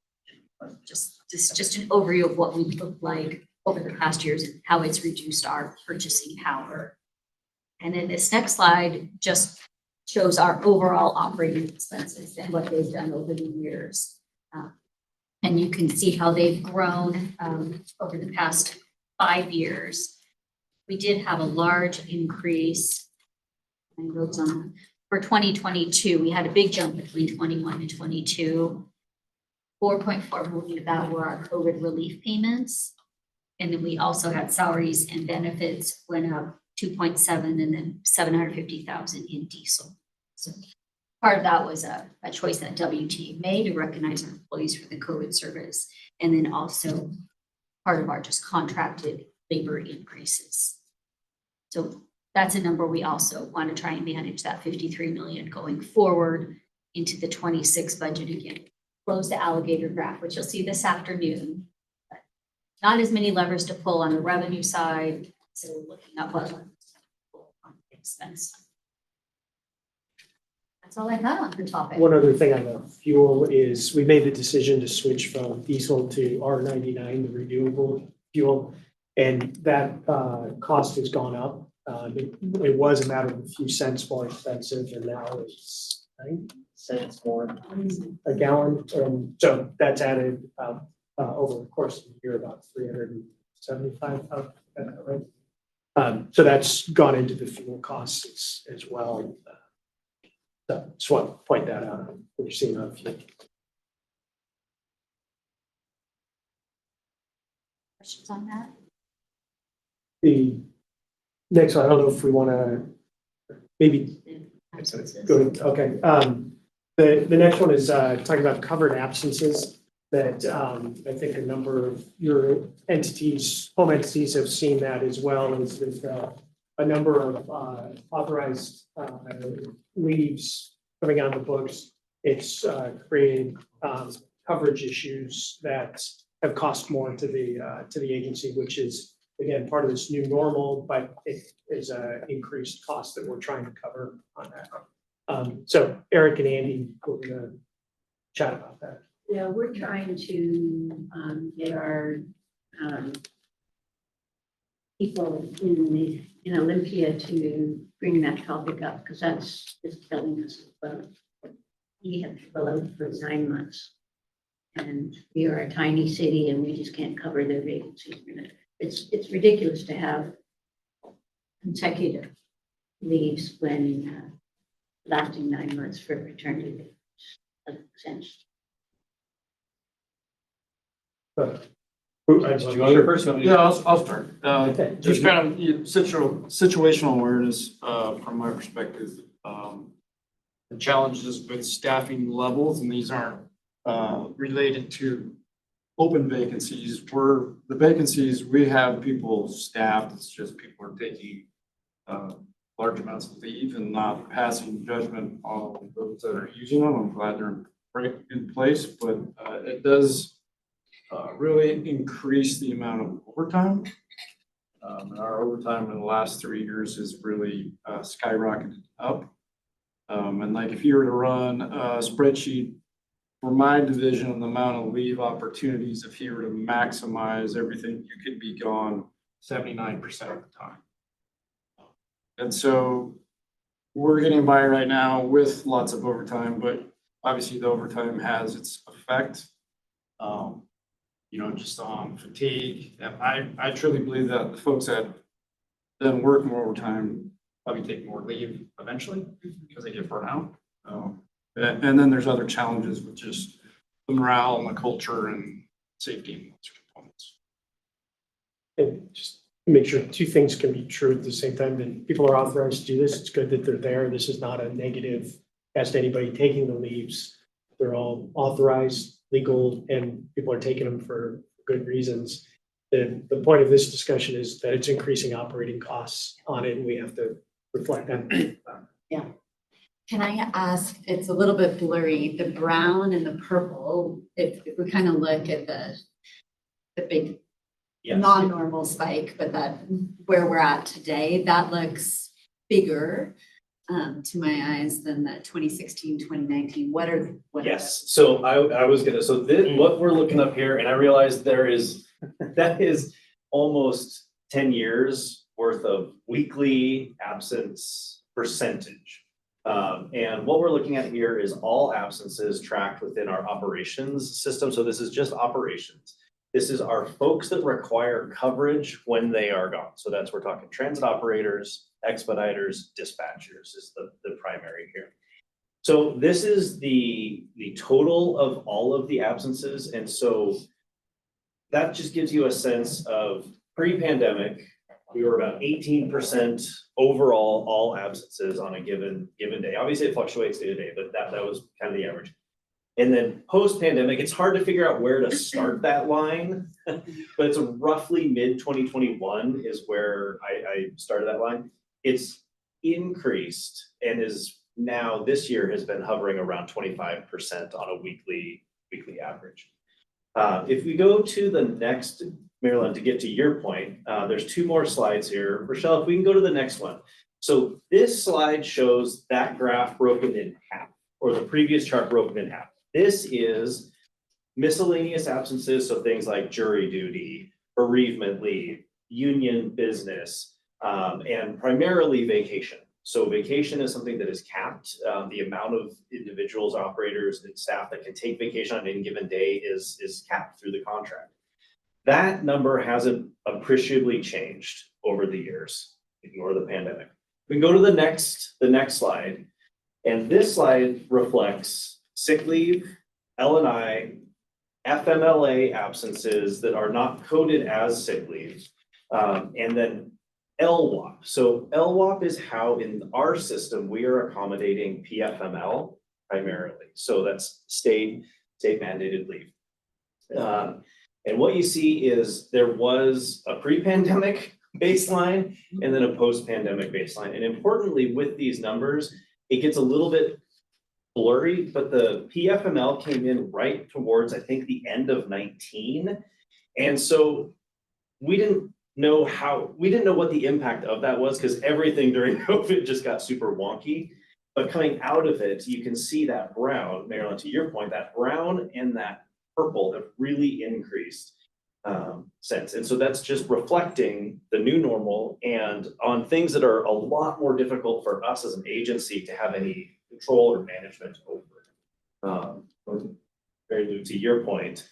Just an overview of what we've looked like over the past years and how it's reduced our purchasing power. And then this next slide just shows our overall operating expenses and what they've done over the years. And you can see how they've grown over the past 5 years. We did have a large increase. I wrote on for 2022. We had a big jump between 21 and 22. 4.4 million of that were our COVID relief payments. And then we also had salaries and benefits went up 2.7 and then 750,000 in diesel. So part of that was a choice that WT made to recognize our employees for the COVID service. And then also part of our just contracted labor increases. So that's a number we also want to try and manage, that 53 million going forward into the 26 budget again. Close the alligator graph, which you'll see this afternoon. But not as many levers to pull on the revenue side. So we're looking at what levers to pull on the expense side. That's all I have on the topic. One other thing on the fuel is we made the decision to switch from diesel to R99, the renewable fuel, and that cost has gone up. It was a matter of a few cents more expensive, and now it's 9 cents more a gallon. So that's added over the course of the year about 375. Right? So that's gone into the fuel costs as well. So just want to point that out when you're seeing on fuel. Questions on that? The next one, I don't know if we want to maybe go to, okay. The next one is talking about covered absences that I think a number of your entities, home entities have seen that as well. There's a number of authorized leaves coming on the books. It's created coverage issues that have cost more to the agency, which is again part of this new normal, but it is an increased cost that we're trying to cover on that. So Eric and Andy, we're going to chat about that. Yeah, we're trying to get our people in Olympia to bring that topic up, because that's just killing us. But we have to fill out for 9 months, and we are a tiny city, and we just can't cover their vacancies. It's ridiculous to have consecutive leaves when lasting 9 months for paternity leave. Doesn't make sense. Do you want to go first? Yeah, I'll start. Okay. Just kind of situational awareness from my perspective. The challenges with staffing levels, and these aren't related to open vacancies. The vacancies, we have people staffed. It's just people are taking large amounts of leave and not passing judgment on those that are using them. I'm glad they're in place, but it does really increase the amount of overtime. And our overtime in the last 3 years has really skyrocketed up. And like if you were to run a spreadsheet for my division on the amount of leave opportunities, if you were to maximize everything, you could be gone 79% of the time. And so we're getting by right now with lots of overtime, but obviously the overtime has its effect. Just on fatigue. And I truly believe that the folks that then work more overtime probably take more leave eventually because they get burnt out. And then there's other challenges with just the morale and the culture and safety and those components. And just make sure two things can be true at the same time, that people are authorized to do this. It's good that they're there. This is not a negative as to anybody taking the leaves. They're all authorized, legal, and people are taking them for good reasons. The point of this discussion is that it's increasing operating costs on it, and we have to reflect that. Can I ask, it's a little bit blurry, the brown and the purple, if we kind of look at the big Yes. non-normal spike, but that where we're at today, that looks bigger to my eyes than the 2016, 2019. What are Yes, so I was gonna, so this, what we're looking up here, and I realize that is almost 10 years worth of weekly absence percentage. And what we're looking at here is all absences tracked within our operations system. So this is just operations. This is our folks that require coverage when they are gone. So that's, we're talking transit operators, expediters, dispatchers is the primary here. So this is the total of all of the absences. And so that just gives you a sense of pre-pandemic, we were about 18% overall, all absences on a given day. Obviously it fluctuates day to day, but that was kind of the average. And then post-pandemic, it's hard to figure out where to start that line, but it's a roughly mid-2021 is where I started that line. It's increased and is now this year has been hovering around 25% on a weekly average. If we go to the next, Marilyn, to get to your point, there's two more slides here. Rochelle, if we can go to the next one. So this slide shows that graph broken in half, or the previous chart broken in half. This is miscellaneous absences, so things like jury duty, bereavement leave, union business, and primarily vacation. So vacation is something that is capped. The amount of individuals, operators, and staff that can take vacation on any given day is capped through the contract. That number hasn't appreciably changed over the years, ignore the pandemic. We can go to the next slide, and this slide reflects sick leave, L&I, FMLA absences that are not coded as sick leave, and then LWAP. So LWAP is how in our system we are accommodating PFML primarily. So that's state mandated leave. And what you see is there was a pre-pandemic baseline and then a post-pandemic baseline. And importantly, with these numbers, it gets a little bit blurry, but the PFML came in right towards, I think, the end of 19. And so we didn't know what the impact of that was because everything during COVID just got super wonky. But coming out of it, you can see that brown, Marilyn, to your point, that brown and that purple have really increased since. And so that's just reflecting the new normal and on things that are a lot more difficult for us as an agency to have any control or management over. Very Lou, to your point,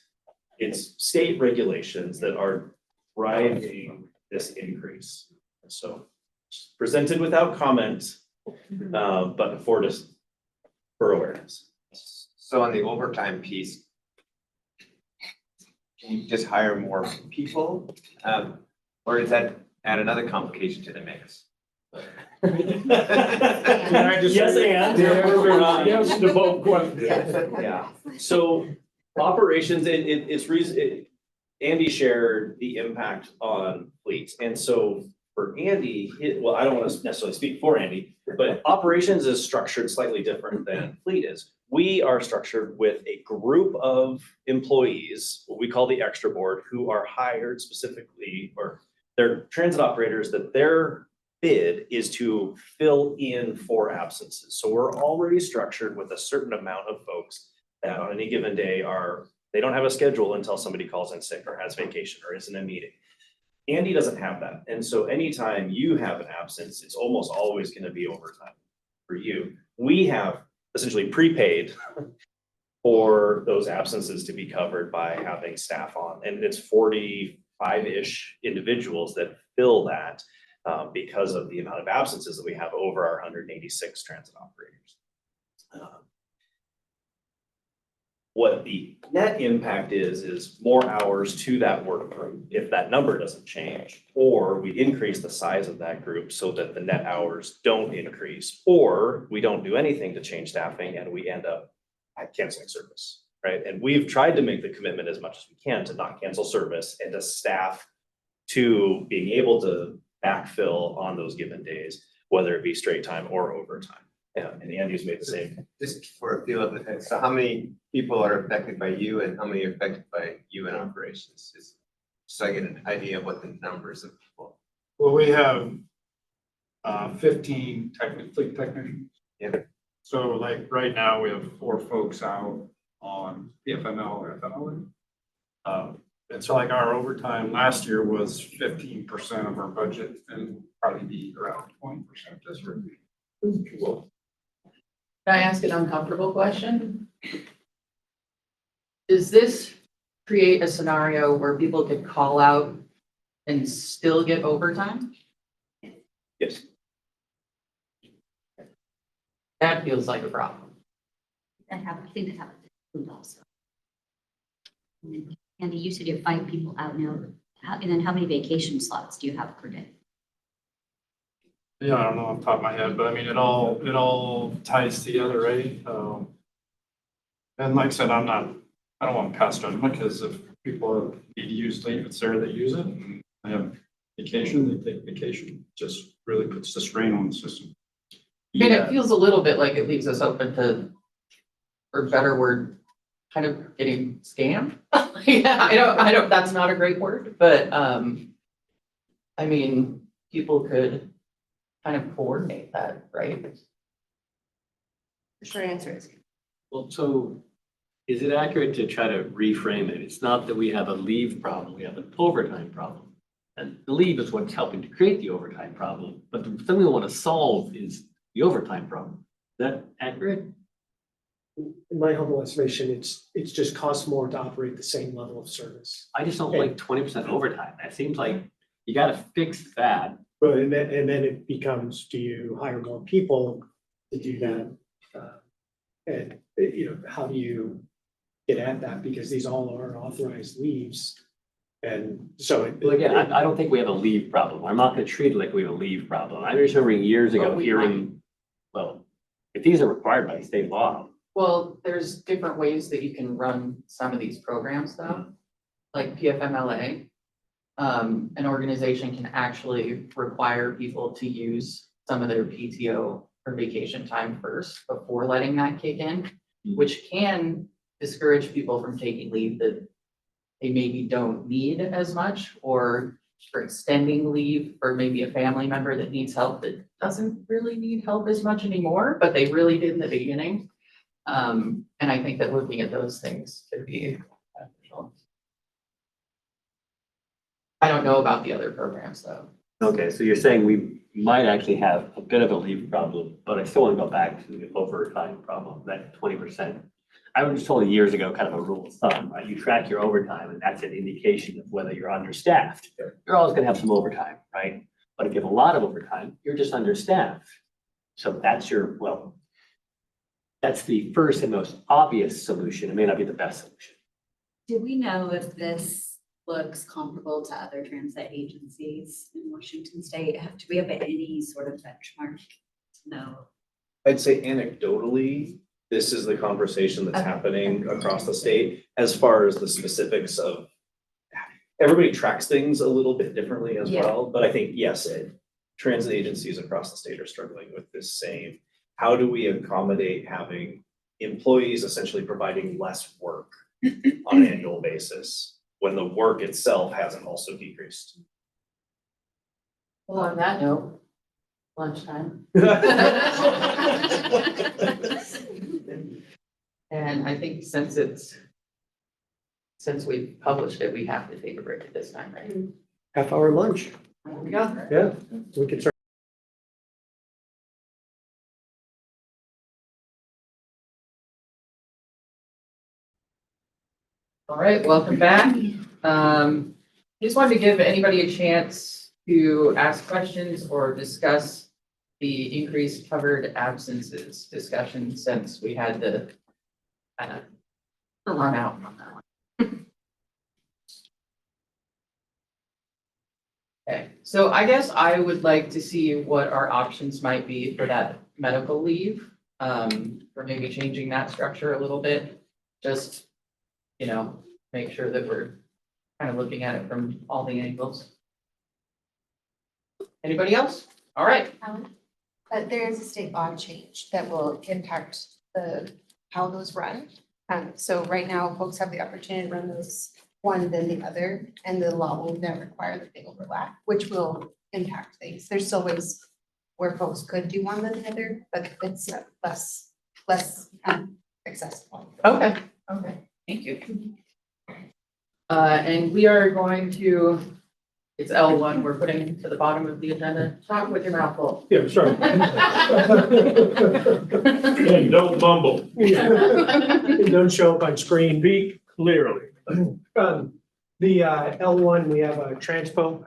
it's state regulations that are driving this increase. And so presented without comment, but for awareness. So on the overtime piece, can you just hire more people? Or does that add another complication to the mix? Can I just Yes, say- and. Yes, to both questions. Yeah, so operations, it's reason, Andy shared the impact on fleets. And so for Andy, well, I don't want to necessarily speak for Andy, but operations is structured slightly different than fleet is. We are structured with a group of employees, what we call the extra board, who are hired specifically, or they're transit operators that their bid is to fill in for absences. So we're already structured with a certain amount of folks that on any given day they don't have a schedule until somebody calls in sick or has vacation or is in a meeting. Andy doesn't have that. And so anytime you have an absence, it's almost always going to be overtime for you. We have essentially prepaid for those absences to be covered by having staff on. And it's 45-ish individuals that fill that because of the amount of absences that we have over our 186 transit operators. What the net impact is more hours to that work group if that number doesn't change. Or we increase the size of that group so that the net hours don't increase, or we don't do anything to change staffing and we end up canceling service, right? And we've tried to make the commitment as much as we can to not cancel service and to staff to being able to backfill on those given days, whether it be straight time or overtime. Yeah, and Andy's made the same. Just for a feel of it, so how many people are affected by you and how many are affected by you in operations? Just so I get an idea of what the numbers of people. Well, we have 15 technicians. Yeah. So like right now, we have 4 folks out on PFML or FMLA. And so like our overtime last year was 15% of our budget and probably be around 20% this year. Can I ask an uncomfortable question? Does this create a scenario where people could call out and still get overtime? Yes. That feels like a problem. I think that happened also. Andy, you said you have 5 people out now. And then how many vacation slots do you have per day? Yeah, I don't know off the top of my head, but I mean, it all ties together, right? And like I said, I don't want to pass judgment because if people need to use leave, it's there, they use it. And I have vacation, they take vacation. Just really puts the strain on the system. I mean, it feels a little bit like it leaves us open to, for a better word, kind of getting scammed. Yeah, I don't, that's not a great word, but, I mean, people could kind of coordinate that, right? The short answer is. Well, so is it accurate to try to reframe it? It's not that we have a leave problem, we have an overtime problem. And the leave is what's helping to create the overtime problem, but the thing we want to solve is the overtime problem. Is that accurate? In my humble estimation, it's just costs more to operate the same level of service. I just don't like 20% overtime. That seems like you got to fix that. But and then it becomes, do you hire more people to do that? And how do you get at that? Because these all are authorized leaves. And so. Well, again, I don't think we have a leave problem. I'm not going to treat it like we have a leave problem. I remember years ago hearing, well, if these are required by state law. Well, there's different ways that you can run some of these programs though, like PFMLA. An organization can actually require people to use some of their PTO or vacation time first before letting that kick in, which can discourage people from taking leave that they maybe don't need as much, or for extending leave for maybe a family member that needs help that doesn't really need help as much anymore, but they really did in the beginning. And I think that looking at those things could be beneficial. I don't know about the other programs though. Okay, so you're saying we might actually have a bit of a leave problem, but I still want to go back to the overtime problem, that 20%. I was told years ago, kind of a rule of thumb, right? You track your overtime and that's an indication of whether you're understaffed. You're always going to have some overtime, right? But if you have a lot of overtime, you're just understaffed. So that's that's the first and most obvious solution. It may not be the best solution. Do we know if this looks comparable to other transit agencies in Washington State? Do we have any sort of benchmark? No. I'd say anecdotally, this is the conversation that's happening across the state. As far as the specifics of, everybody tracks things a little bit differently as well. But I think, yes, transit agencies across the state are struggling with this same. How do we accommodate having employees essentially providing less work on an annual basis when the work itself hasn't also decreased? Well, on that note, lunchtime. And I think since we've published it, we have to take a break at this time, right? Half-hour lunch. There we go. Yeah, we can start. All right, welcome back. Just wanted to give anybody a chance to ask questions or discuss the increased covered absences discussion since we had the run out on that one. Okay, so I guess I would like to see what our options might be for that medical leave. For maybe changing that structure a little bit, just, make sure that we're kind of looking at it from all the angles. Anybody else? All right. But there is a state law change that will impact how those run. So right now, folks have the opportunity to run those one then the other, and the law will then require that they overlap, which will impact things. There's still ways where folks could do one than the other, but it's less accessible. Okay, thank you. And we are going to, it's L1, we're putting to the bottom of the agenda. Talk with your mouth full. Yeah, sorry. And don't mumble. And don't show up on screen. Speak clearly. The L1, we have a transpo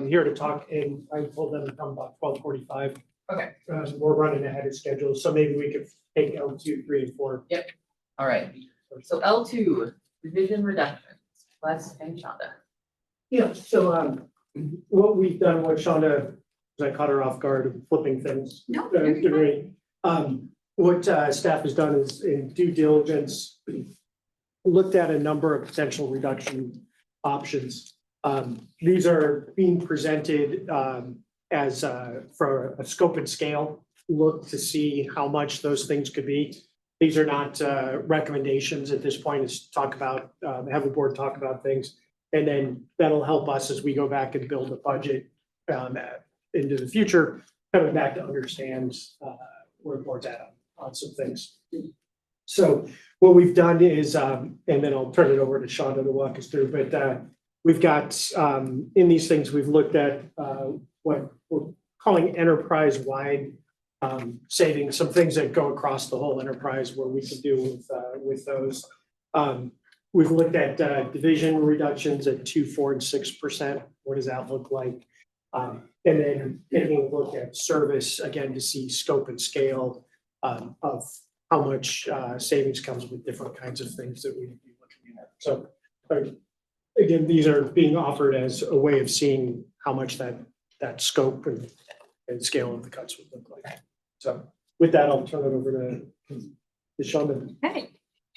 here to talk, and I told them to come about 12:45. Okay. We're running ahead of schedule, so maybe we could take L2, 3, and 4. Yep. All right. So L2, division reductions, Les and Shonda. Yeah, so what we've done with Shonda, I caught her off guard flipping things. No, What staff has done is in due diligence, looked at a number of potential reduction options. These are being presented as for a scope and scale look to see how much those things could be. These are not recommendations at this point. It's talk about, have the board talk about things. And then that'll help us as we go back and build a budget into the future, coming back to understand where the board's at on some things. So what we've done is, and then I'll turn it over to Shonda to walk us through, but we've got, in these things, we've looked at what we're calling enterprise-wide savings, some things that go across the whole enterprise where we can do with those. We've looked at division reductions at 2%, 4%, and 6%. What does that look like? And then taking a look at service, again, to see scope and scale of how much savings comes with different kinds of things that we'd be looking at. So again, these are being offered as a way of seeing how much that scope and scale of the cuts would look like. So with that, I'll turn it over to Shonda. Okay,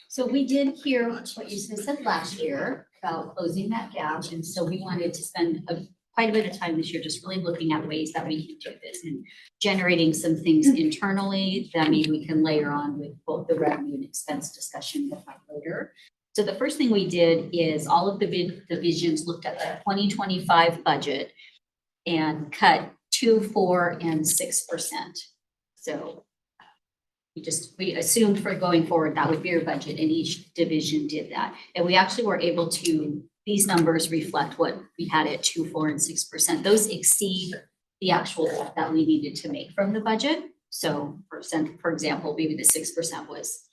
so we did hear what you said last year about closing that gap, and so we wanted to spend quite a bit of time this year just really looking at ways that we can do this and generating some things internally that maybe we can layer on with both the revenue and expense discussion we'll have later. So the first thing we did is all of the divisions looked at the 2025 budget and cut 2%, 4%, and 6%. So we assumed for going forward that would be our budget, and each division did that. And we actually were able to, these numbers reflect what we had at 2%, 4%, and 6%. Those exceed the actual cut that we needed to make from the budget. So for example, maybe the 6% was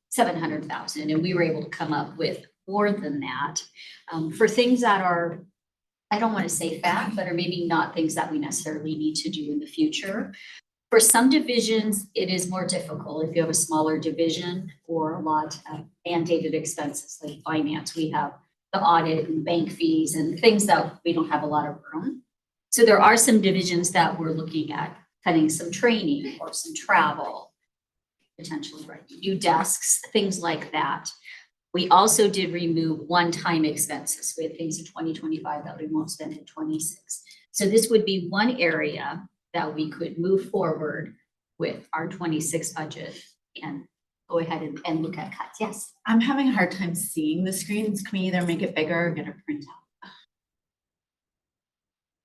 700,000, and we were able to come up with more than that for things that are, I don't want to say fat, but are maybe not things that we necessarily need to do in the future. For some divisions, it is more difficult. If you have a smaller division or a lot of mandated expenses like finance, we have the audit and bank fees and things that we don't have a lot of room. So there are some divisions that we're looking at cutting some training or some travel, potentially new desks, things like that. We also did remove one-time expenses. We had things in 2025 that we won't spend in 26. So this would be one area that we could move forward with our 26 budget and go ahead and look at cuts. Yes. I'm having a hard time seeing the screens. Can we either make it bigger or get a printout?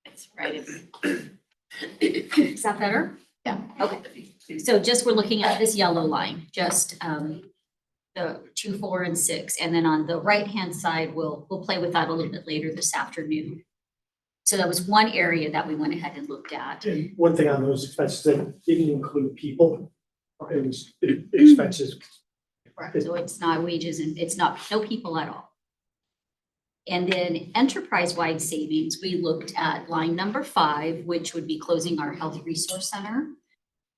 It's right in. Is that better? Yeah. Okay. So just we're looking at this yellow line, just the 2, 4, and 6. And then on the right-hand side, we'll play with that a little bit later this afternoon. So that was one area that we went ahead and looked at. And one thing on those expenses that didn't include people, it was expenses. Correct. So it's not wages and it's not, no people at all. And then enterprise-wide savings, we looked at line number 5, which would be closing our health resource center.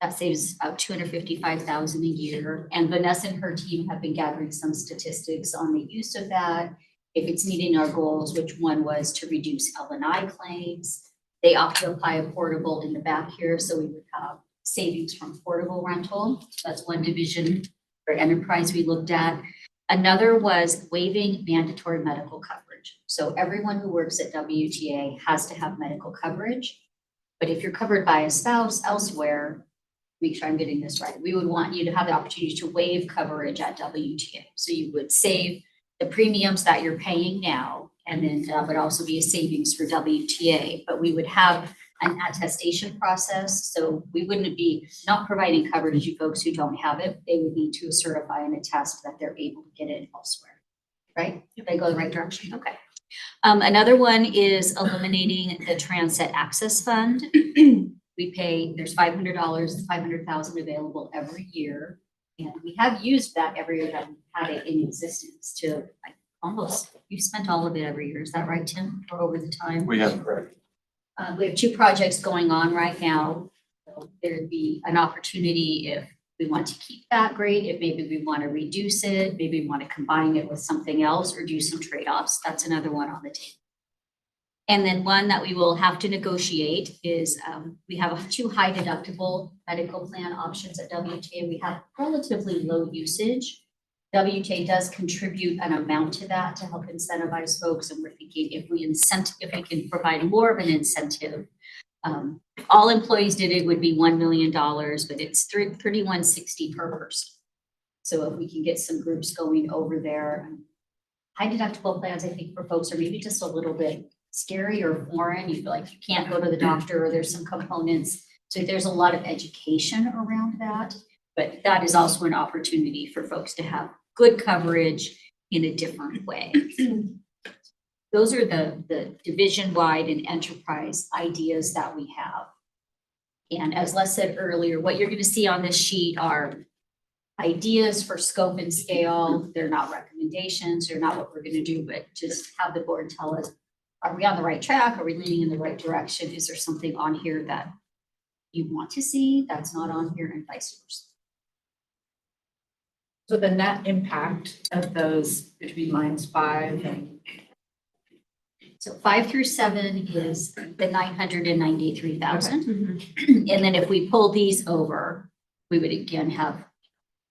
That saves about $255,000 a year. And Vanessa and her team have been gathering some statistics on the use of that. If it's meeting our goals, which one was to reduce L&I claims. They opt to apply a portable in the back here, so we would have savings from portable rental. That's one division or enterprise we looked at. Another was waiving mandatory medical coverage. So everyone who works at WTA has to have medical coverage. But if you're covered by a spouse elsewhere, make sure I'm getting this right, we would want you to have the opportunity to waive coverage at WTA. So you would save the premiums that you're paying now, and then that would also be a savings for WTA. But we would have an attestation process, so we wouldn't be not providing coverage to folks who don't have it. They would need to certify and attest that they're able to get it elsewhere, right? Did I go the right direction? Okay. Another one is eliminating the Transit Access Fund. We pay, there's $500, $500,000 available every year. And we have used that every year that we've had it in existence to like almost, we've spent all of it every year. Is that right, Tim? For over the time? We have, correct. We have 2 projects going on right now. So there'd be an opportunity if we want to keep that, great. If maybe we want to reduce it, maybe we want to combine it with something else or do some trade-offs. That's another one on the table. And then one that we will have to negotiate is we have 2 high deductible medical plan options at WTA. We have relatively low usage. WTA does contribute an amount to that to help incentivize folks. And we're thinking if we can provide more of an incentive, all employees did it would be $1 million, but it's $31.60 per person. So if we can get some groups going over there, high deductible plans, I think for folks are maybe just a little bit scary or foreign. You feel like you can't go to the doctor or there's some components. So there's a lot of education around that, but that is also an opportunity for folks to have good coverage in a different way. Those are the division-wide and enterprise ideas that we have. And as Les said earlier, what you're going to see on this sheet are ideas for scope and scale. They're not recommendations. They're not what we're going to do, but just have the board tell us, are we on the right track? Are we leaning in the right direction? Is there something on here that you want to see that's not on here, and vice versa? So the net impact of those between lines 5 and. So 5 through 7 is the 993,000. And then if we pull these over, we would again have,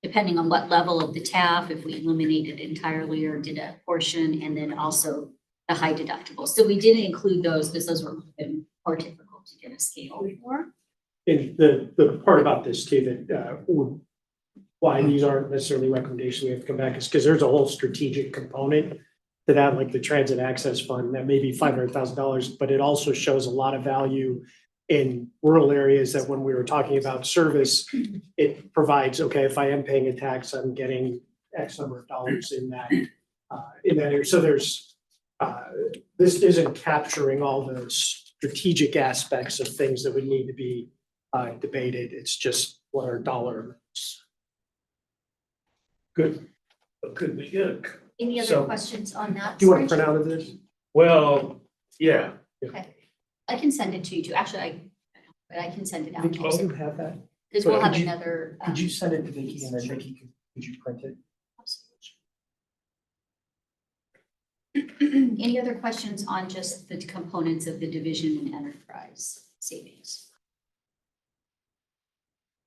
depending on what level of the TAF, if we eliminated entirely or did a portion, and then also the high deductible. So we didn't include those because those were more difficult to get a scale for. And the part about this too, that why these aren't necessarily recommendations, we have to come back, is because there's a whole strategic component to that, like the Transit Access Fund, that may be $500,000, but it also shows a lot of value in rural areas that when we were talking about service, it provides, okay, if I am paying a tax, I'm getting X number of dollars in that area. So there's, this isn't capturing all the strategic aspects of things that would need to be debated. It's just what our dollar amounts. Good. Could be good. Any other So- questions on that? Do you want to print spreadsheet? out of this? Well, yeah. Okay, I can send it to you too. Actually, I can send it out. Vicky, do you have that? Because we'll have Could you- another. Could you send it to Vicky and then Vicky, could you print it? Any other questions on just the components of the division and enterprise savings?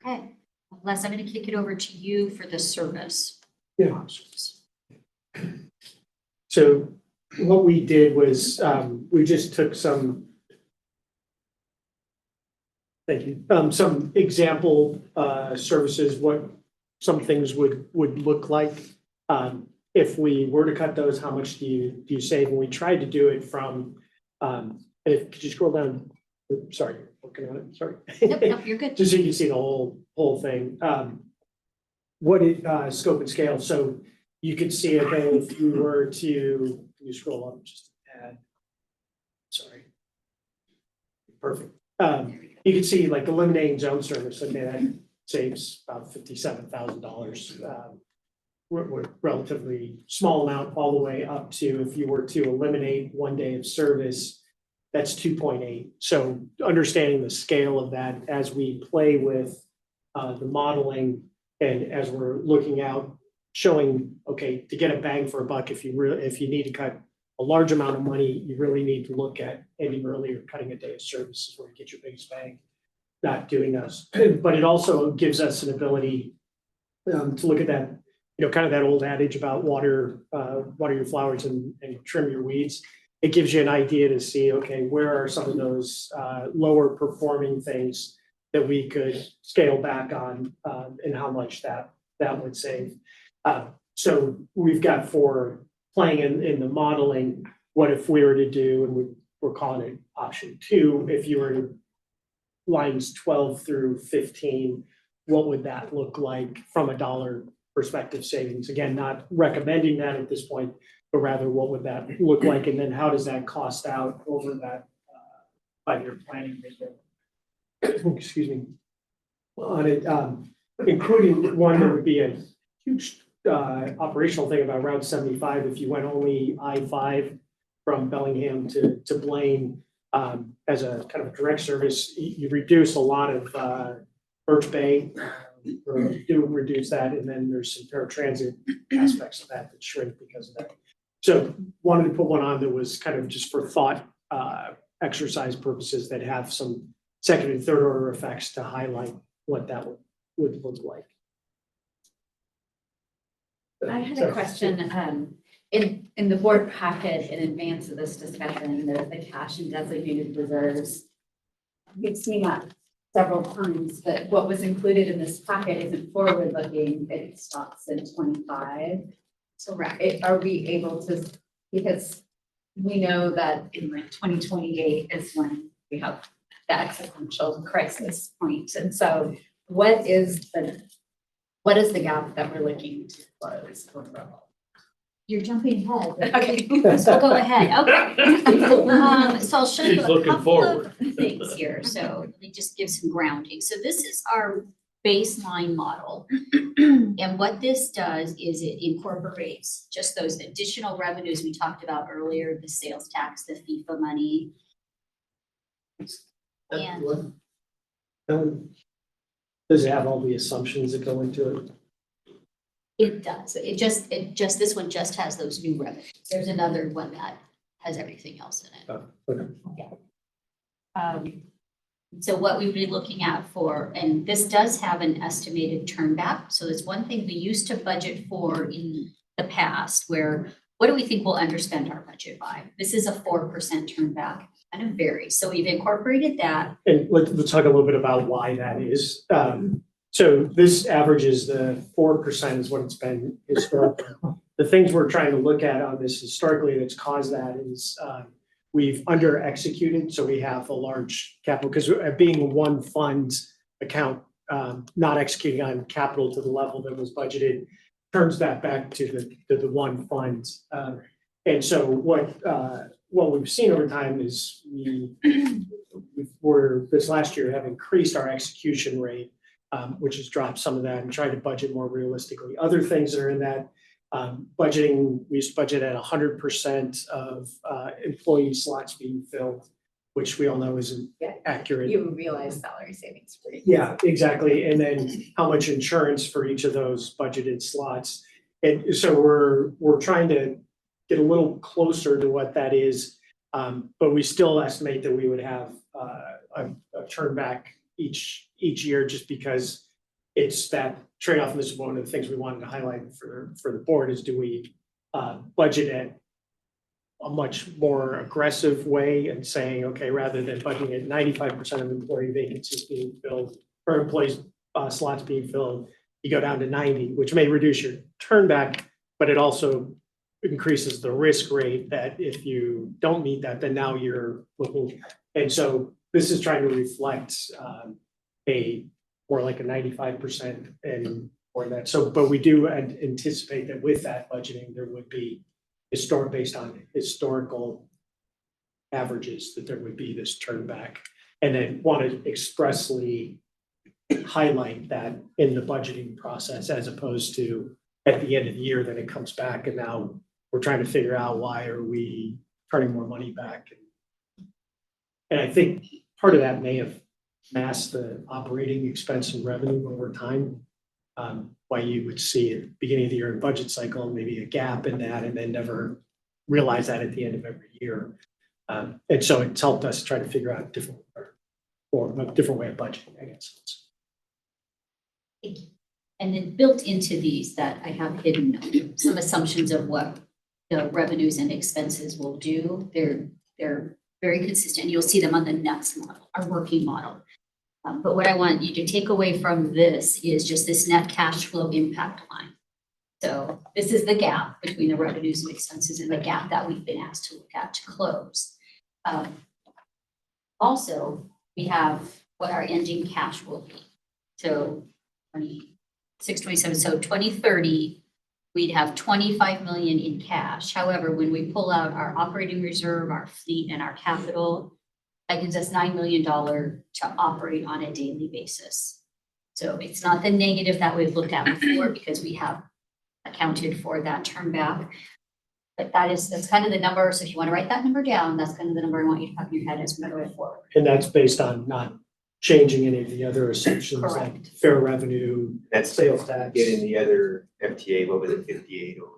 Okay, Les, I'm going to kick it over to you for the service Yeah. options. So what we did was, we just took some, thank you, some example services, what some things would look like. If we were to cut those, how much do you save? And we tried to do it from, could you scroll down? Oops, sorry, working on it, sorry. Nope, you're good. Just so you can see the whole thing. What is scope and scale? So you could see, okay, if you were to, can you scroll up just a tad? Sorry. Perfect. You can see like eliminating zone service, okay, that saves about $57,000. Relatively small amount all the way up to, if you were to eliminate 1 day of service, that's 2.8. So understanding the scale of that as we play with the modeling, and as we're looking out, showing, okay, to get a bang for a buck, if you need to cut a large amount of money, you really need to look at ending early or cutting a day of services where you get your biggest bang, not doing those. But it also gives us an ability to look at that, kind of that old adage about water your flowers and trim your weeds. It gives you an idea to see, okay, where are some of those lower performing things that we could scale back on, and how much that would save. So we've got for playing in the modeling, what if we were to do, and we're calling it option 2, if you were to lines 12 through 15, what would that look like from a dollar perspective savings? Again, not recommending that at this point, but rather what would that look like? And then how does that cost out over that 5-year planning window? Excuse me. On it, including one that would be a huge operational thing about Route 75. If you went only I-5 from Bellingham to Blaine as a kind of a direct service, you reduce a lot of Birch Bay, or do reduce that, and then there's some paratransit aspects of that shrink because of that. So wanted to put one on that was kind of just for thought exercise purposes that have some second and third order effects to highlight what that would look like. I had a question, in the board packet in advance of this discussion, the cash and designated reserves. We've seen that several times, but what was included in this packet isn't forward looking, it stops in 25. So are we able to, because we know that in 2028 is when we have the existential crisis point. And so what is the gap that we're looking to close overall? You're jumping ahead. Okay. So go ahead, okay. So I'll show you She's a looking couple forward. of things here. So let me just give some grounding. So this is our baseline model. And what this does is it incorporates just those additional revenues we talked about earlier, the sales tax, the FIFA money. And Does it have all the assumptions that go into it? it does. It just, this one just has those new revenues. There's another one that has everything else in it. Okay. So what we'd be looking at for, and this does have an estimated turn back. So it's one thing we used to budget for in the past where, what do we think we'll underspend our budget by? This is a 4% turn back, kind of varies. So we've incorporated that. And let's talk a little bit about why that is. So this averages the 4% is what it's been historically. The things we're trying to look at on this historically that's caused that is we've under executed. So we have a large capital because being one fund account, not executing on capital to the level that was budgeted turns that back to the one fund. And so what we've seen over time is we're this last year have increased our execution rate, which has dropped some of that and tried to budget more realistically. Other things that are in that budgeting, we used to budget at 100% of employee slots being filled, which we all know isn't accurate. You realize salary savings for Yeah, exactly. And then how much insurance for each of those budgeted slots. And so we're trying to get a little closer to what that is. But we still estimate that we would have a turn back each year just because it's that trade-off. And this is one of the things we wanted to highlight for the board is do we budget at a much more aggressive way and saying, okay, rather than budgeting at 95% of employee vacancies being filled or employees slots being filled, you go down to 90, which may reduce your turn back, but it also increases the risk rate that if you don't meet that, then now you're looking. And so this is trying to reflect a more like a 95% and or that. So, but we do anticipate that with that budgeting, there would be based on historical averages, that there would be this turn back. And then want to expressly highlight that in the budgeting process, as opposed to at the end of the year, then it comes back and now we're trying to figure out why are we turning more money back. And I think part of that may have mask the operating expense and revenue over time. Why you would see at the beginning of the year in budget cycle, maybe a gap in that and then never realize that at the end of every year. And so it's helped us try to figure out a different way of budgeting, I guess. And then built into these that I have hidden some assumptions of what the revenues and expenses will do. They're very consistent. You'll see them on the next model, our working model. But what I want you to take away from this is just this net cash flow impact line. So this is the gap between the revenues and expenses and the gap that we've been asked to look at to close. Also, we have what our ending cash will be. So 26, 27, so 2030, we'd have 25 million in cash. However, when we pull out our operating reserve, our fleet and our capital, that gives us $9 million to operate on a daily basis. So it's not the negative that we've looked at before because we have accounted for that turn back. But that's kind of the number. So if you want to write that number down, that's kind of the number I want you to have in your head as we go forward. And that's based on not changing any of the other assumptions like Correct. fair revenue, That's sales tax. getting the other FTA, what was it, 58 or?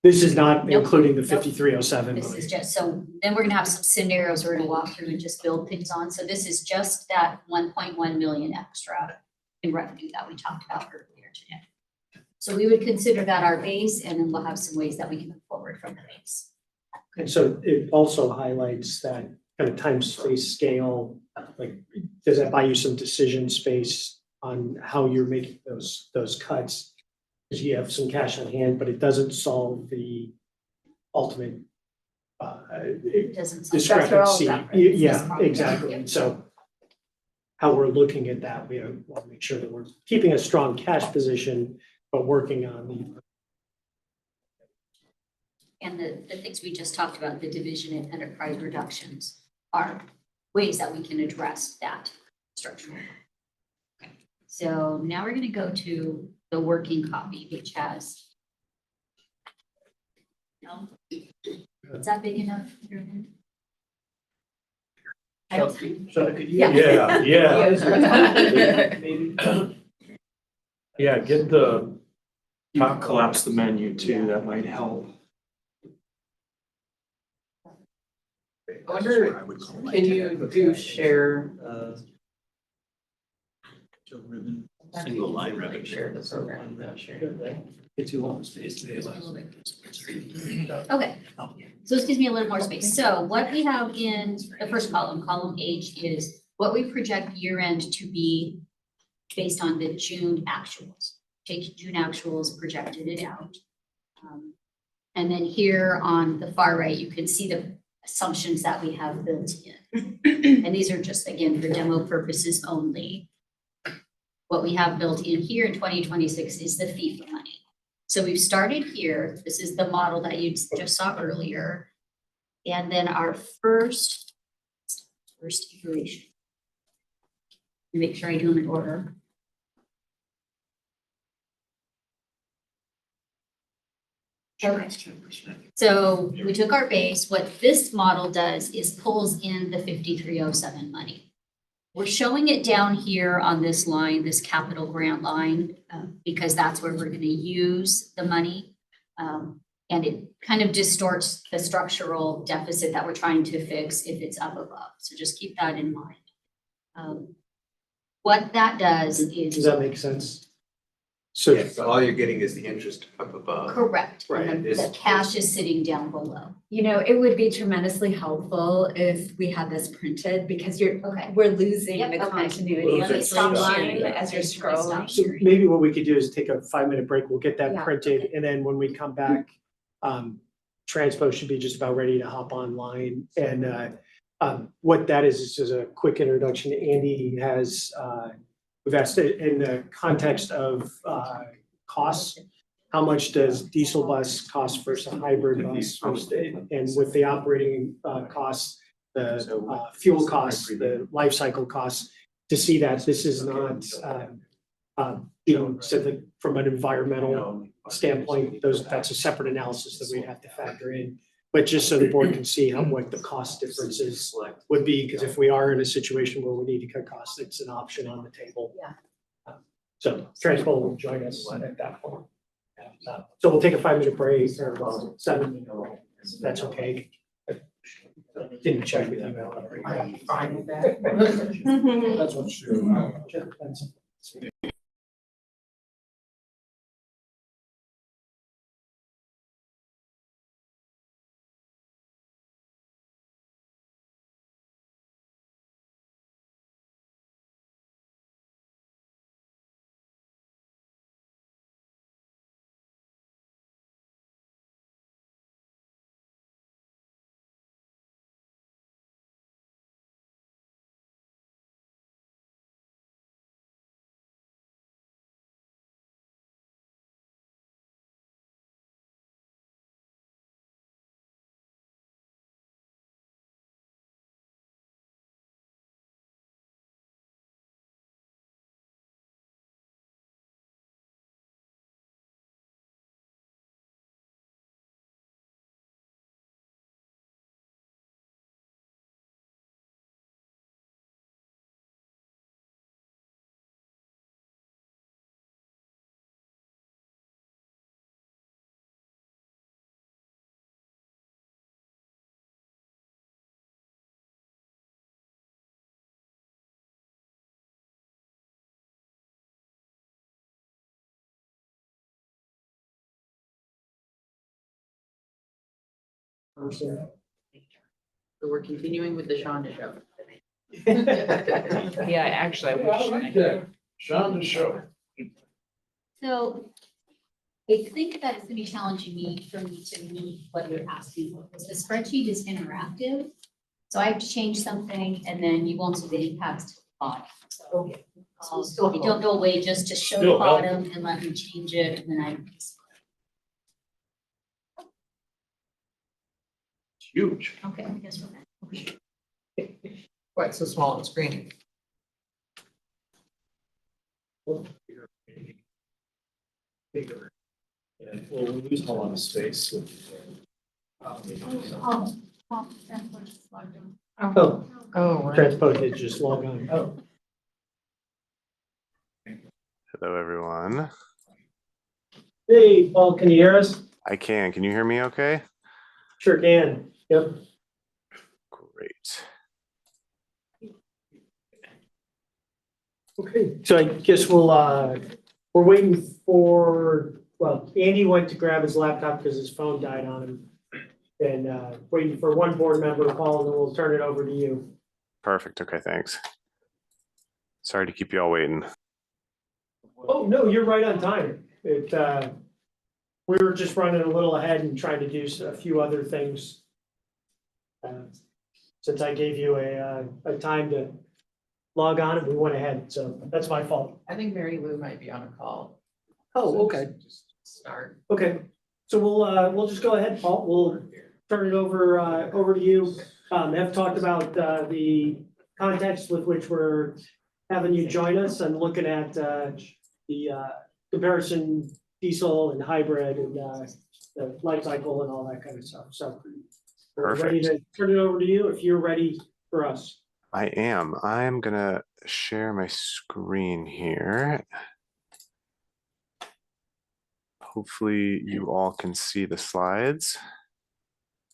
This is not Nope. including the Nope. 5307 This money. is just, so then we're gonna have some scenarios we're gonna walk through and just build things on. So this is just that 1.1 million extra in revenue that we talked about earlier today. So we would consider that our base, and then we'll have some ways that we can move forward from the base. And so it also highlights that kind of time, space, scale, like, does that buy you some decision space on how you're making those cuts? Because you have some cash on hand, but it doesn't solve the ultimate It doesn't. discrepancy. Yeah, Structural exactly. And so how we're looking at that, we want to make sure that we're keeping a strong cash position, but working on the And the things we just talked about, the division and enterprise reductions, are ways that we can address that structure. Okay. So now we're gonna go to the working copy, which has. No? Is that big enough? I don't think. Yeah, yeah, get the. You can collapse the menu too, that might help. I wonder, can you do share, Single line like revenue. share the program, not share? Get too long space today. Okay, so this gives me a little more space. So what we have in the first column H, is what we project year end to be based on the June actuals. Take June actuals, projected it out. And then here on the far right, you can see the assumptions that we have built in. And these are just, again, for demo purposes only. What we have built in here in 2026 is the FIFA money. So we've started here. This is the model that you just saw earlier. And then our first iteration. Make sure I do them in order. Okay. So we took our base. What this model does is pulls in the 5307 money. We're showing it down here on this line, this capital grant line, because that's where we're going to use the money. And it kind of distorts the structural deficit that we're trying to fix if it's up above. So just keep that in mind. What that does is. Does that make sense? So Yeah, so all you're getting is the interest up above. Correct. Right. And the cash is sitting down below. You know, it would be tremendously helpful if we had this printed because we're losing Yep, the okay. continuity Let of me the stop line sharing. as you're Let me stop scrolling. So sharing. maybe what we could do is take a 5-minute break. We'll get that Yeah. printed. And then when we come back, Transpo should be just about ready to hop online. And what that is just a quick introduction. Andy has, we've asked it in the context of costs. How much does diesel bus cost versus a hybrid bus? And with the operating costs, the fuel costs, the life cycle costs, to see that this is not, so that from an environmental standpoint, that's a separate analysis that we'd have to factor in. But just so the board can see what the cost differences would be, because if we are in a situation where we need to cut costs, it's an option on the table. Yeah. So Transpo will join us at that point. So we'll take a 5-minute break or 7, if that's okay. Didn't check with email. I'm fine with that. That's what's true. So we're continuing with the Shonda show. Yeah, actually, I wish. I could. Shonda show. So I think that's gonna be challenging for me to meet what you're asking for, because the spreadsheet is interactive. So I have to change something and then you won't see the impacts to the bottom. So I don't know a way just to show the Still help. bottom and let me change it and then I. It's huge. Okay, I guess we're back. Why it's so small on the screen? Bigger. And well, we lose a lot of space with. That's what it's logged in. Oh, right. Transpo did just log on. Oh. Hello, everyone. Hey, Paul, can you hear us? I can. Can you hear me okay? Sure can. Yep. Great. Okay, so I guess we're waiting for, well, Andy went to grab his laptop because his phone died on him. And waiting for one board member, Paul, and then we'll turn it over to you. Perfect. Okay, thanks. Sorry to keep you all waiting. Oh, no, you're right on time. We were just running a little ahead and trying to do a few other things. Since I gave you a time to log on and we went ahead, so that's my fault. I think Mary Lou might be on a call. Oh, okay. Just start. Okay, so we'll just go ahead, Paul. We'll turn it over to you. Have talked about the context with which we're having you join us and looking at the comparison diesel and hybrid and the life cycle and all that kind of stuff. So we're ready to turn it over to you if you're ready for us. I am. I'm gonna share my screen here. Hopefully you all can see the slides.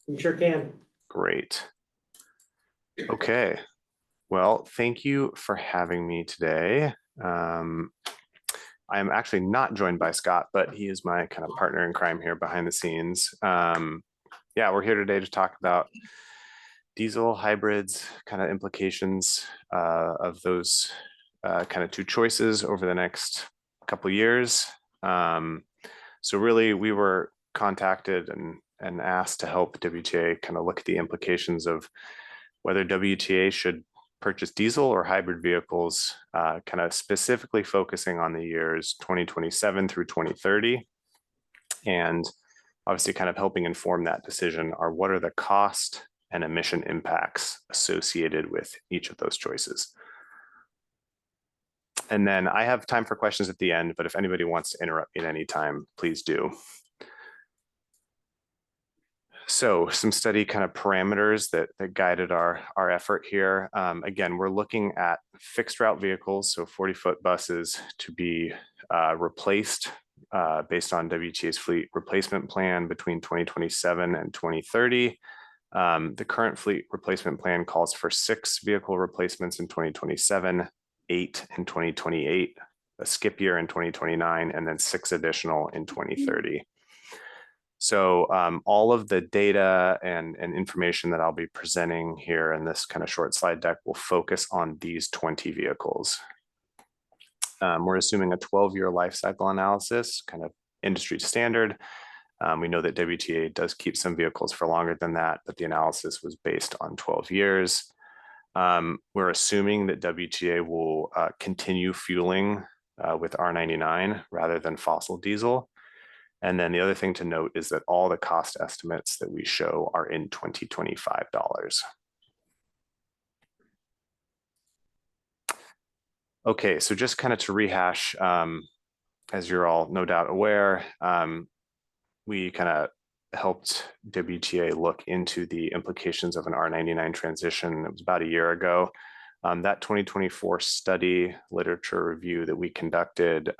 You sure can. Great. Okay. Well, thank you for having me today. I am actually not joined by Scott, but he is my kind of partner in crime here behind the scenes. Yeah, we're here today to talk about diesel hybrids, kind of implications of those kind of two choices over the next couple of years. So really, we were contacted and asked to help WTA kind of look at the implications of whether WTA should purchase diesel or hybrid vehicles, kind of specifically focusing on the years 2027 through 2030. And obviously kind of helping inform that decision are what are the cost and emission impacts associated with each of those choices. And then I have time for questions at the end, but if anybody wants to interrupt me at any time, please do. So some study kind of parameters that guided our effort here. Again, we're looking at fixed route vehicles, so 40-foot buses to be replaced based on WTA's fleet replacement plan between 2027 and 2030. The current fleet replacement plan calls for 6 vehicle replacements in 2027, 8 in 2028, a skip year in 2029, and then 6 additional in 2030. So all of the data and information that I'll be presenting here in this kind of short slide deck will focus on these 20 vehicles. We're assuming a 12-year life cycle analysis, kind of industry standard. We know that WTA does keep some vehicles for longer than that, but the analysis was based on 12 years. We're assuming that WTA will continue fueling with R99 rather than fossil diesel. And then the other thing to note is that all the cost estimates that we show are in 2025 dollars. Okay, so just kind of to rehash, as you're all no doubt aware, we kind of helped WTA look into the implications of an R99 transition. It was about a year ago. That 2024 study literature review that we conducted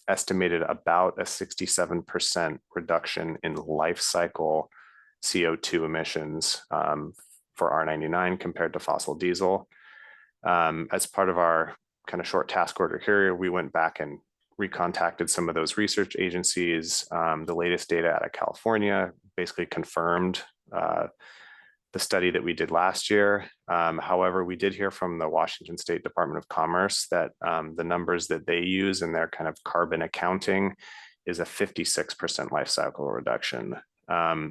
estimated about a 67% reduction in life cycle CO2 emissions for R99 compared to fossil diesel. As part of our kind of short task order here, we went back and recontacted some of those research agencies. The latest data out of California basically confirmed the study that we did last year. However, we did hear from the Washington State Department of Commerce that the numbers that they use in their kind of carbon accounting is a 56% life cycle reduction.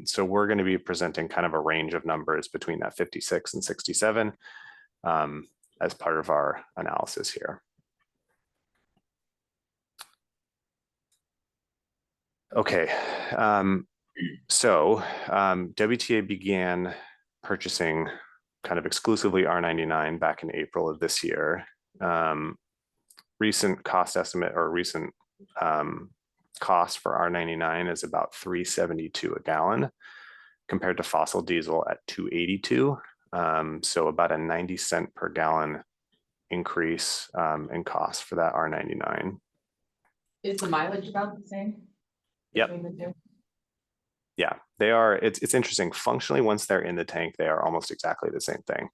So we're going to be presenting kind of a range of numbers between that 56 and 67 as part of our analysis here. Okay, so WTA began purchasing kind of exclusively R99 back in April of this year. Recent cost estimate or recent cost for R99 is about $3.72 a gallon compared to fossil diesel at $2.82. So about a 90-cent per gallon increase in cost for that R99. Is the mileage about the same? Yep. Yeah, they are. It's interesting. Functionally, once they're in the tank, they are almost exactly the same thing.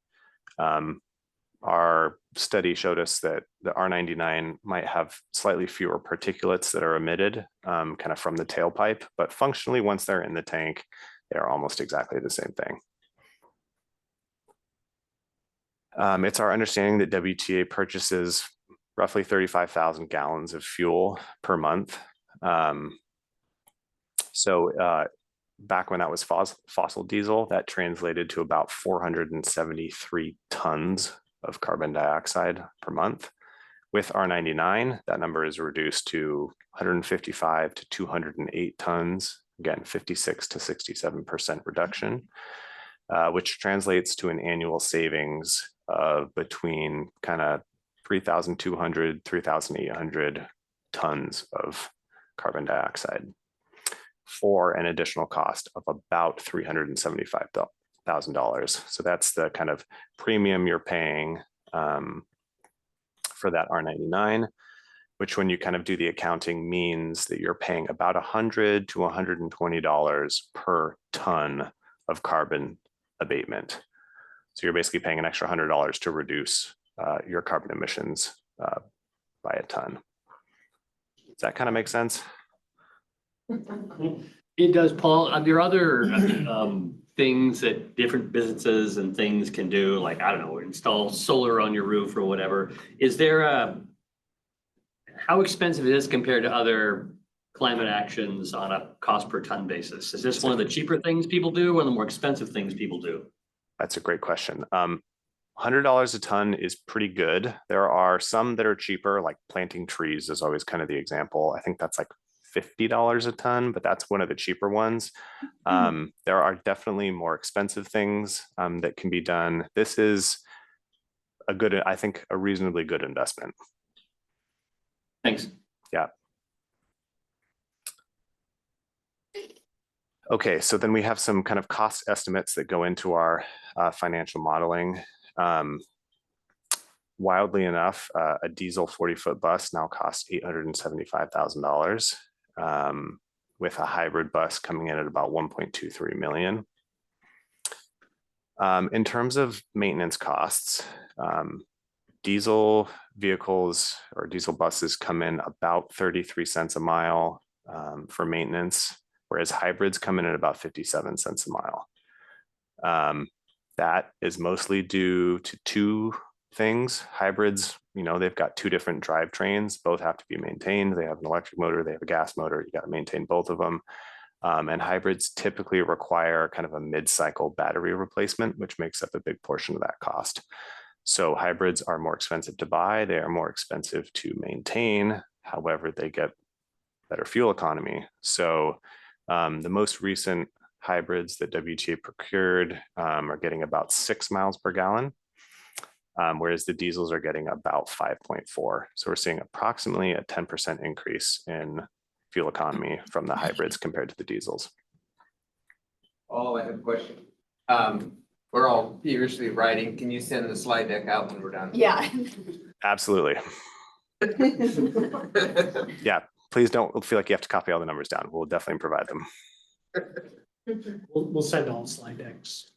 Our study showed us that the R99 might have slightly fewer particulates that are emitted kind of from the tailpipe, but functionally, once they're in the tank, they are almost exactly the same thing. It's our understanding that WTA purchases roughly 35,000 gallons of fuel per month. So back when that was fossil diesel, that translated to about 473 tons of carbon dioxide per month. With R99, that number is reduced to 155 to 208 tons, again, 56 to 67% reduction, which translates to an annual savings of between kind of 3,200, 3,800 tons of carbon dioxide for an additional cost of about $375,000. So that's the kind of premium you're paying for that R99, which when you kind of do the accounting means that you're paying about $100 to $120 per ton of carbon abatement. So you're basically paying an extra $100 to reduce your carbon emissions by a ton. Does that kind of make sense? It does, Paul. Are there other things that different businesses and things can do? Like, I don't know, install solar on your roof or whatever. Is there how expensive it is compared to other climate actions on a cost per ton basis? Is this one of the cheaper things people do or one of the more expensive things people do? That's a great question. $100 a ton is pretty good. There are some that are cheaper, like planting trees is always kind of the example. I think that's like $50 a ton, but that's one of the cheaper ones. There are definitely more expensive things that can be done. This is a good, I think, a reasonably good investment. Thanks. Yeah. Okay, so then we have some kind of cost estimates that go into our financial modeling. Wildly enough, a diesel 40-foot bus now costs $875,000, with a hybrid bus coming in at about 1.23 million. In terms of maintenance costs, diesel vehicles or diesel buses come in about 33 cents a mile for maintenance, whereas hybrids come in at about 57 cents a mile. That is mostly due to two things. Hybrids, they've got two different drivetrains, both have to be maintained. They have an electric motor, they have a gas motor, you got to maintain both of them. And hybrids typically require kind of a mid-cycle battery replacement, which makes up a big portion of that cost. So hybrids are more expensive to buy, they are more expensive to maintain. However, they get better fuel economy. So the most recent hybrids that WTA procured are getting about 6 miles per gallon, whereas the diesels are getting about 5.4. So we're seeing approximately a 10% increase in fuel economy from the hybrids compared to the diesels. I have a question. We're all feverishly writing. Can you send the slide deck out when we're done? Yeah. Absolutely. Yeah, please don't feel like you have to copy all the numbers down. We'll definitely provide them. We'll send all slide decks.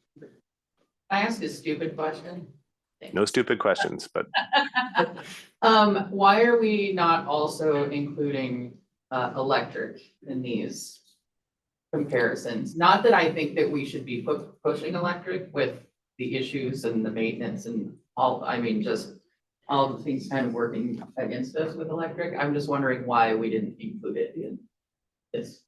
I ask a stupid question? No stupid questions, but Why are we not also including electric in these comparisons? Not that I think that we should be pushing electric with the issues and the maintenance and all, just all the things kind of working against us with electric. I'm just wondering why we didn't include it in this.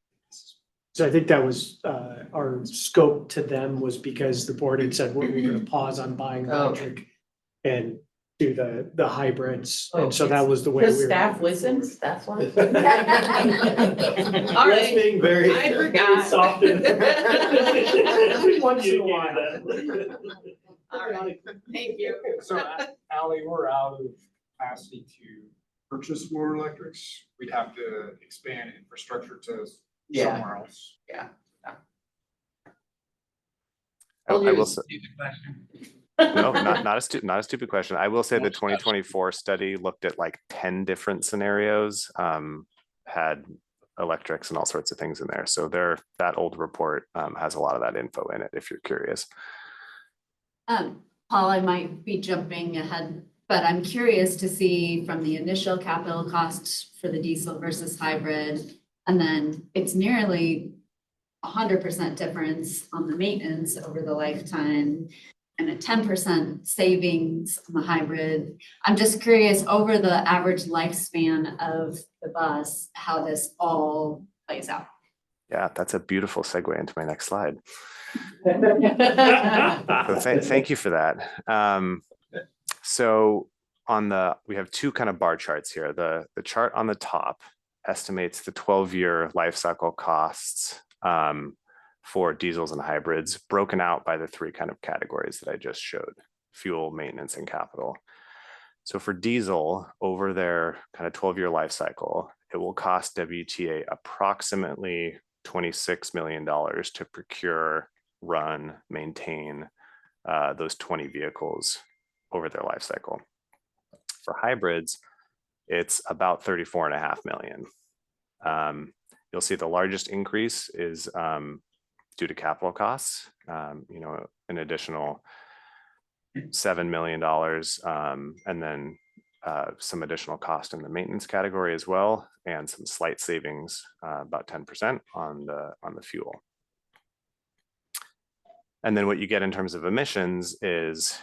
So I think that was, our scope to them was because the board had said, we're gonna pause on buying electric and do the hybrids. And so that was the way we Because were. staff listens, that's why. All Yes, right, being very. I forgot. Soft and- Once in a while. All right, thank you. So Ally, we're out of capacity to purchase more electrics. We'd have to expand infrastructure to somewhere else. Yeah. I will say, Stupid question. no, not a stupid question. I will say the 2024 study looked at like 10 different scenarios, had electrics and all sorts of things in there. So that old report has a lot of that info in it, if you're curious. Paul, I might be jumping ahead, but I'm curious to see from the initial capital costs for the diesel versus hybrid, and then it's nearly 100% difference on the maintenance over the lifetime and a 10% savings on the hybrid. I'm just curious over the average lifespan of the bus, how this all plays out. Yeah, that's a beautiful segue into my next slide. So thank you for that. So we have two kind of bar charts here. The chart on the top estimates the 12-year life cycle costs for diesels and hybrids, broken out by the three kind of categories that I just showed: fuel, maintenance, and capital. So for diesel, over their kind of 12-year life cycle, it will cost WTA approximately $26 million to procure, run, maintain those 20 vehicles over their life cycle. For hybrids, it's about 34.5 million. You'll see the largest increase is due to capital costs, an additional $7 million, and then some additional cost in the maintenance category as well, and some slight savings, about 10% on the fuel. And then what you get in terms of emissions is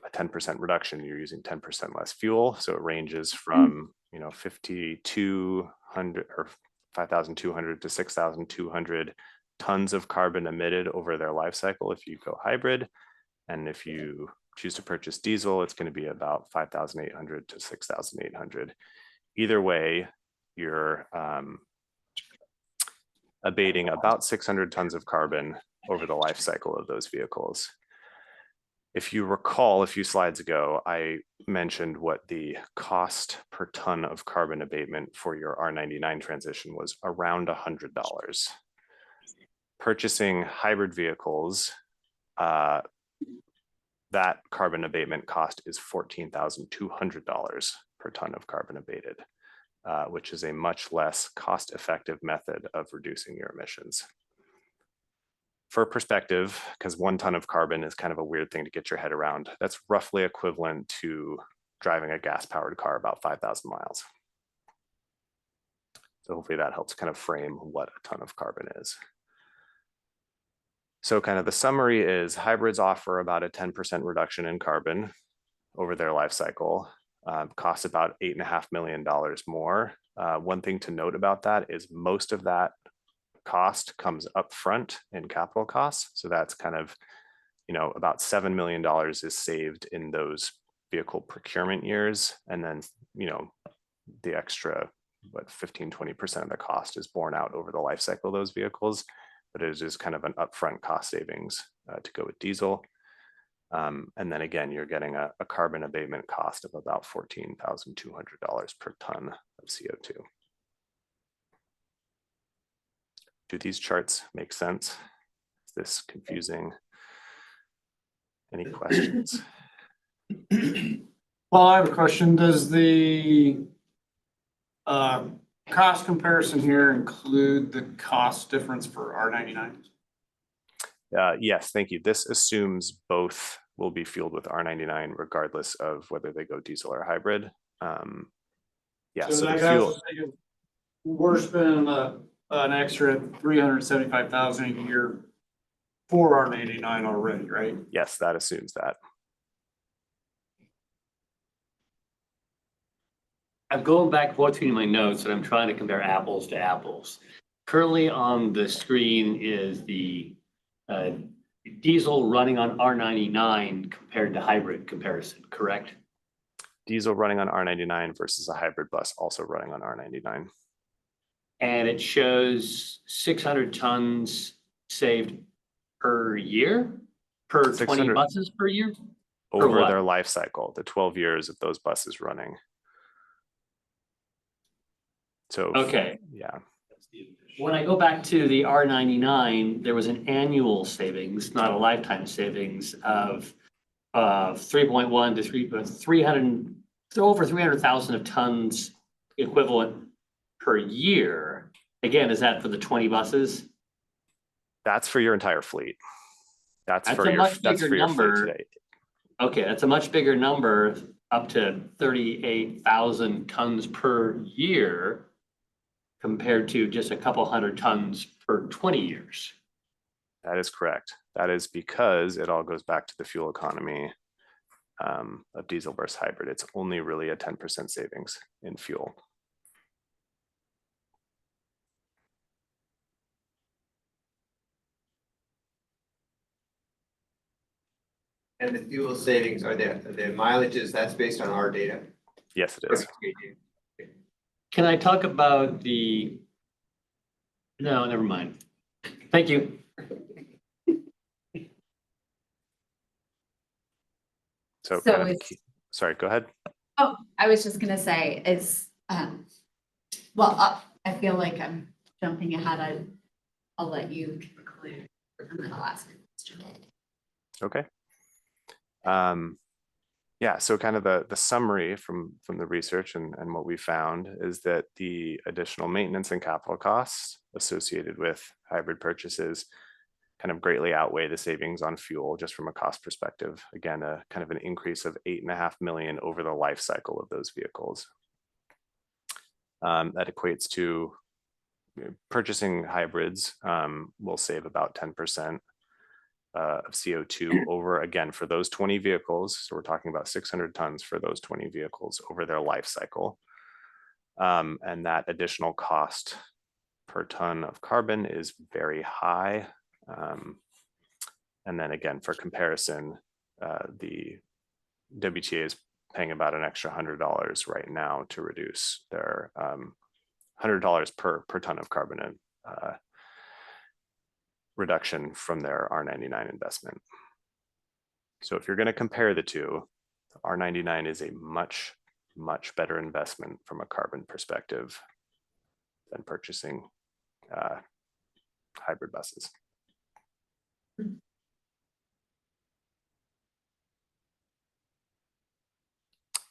a 10% reduction. You're using 10% less fuel. So it ranges from 5,200 or 5,200 to 6,200 tons of carbon emitted over their life cycle if you go hybrid. And if you choose to purchase diesel, it's going to be about 5,800 to 6,800. Either way, you're abating about 600 tons of carbon over the life cycle of those vehicles. If you recall a few slides ago, I mentioned what the cost per ton of carbon abatement for your R99 transition was, around $100 purchasing hybrid vehicles, that carbon abatement cost is $14,200 per ton of carbon abated, which is a much less cost-effective method of reducing your emissions. For perspective, because 1 ton of carbon is kind of a weird thing to get your head around, that's roughly equivalent to driving a gas-powered car about 5,000 miles. So hopefully that helps kind of frame what a ton of carbon is. So kind of the summary is hybrids offer about a 10% reduction in carbon over their life cycle, costs about $8.5 million more. One thing to note about that is most of that cost comes up front in capital costs. So that's kind of, about $7 million is saved in those vehicle procurement years. And then, the extra, 15-20% of the cost is borne out over the life cycle of those vehicles. But it is just kind of an upfront cost savings to go with diesel. And then again, you're getting a carbon abatement cost of about $14,200 per ton of CO2. Do these charts make sense? Is this confusing? Any questions? Well, I have a question. Does the cost comparison here include the cost difference for R99? Yes, thank you. This assumes both will be fueled with R99 regardless of whether they go diesel or hybrid. Yeah, so the fuel. We're spending an extra $375,000 a year for R99 already, right? Yes, that assumes that. I'm going back watching my notes and I'm trying to compare apples to apples. Currently on the screen is the diesel running on R99 compared to hybrid comparison, correct? Diesel running on R99 versus a hybrid bus also running on R99. And it shows 600 tons saved per year, per 20 buses per year? Over their life cycle, the 12 years of those buses running. So, okay. Yeah. When I go back to the R99, there was an annual savings, not a lifetime savings of 3.1 to 300, over 300,000 of tons equivalent per year. Again, is that for the 20 buses? That's for your entire fleet. That's for a your much that's bigger for your number. fleet today. Okay, that's a much bigger number, up to 38,000 tons per year compared to just a couple hundred tons per 20 years. That is correct. That is because it all goes back to the fuel economy of diesel versus hybrid. It's only really a 10% savings in fuel. And the fuel savings are there, the mileages, that's based on our data? Yes, it is. Can I talk about the, no, never mind. Thank you. So So kind of it's- sorry, go ahead. Oh, I was just gonna say, it's, I feel like I'm jumping ahead. I'll let you conclude, and then I'll ask a question. Okay. Yeah, so kind of the summary from the research and what we found is that the additional maintenance and capital costs associated with hybrid purchases kind of greatly outweigh the savings on fuel just from a cost perspective. Again, a kind of an increase of $8.5 million over the life cycle of those vehicles. That equates to purchasing hybrids will save about 10% of CO2 over, again, for those 20 vehicles. So we're talking about 600 tons for those 20 vehicles over their life cycle. And that additional cost per ton of carbon is very high. And then again, for comparison, the WTA is paying about an extra $100 right now to reduce their $100 per ton of carbon reduction from their R99 investment. So if you're going to compare the two, R99 is a much, much better investment from a carbon perspective than purchasing hybrid buses.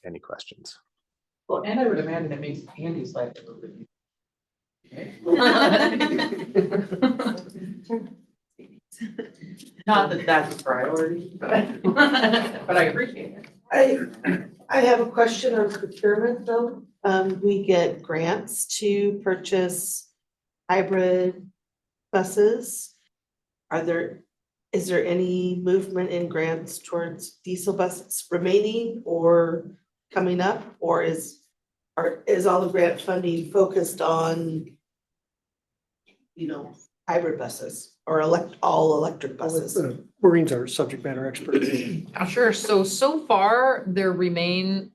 Any questions? Well, and I would imagine it makes Andy's life a little bit easier. Not that that's a priority, but, but I appreciate it. I have a question on procurement though. We get grants to purchase hybrid buses. Is there any movement in grants towards diesel buses remaining or coming up? Or is all the grant funding focused on, hybrid buses or all electric buses? Maureen's our subject matter expert. Sure. So far, there remain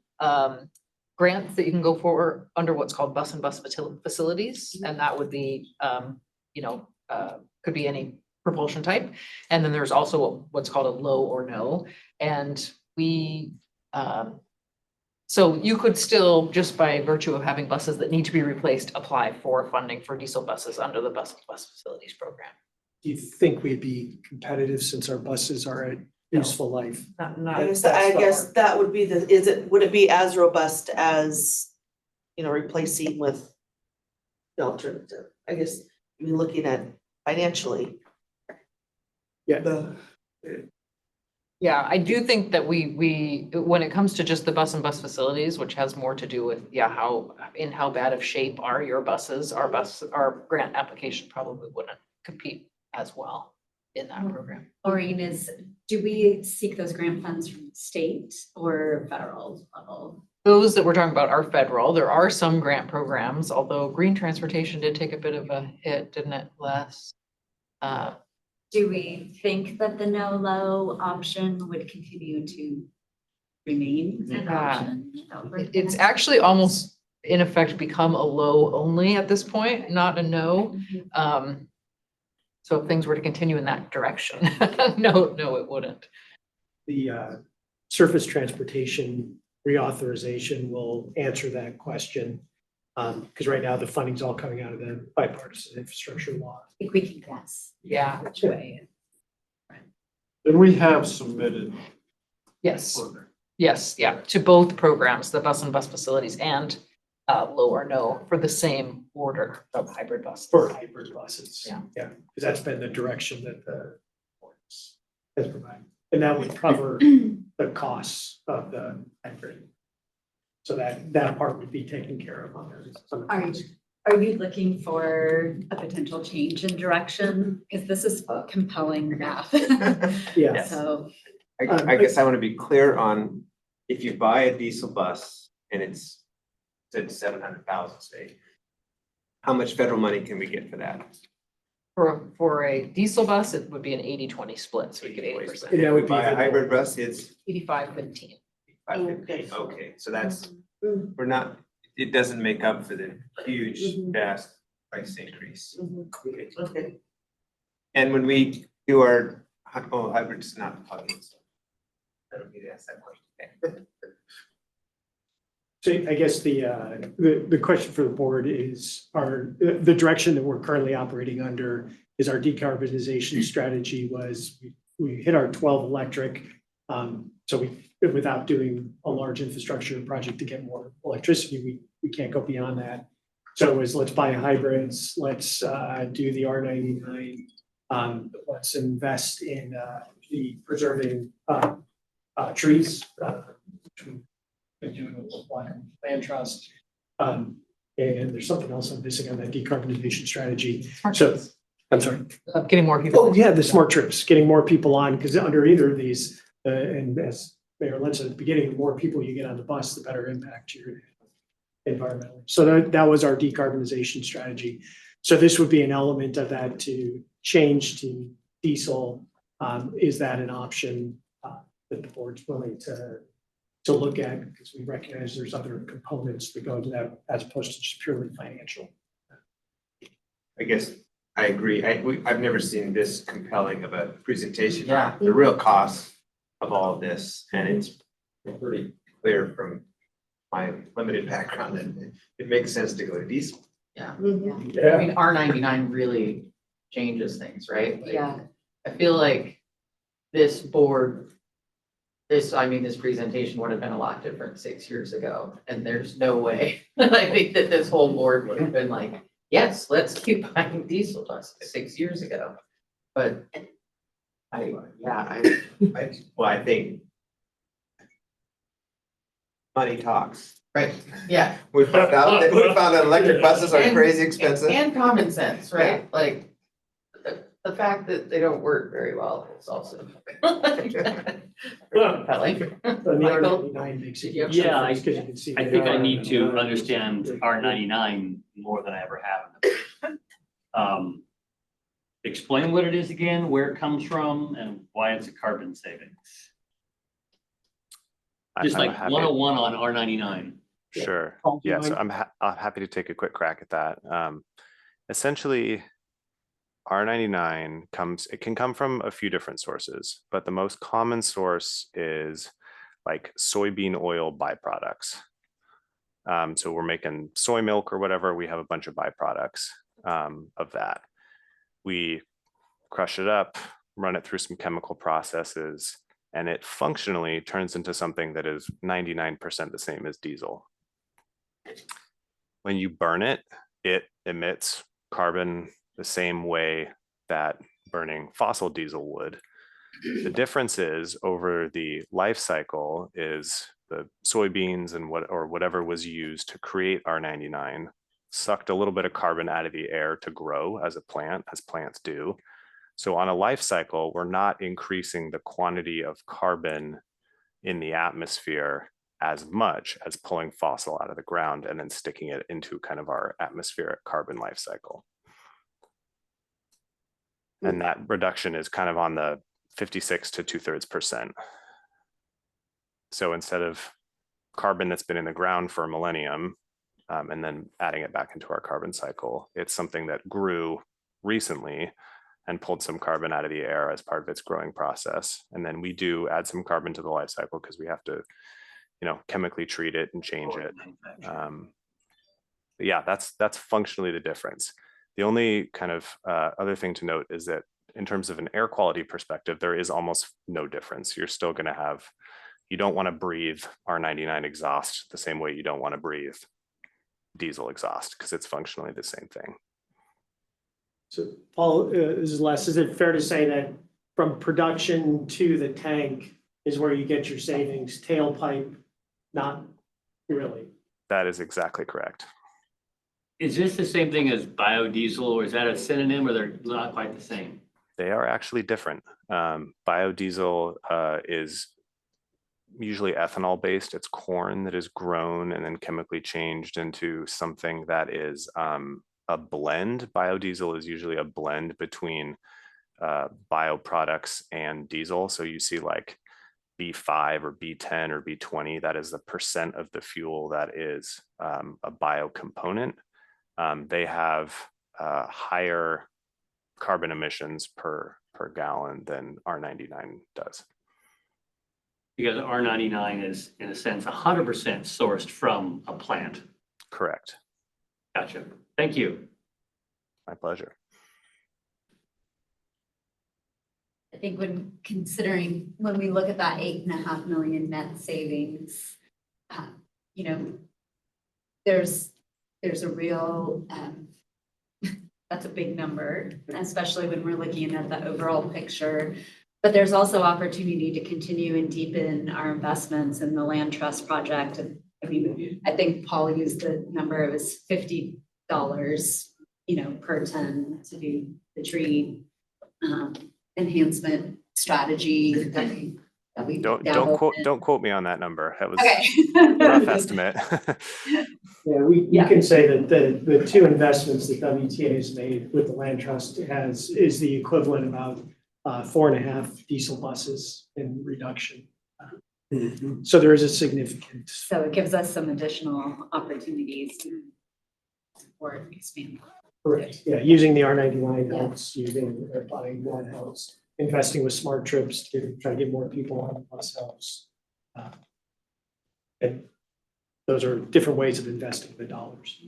grants that you can go for under what's called bus and bus facilities. And that would be, could be any propulsion type. And then there's also what's called a low or no. And so you could still, just by virtue of having buses that need to be replaced, apply for funding for diesel buses under the bus and bus facilities program. Do you think we'd be competitive since our buses are at useful life? I guess that would be would it be as robust as, replacing with the alternative? I guess, looking at financially. Yeah. Yeah, I do think that we, when it comes to just the bus and bus facilities, which has more to do with, how bad of shape are your buses, our grant application probably wouldn't compete as well in that program. Maureen, do we seek those grant funds from state or federal level? Those that we're talking about are federal. There are some grant programs, although green transportation did take a bit of a hit, didn't it, last? Do we think that the no-low option would continue to remain an option? It's actually almost in effect become a low only at this point, not a no. So if things were to continue in that direction, no, it wouldn't. The surface transportation reauthorization will answer that question. Because right now the funding's all coming out of the bipartisan infrastructure law. I think we can guess. Yeah. Which way. And we have submitted. Yes. Yes, yeah, to both programs, the bus and bus facilities and low or no for the same order of hybrid buses. For hybrid buses. Yeah. Yeah, because that's been the direction that the boards has provided. And that would cover the costs of the hybrid. So that part would be taken care of on the. Are you looking for a potential change in direction? Because this is compelling math. Yeah. So. I guess I want to be clear on, if you buy a diesel bus and it's said 700,000, say, how much federal money can we get for that? For a diesel bus, it would be an 80-20 split, so we get 80%. And that would be Buy a hybrid bus, it's 85-15. 550. Okay, so that's, it doesn't make up for the huge vast price increase. Okay. And when we do our, hybrid's not plug-ins. I don't need to ask that question. So I guess the question for the board is, the direction that we're currently operating under is our decarbonization strategy was, we hit our 12 electric. So without doing a large infrastructure project to get more electricity, we can't go beyond that. So it was, let's buy hybrids, let's do the R99, let's invest in the preserving trees, which we've been doing with the Whatcom Land Trust. And there's something else I'm missing on that decarbonization strategy. So, I'm sorry. Getting more people. Oh, yeah, the smart trips, getting more people on, because under either of these, and as Mayor Lynch said at the beginning, the more people you get on the bus, the better impact you're environmentally. So that was our decarbonization strategy. So this would be an element of that to change to diesel. Is that an option that the board's willing to look at? Because we recognize there's other components that go into that as opposed to just purely financial. I guess I agree. I've never seen this compelling of a presentation. Yeah. The real cost of all of this, and it's pretty clear from my limited background that it makes sense to go to diesel. Yeah. I mean, R99 really changes things, right? Like, Yeah. I feel like this board, this presentation would have been a lot different 6 years ago. And there's no way, I think that this whole board would have been like, yes, let's keep buying diesel buses 6 years ago. But I think money talks. right, yeah. We found that electric buses are crazy expensive. And common sense, right? Like, the fact that they don't work very well is also compelling. Michael? Yeah, I think I need to understand R99 more than I ever have. Explain what it is again, where it comes from, and why it's a carbon savings. Just like 101 on R99. Sure. Yeah, so I'm happy to take a quick crack at that. Essentially, R99 can come from a few different sources, but the most common source is like soybean oil byproducts. So we're making soy milk or whatever, we have a bunch of byproducts of that. We crush it up, run it through some chemical processes, and it functionally turns into something that is 99% the same as diesel. When you burn it, it emits carbon the same way that burning fossil diesel would. The difference is over the life cycle is the soybeans and whatever was used to create R99 sucked a little bit of carbon out of the air to grow as plants do. So on a life cycle, we're not increasing the quantity of carbon in the atmosphere as much as pulling fossil out of the ground and then sticking it into kind of our atmospheric carbon life cycle. And that reduction is kind of on the 56 to 2/3%. So instead of carbon that's been in the ground for a millennium, and then adding it back into our carbon cycle, it's something that grew recently and pulled some carbon out of the air as part of its growing process. And then we do add some carbon to the life cycle because we have to, chemically treat it and change it. But yeah, that's functionally the difference. The only kind of other thing to note is that in terms of an air quality perspective, there is almost no difference. You're still going to have, you don't want to breathe R99 exhaust the same way you don't want to breathe diesel exhaust because it's functionally the same thing. So Paul, this is Les, is it fair to say that from production to the tank is where you get your savings, tailpipe, not really? That is exactly correct. Is this the same thing as biodiesel, or is that a synonym, or they're not quite the same? They are actually different. Biodiesel is usually ethanol based. It's corn that is grown and then chemically changed into something that is a blend. Biodiesel is usually a blend between bioproducts and diesel. So you see like B5 or B10 or B20, that is the percent of the fuel that is a bio component. They have higher carbon emissions per gallon than R99 does. Because R99 is, in a sense, 100% sourced from a plant. Correct. Gotcha. Thank you. My pleasure. I think when we look at that 8.5 million net savings, there's a real, that's a big number, especially when we're looking at the overall picture. But there's also opportunity to continue and deepen our investments in the land trust project. And I think Paul used the number, it was $50, per ton to do the tree enhancement strategy that we don't quote me on that number. That was okay. a rough estimate. Yeah, we can say that the two investments that WTA has made with the land trust is the equivalent about 4.5 diesel buses in reduction. So there is a significant. So it gives us some additional opportunities to support expand. Correct. Yeah, using the R99 helps, using buying one helps, investing with smart trips to try to get more people on the bus helps. And those are different ways of investing the dollars.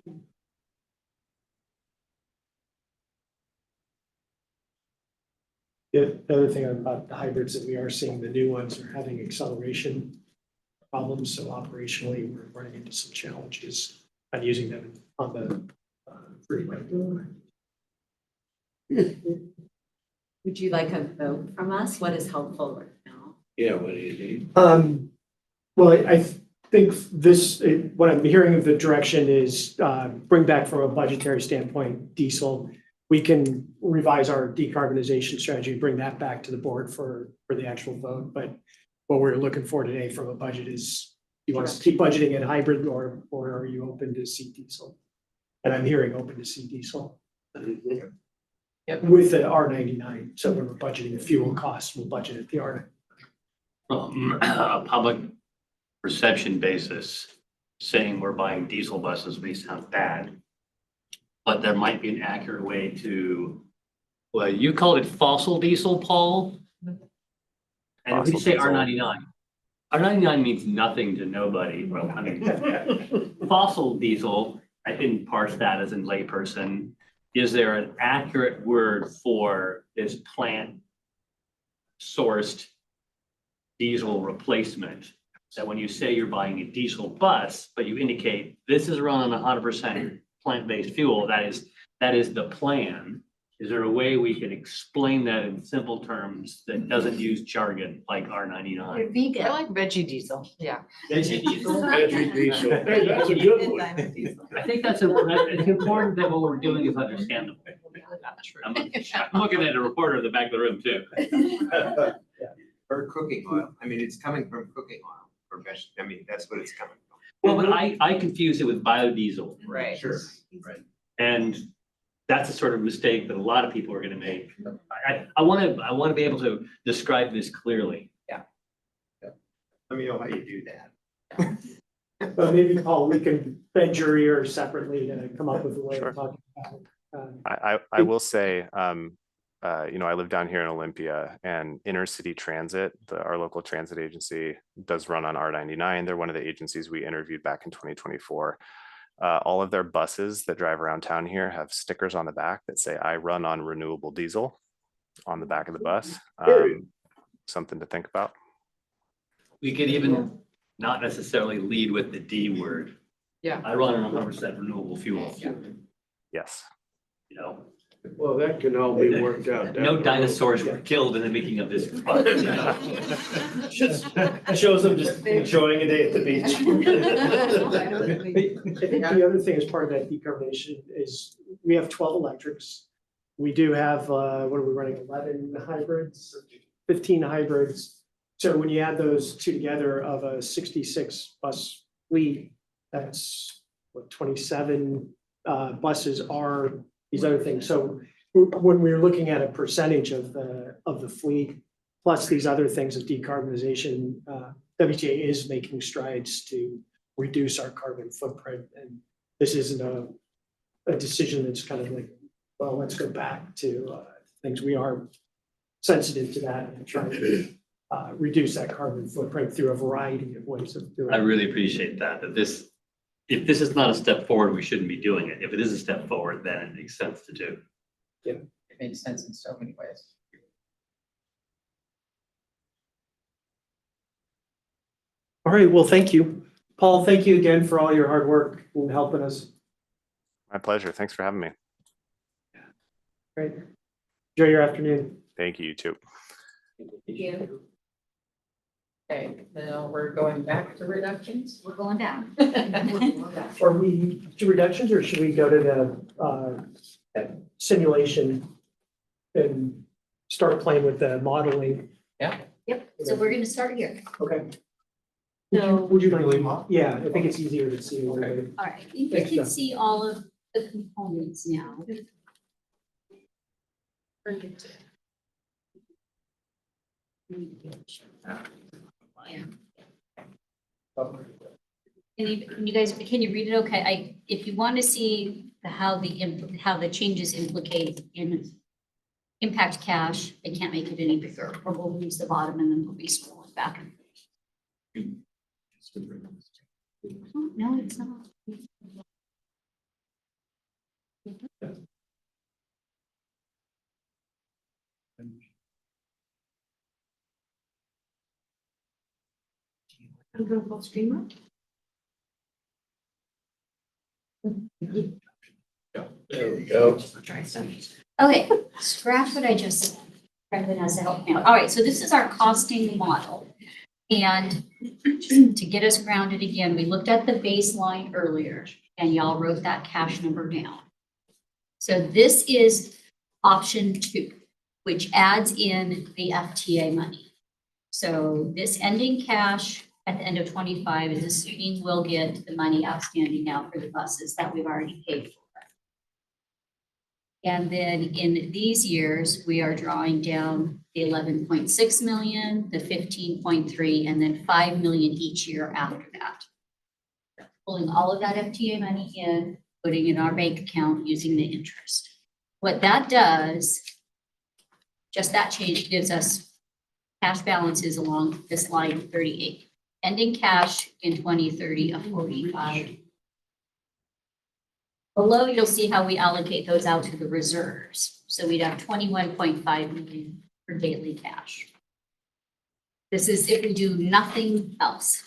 The other thing about the hybrids that we are seeing, the new ones are having acceleration problems, so operationally, we're running into some challenges on using them on the freeway. Would you like a vote from us? What is helpful right now? Yeah, what do you need? Well, I think this, what I'm hearing of the direction is bring back from a budgetary standpoint, diesel. We can revise our decarbonization strategy, bring that back to the board for the actual vote. But what we're looking for today from a budget is, you want us to keep budgeting at hybrid or are you open to see diesel? And I'm hearing open to see diesel. With the R99, so when we're budgeting fuel costs, we'll budget at the R. From a public perception basis, saying we're buying diesel buses may sound bad. But there might be an accurate way to, well, you called it fossil diesel, Paul? And we say R99. R99 means nothing to nobody. Well, I mean, fossil diesel, I didn't parse that as a layperson. Is there an accurate word for this plant sourced diesel replacement? That when you say you're buying a diesel bus, but you indicate this is run on 100% plant-based fuel, that is the plan. Is there a way we can explain that in simple terms that doesn't use jargon like R99? Vegan. I like veggie diesel, yeah. Veggie diesel? Veggie diesel. Hey, that's a good one. I think that's important. It's important that what we're doing is understandable. I'm looking at a reporter in the back of the room too. Or cooking oil. I mean, it's coming from cooking oil or vegetable. I mean, that's what it's coming from. Well, but I confuse it with biodiesel. Right. Sure. Right. And that's a sort of mistake that a lot of people are going to make. I want to be able to describe this clearly. Yeah. Let me know how you do that. But maybe, Paul, we can bend your ear separately to come up with a way of talking about it. I will say, I live down here in Olympia, and intercity transit, our local transit agency, does run on R99. They're one of the agencies we interviewed back in 2024. All of their buses that drive around town here have stickers on the back that say, "I run on renewable diesel," on the back of the bus. Something to think about. We could even not necessarily lead with the D word. Yeah. I run on 100% renewable fuel. Yes. You know. Well, that can all be worked out. down No the road. dinosaurs were killed in the making of this bus. Just shows them just enjoying a day at the beach. I think the other thing as part of that decarbonization is we have 12 electrics. We do have, what are we running, 11 hybrids, 15 hybrids. So when you add those two together of a 66 bus fleet, that's what 27 buses are these other things. So when we're looking at a percentage of the fleet, plus these other things of decarbonization, WTA is making strides to reduce our carbon footprint. And this isn't a decision that's kind of like, well, let's go back to things. We are sensitive to that and trying to reduce that carbon footprint through a variety of ways of doing it. I really appreciate that if this is not a step forward, we shouldn't be doing it. If it is a step forward, then it makes sense to do. Yeah, it makes sense in so many ways. All right, well, thank you. Paul, thank you again for all your hard work in helping us. My pleasure. Thanks for having me. Great. Enjoy your afternoon. Thank you, you too. Okay, now we're going back to reductions. We're going down. Are we to reductions or should we go to the simulation and start playing with the modeling? Yeah. Yep, so we're gonna start here. Okay. So, Would you like, yeah, I think it's easier to see. all right, you can see all of the components now. Yeah. Can you guys, can you read it okay? If you want to see how the changes impact cash, I can't make it any bigger, or we'll use the bottom and then we'll be scrolling back. Oh, no, it's not. I'm gonna full screen mode. There we go. Try stuff. Okay, scratch what I just said. Brendan has to help me out. All right, so this is our costing model. And just to get us grounded again, we looked at the baseline earlier and y'all wrote that cash number down. So this is option 2, which adds in the FTA money. So this ending cash at the end of 25 is assuming we'll get the money outstanding now for the buses that we've already paid for. And then in these years, we are drawing down the 11.6 million, the 15.3, and then 5 million each year after that. Pulling all of that FTA money in, putting in our bank account using the interest. What that does, just that change gives us cash balances along this line of 38. Ending cash in 2030 of 45. Below, you'll see how we allocate those out to the reserves. So we'd have 21.5 million for daily cash. This is if we do nothing else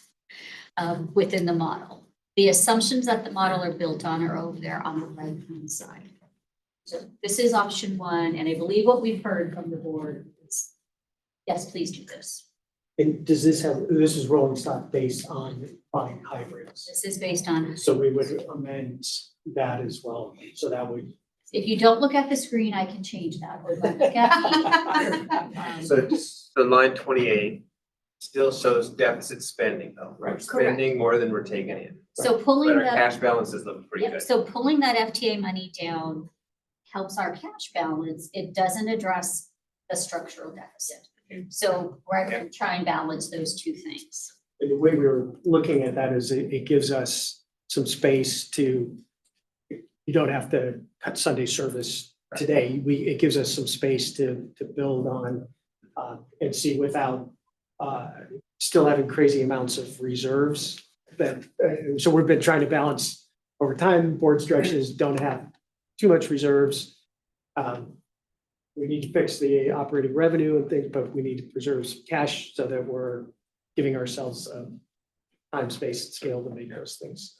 within the model. The assumptions that the model are built on are over there on the right-hand side. So this is option 1, and I believe what we've heard from the board is, yes, please do this. And does this is rolling stock based on buying hybrids? This is based on. So we would amend that as well, so that would. If you don't look at the screen, I can change that. Or look at So line 28 still shows deficit spending though. We're spending more than we're taking in. So pulling But our that. cash balances look pretty Yep, good. so pulling that FTA money down helps our cash balance. It doesn't address the structural deficit. So we're going to try and balance those two things. And the way we were looking at that is it gives us some space to, you don't have to cut Sunday service today. It gives us some space to build on and see without still having crazy amounts of reserves. That so we've been trying to balance over time. Board's directions don't have too much reserves. We need to fix the operating revenue and things, but we need to preserve some cash so that we're giving ourselves time, space, and scale to make those things.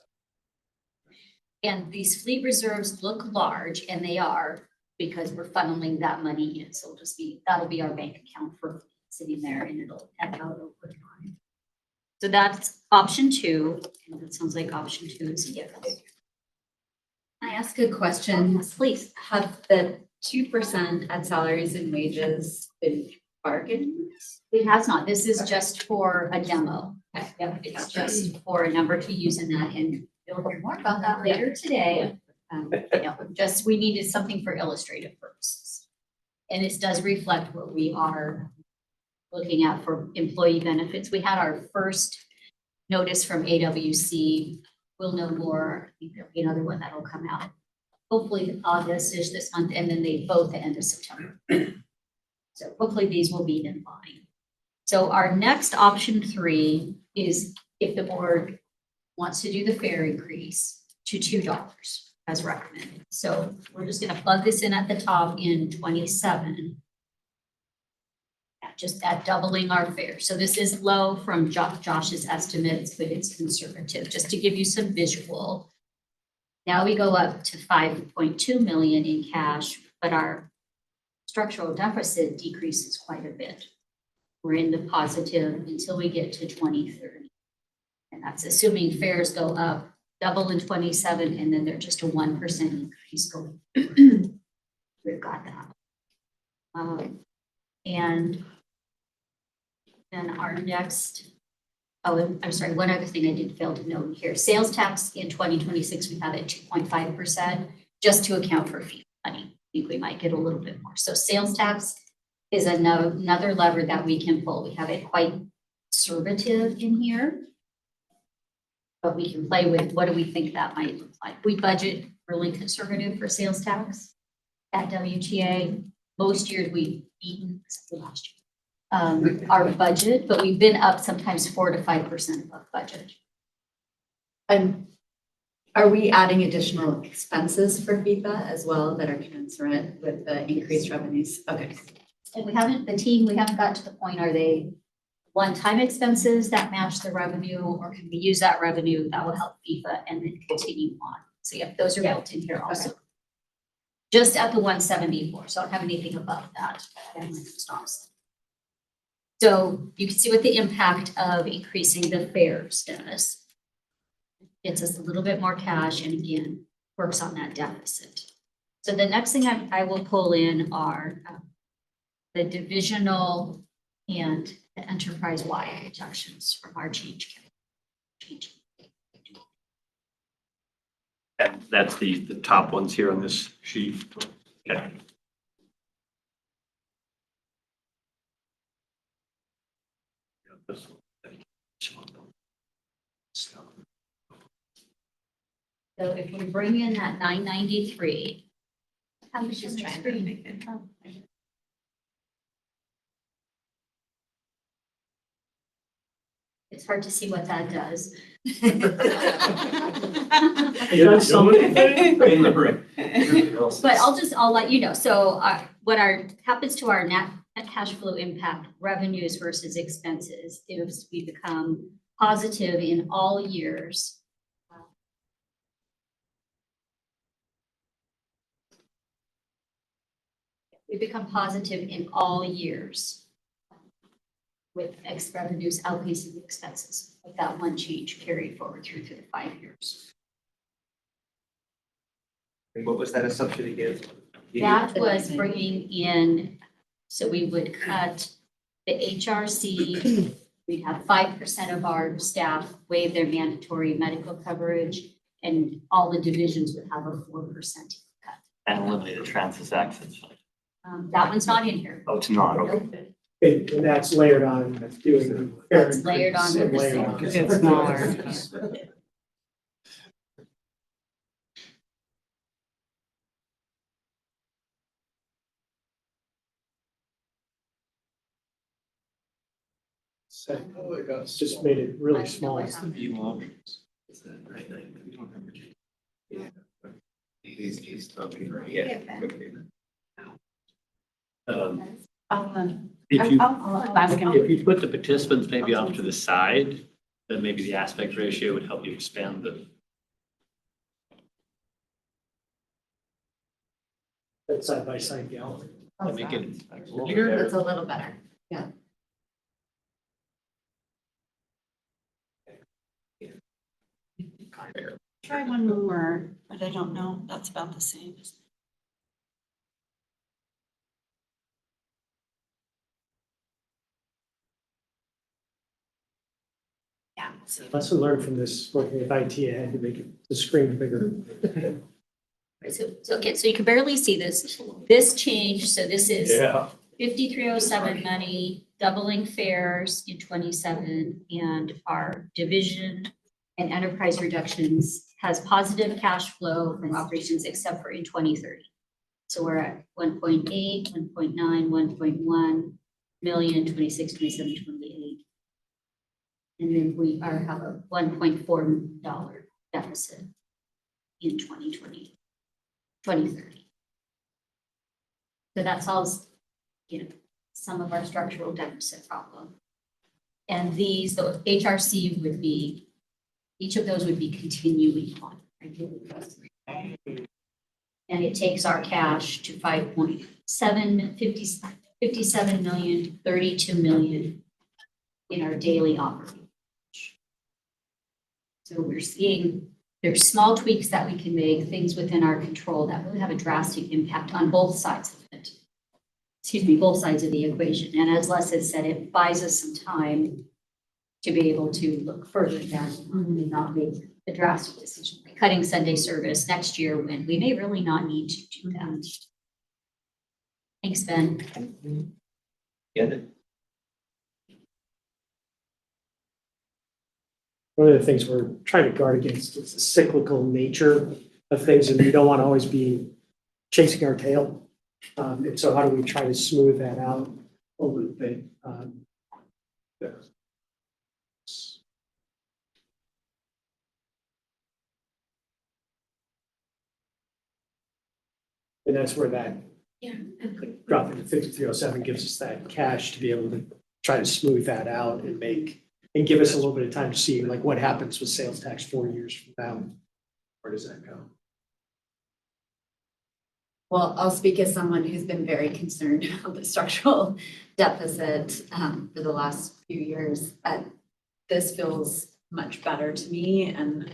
And these fleet reserves look large, and they are, because we're funneling that money in. So it'll just be, that'll be our bank account for sitting there, and it'll head out over time. So that's option 2, and it sounds like option 2 is a yes. Can I ask a question? Yes, please. Have the 2% at salaries and wages been bargained? It has not. This is just for a demo. Yep, it's just for a number to use in that, and you'll hear more about that later today. Just we needed something for illustrative purposes. And this does reflect what we are looking at for employee benefits. We had our first notice from AWC. We'll know more. I think there'll be another one that'll come out. Hopefully August is this month, and then they both the end of September. So hopefully these will be in line. So our next option 3 is if the board wants to do the fare increase to $2 as recommended. So we're just going to plug this in at the top in 27. Just at doubling our fare. So this is low from Josh's estimates, but it's conservative, just to give you some visual. Now we go up to 5.2 million in cash, but our structural deficit decreases quite a bit. We're in the positive until we get to 2030. And that's assuming fares go up, double in 27, and then they're just a 1% increase. We've got that. And then our next, I'm sorry, one other thing I did fail to note here. Sales tax in 2026, we have at 2.5%, just to account for fee money. I think we might get a little bit more. So sales tax is another lever that we can pull. We have it quite conservative in here, but we can play with what do we think that might look like. We budget really conservative for sales tax at WTA. Most years we've beaten, except for last year, our budget, but we've been up sometimes 4 to 5% above budget. And are we adding additional expenses for FIFA as well that are commensurate with the increased revenues? Okay. And we haven't got to the point, are they one-time expenses that match the revenue, or can we use that revenue that will help FIFA and then continue on? So yep, those are built in here also. Just at the 174, so I don't have anything above that. So you can see what the impact of increasing the fares does. Gets us a little bit more cash and again, works on that deficit. So the next thing I will pull in are the divisional and the enterprise-wide projections from our change. That's the top ones here on this sheet. Okay. So if we bring in that 993. I was just trying to make it. It's hard to see what that does. But I'll let you know. So what happens to our net cash flow impact revenues versus expenses if we become positive in all years. We become positive in all years with revenues outpacing the expenses, with that one change carried forward through the 5 years. And what was that assumption again? That was bringing in, so we would cut the HRC, we'd have 5% of our staff waive their mandatory medical coverage, and all the divisions would have a 4% cut. And eliminate the transit access. That one's not in here. Oh, it's not, okay. Nope. And that's layered on, that's doing. That's layered on with the same. It's smaller. So, it's just made it really small. He's talking right, yeah. If you put the participants maybe off to the side, then maybe the aspect ratio would help you expand the. That side by side gallery. Make it That's a little better. Yeah. Try one more, but I don't know. That's about the same. Yeah. Lesson learned from this, working with IT, I had to make the screen bigger. So again, so you can barely see this change, so this is 5307 money, doubling fares in 27, and our division and enterprise reductions has positive cash flow from operations except for in 2030. So we're at 1.8, 1.9, 1.1 million, 26, 27, 28. And then we have a $1.4 deficit in 2020. 2030. So that solves, some of our structural deficit problem. And these, the HRC would be, each of those would be continuing on. Right? And it takes our cash to 57 million, 32 million in our daily operating. So we're seeing there's small tweaks that we can make, things within our control that really have a drastic impact on both sides of it. Both sides of the equation. And as Les has said, it buys us some time to be able to look further down and not make the drastic decision, like cutting Sunday service next year when we may really not need to do that. Thanks, Ben. Get it? One of the things we're trying to guard against is the cyclical nature of things, and we don't want to always be chasing our tail. And so how do we try to smooth that out a little bit? And that's where that dropping to 5307 gives us that cash to be able to try to smooth that out and give us a little bit of time to see like what happens with sales tax 4 years from now. Where does that go? Well, I'll speak as someone who's been very concerned about the structural deficit for the last few years. This feels much better to me, and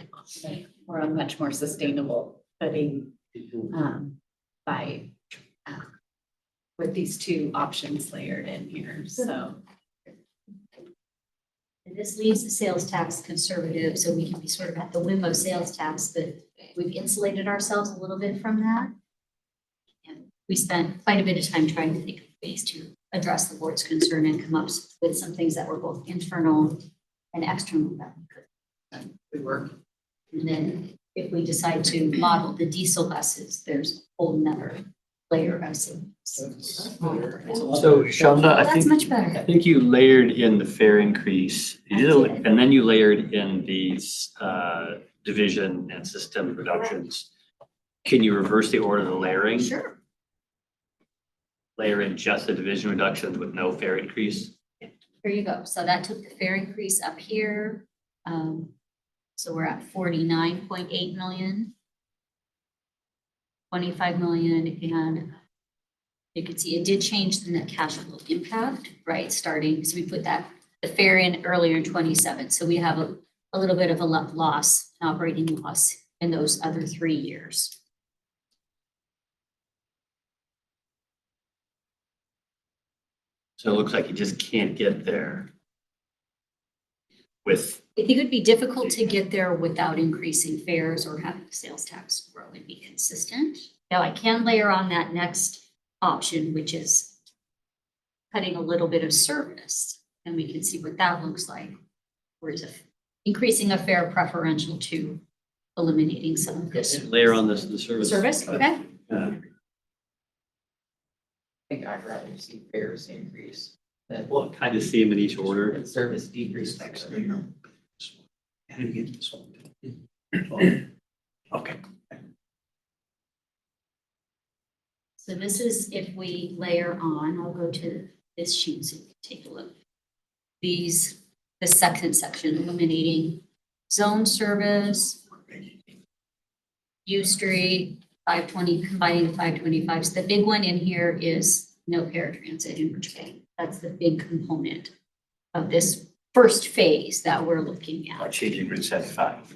we're on much more sustainable footing by with these two options layered in here. So And this leaves the sales tax conservative, so we can be sort of at the whim of sales tax, but we've insulated ourselves a little bit from that. And we spent quite a bit of time trying to think of ways to address the board's concern and come up with some things that were both internal and external that we work. And then if we decide to model the diesel buses, there's a whole nother layer of savings. So Shonda, That's much better. I think you layered in the fare increase. You did, and then you layered in these division and system reductions. Can you reverse the order of the layering? Sure. Layer in just the division reductions with no fare increase? Here you go. So that took the fare increase up here. So we're at 49.8 million. 25 million, and you can see it did change the net cash flow impact, right? Starting, so we put the fare in earlier in 27. So we have a little bit of a loss, an operating loss in those other 3 years. So it looks like you just can't get there with. I think it would be difficult to get there without increasing fares or having sales tax grow and be consistent. Now I can layer on that next option, which is cutting a little bit of service, and we can see what that looks like. Whereas increasing a fare preferential to eliminating some of this. Layer on this, the service. Service, okay. I think I'd rather see fares increase than. Well, kind of see them in each order. And service decrease. Okay. So this is if we layer on, I'll go to this sheet so you can take a look. The second section, eliminating zone service, U Street, 520, combining the 525. So the big one in here is no paratransit in Richmond. That's the big component of this first phase that we're looking at. Changing Route 75.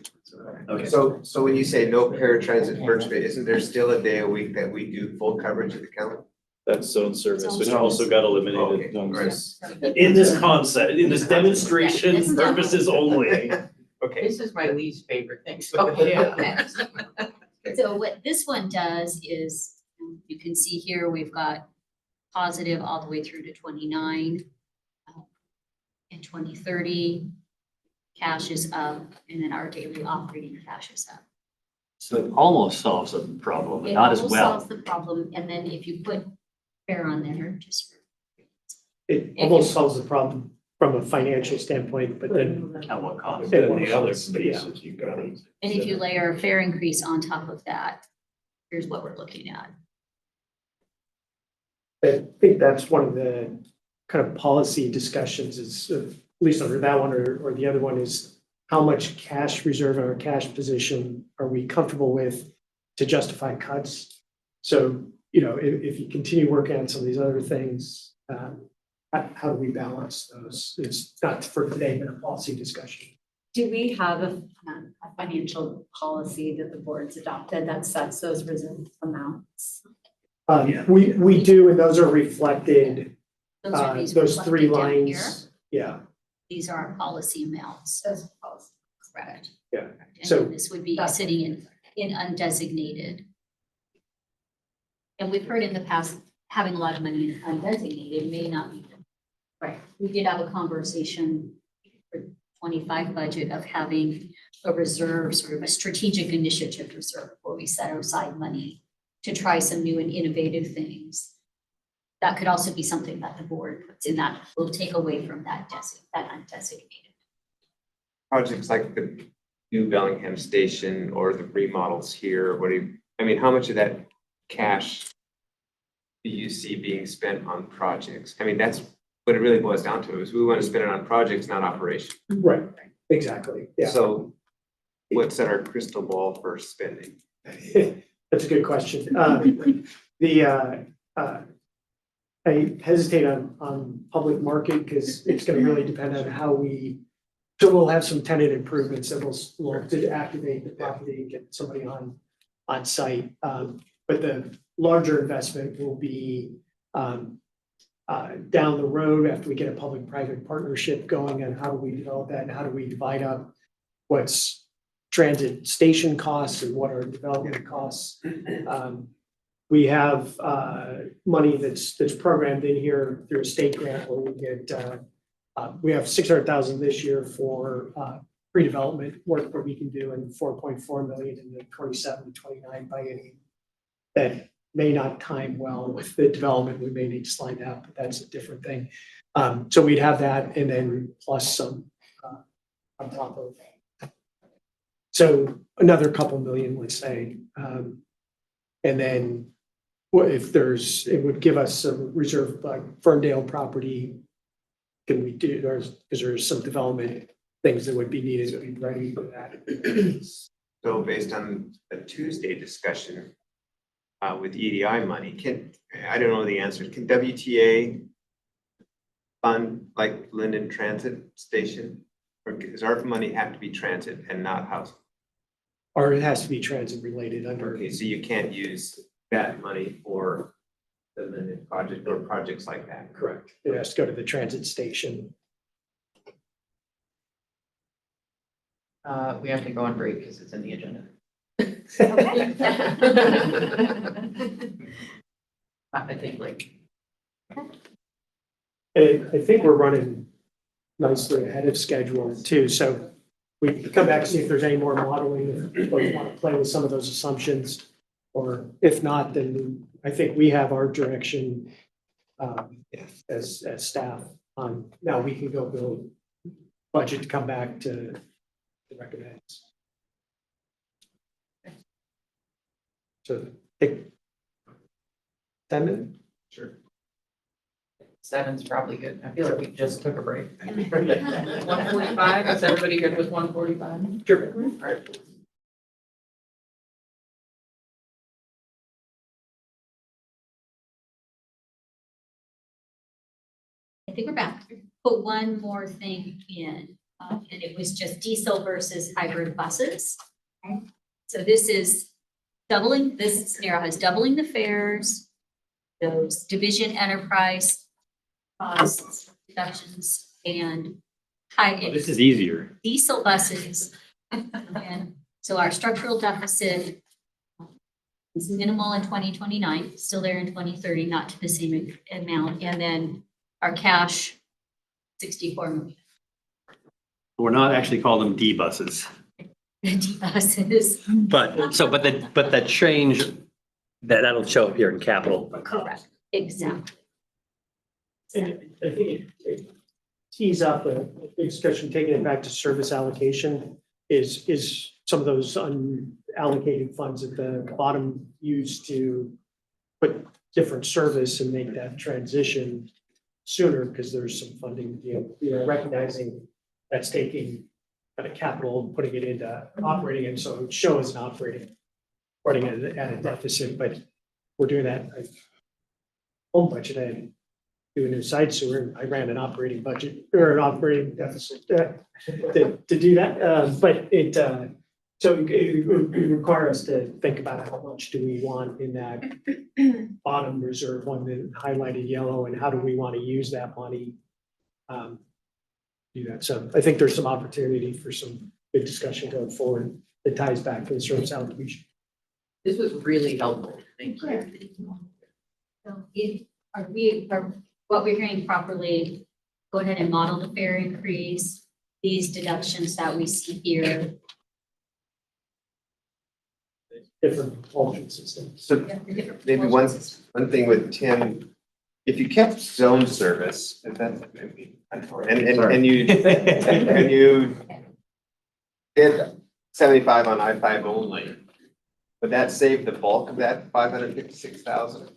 Okay. So when you say no paratransit Birch Bay, isn't there still a day a week that we do full coverage of the county? That's zone service, Zone which service. also got eliminated. Right. In this concept, in this demonstration This is purposes only. Okay. This is my least favorite thing, so yeah. So what this one does is, you can see here, we've got positive all the way through to 29. In 2030, cash is up, and then our daily operating cash is up. So it almost solves the problem, but It not as almost well. solves the problem, and then if you put fare on there, just for. It almost solves the problem from a financial standpoint, but then. At what cost? It And the other works, spaces you got. And if you layer a fare increase on top of that, here's what we're looking at. I think that's one of the kind of policy discussions is, at least under that one or the other one, is how much cash reserve in our cash position are we comfortable with to justify cuts? So, if you continue working on some of these other things, how do we balance those? It's not for today, but a policy discussion. do we have a financial policy that the board's adopted that sets those reserve amounts? We do, and those are reflected, Those are these those three reflected down lines. Yeah, These are our policy amounts. Those are policy. Correct. yeah. And So- this would be sitting in undesignated. And we've heard in the past, having a lot of money in undesignated may not be. Right. We did have a conversation for 25 budget of having a reserve, sort of a strategic initiative reserve, where we set aside money to try some new and innovative things. That could also be something that the board puts in, that will take away from that undesignated. Projects like the new Bellingham station or the remodels here, how much of that cash do you see being spent on projects? I mean, that's what it really boils down to is we want to spend it on projects, not operations. Right, exactly, yeah. So what's at our crystal ball for spending? That's a good question. I hesitate on public market because it's gonna really depend on how so we'll have some tenant improvements that we'll have to activate the property, get somebody on site. But the larger investment will be down the road after we get a public-private partnership going, and how do we develop that and how do we divide up what's transit station costs and what are development costs. We have money that's programmed in here through a state grant where we get we have 600,000 this year for pre-development work where we can do, and 4.4 million in the 27 to 29 biennium. That may not time well with the development. We may need to slide that, but that's a different thing. So we'd have that, and then plus some on top of. So another couple million, let's say, and then if it would give us some reserve, like Ferndale property. Can we do, because there's some development things that would be needed to be ready for that. So based on a Tuesday discussion with EDI money, I don't know the answer, can WTA fund like Linden Transit Station? Or does our money have to be transit and not housing? Or it has to be transit related under. Okay, so you can't use that money for the Linden project or projects like that? Correct. It has to go to the transit station. We have to go on break because it's in the agenda. I think I think we're running nicely ahead of schedule too, so we can come back and see if there's any more modeling, if we want to play with some of those assumptions. Or if not, then I think we have our direction as staff on, now we can go build budget to come back to recommend. So take 10 minutes? Sure. 7's probably good. I feel like we just took a break. 1:45, is everybody good with 1:45? Sure. All right. I think we're back. Put one more thing in, and it was just diesel versus hybrid buses. Okay. So this scenario has doubling the fares, those division enterprise costs, reductions, and This is easier. diesel buses. And so our structural deficit is minimal in 2029, still there in 2030, not to the same amount. And then our cash, 64 million. We're not actually calling them D buses. D buses. But the change that'll show up here in capital. Correct, exactly. And I think it tees up a big discussion, taking it back to service allocation is some of those unallocated funds at the bottom used to put different service and make that transition sooner, because there's some funding, recognizing that's taking kind of capital and putting it into operating, and so it shows an operating, running at a deficit, but we're doing that. Home budget, I do a new side sewer, I ran an operating budget or an operating deficit to do that, but it so it would require us to think about how much do we want in that bottom reserve one that highlighted yellow, and how do we want to use that money? Do that. So I think there's some opportunity for some good discussion going forward that ties back to the service allocation. This was really helpful. Thank you. So what we're hearing properly, go ahead and model the fare increase, these deductions that we see here. Different propulsion systems. So maybe one thing with Tim, if you kept zone service, if that's, and you did 75 on I-5 only, would that save the bulk of that 556,000?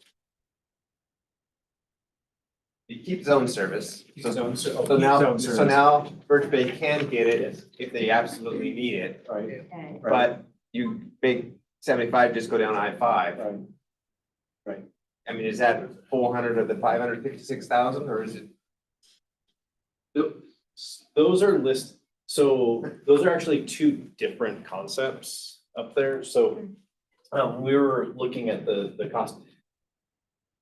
You keep zone service. Zone ser- So now, zone so service. now Birch Bay can get it if they absolutely need it. Right. Okay. But you make 75 just go down I-5. Right. Right. I mean, is that 400 of the 556,000 or is it? Those are so those are actually two different concepts up there, so. We were looking at the cost.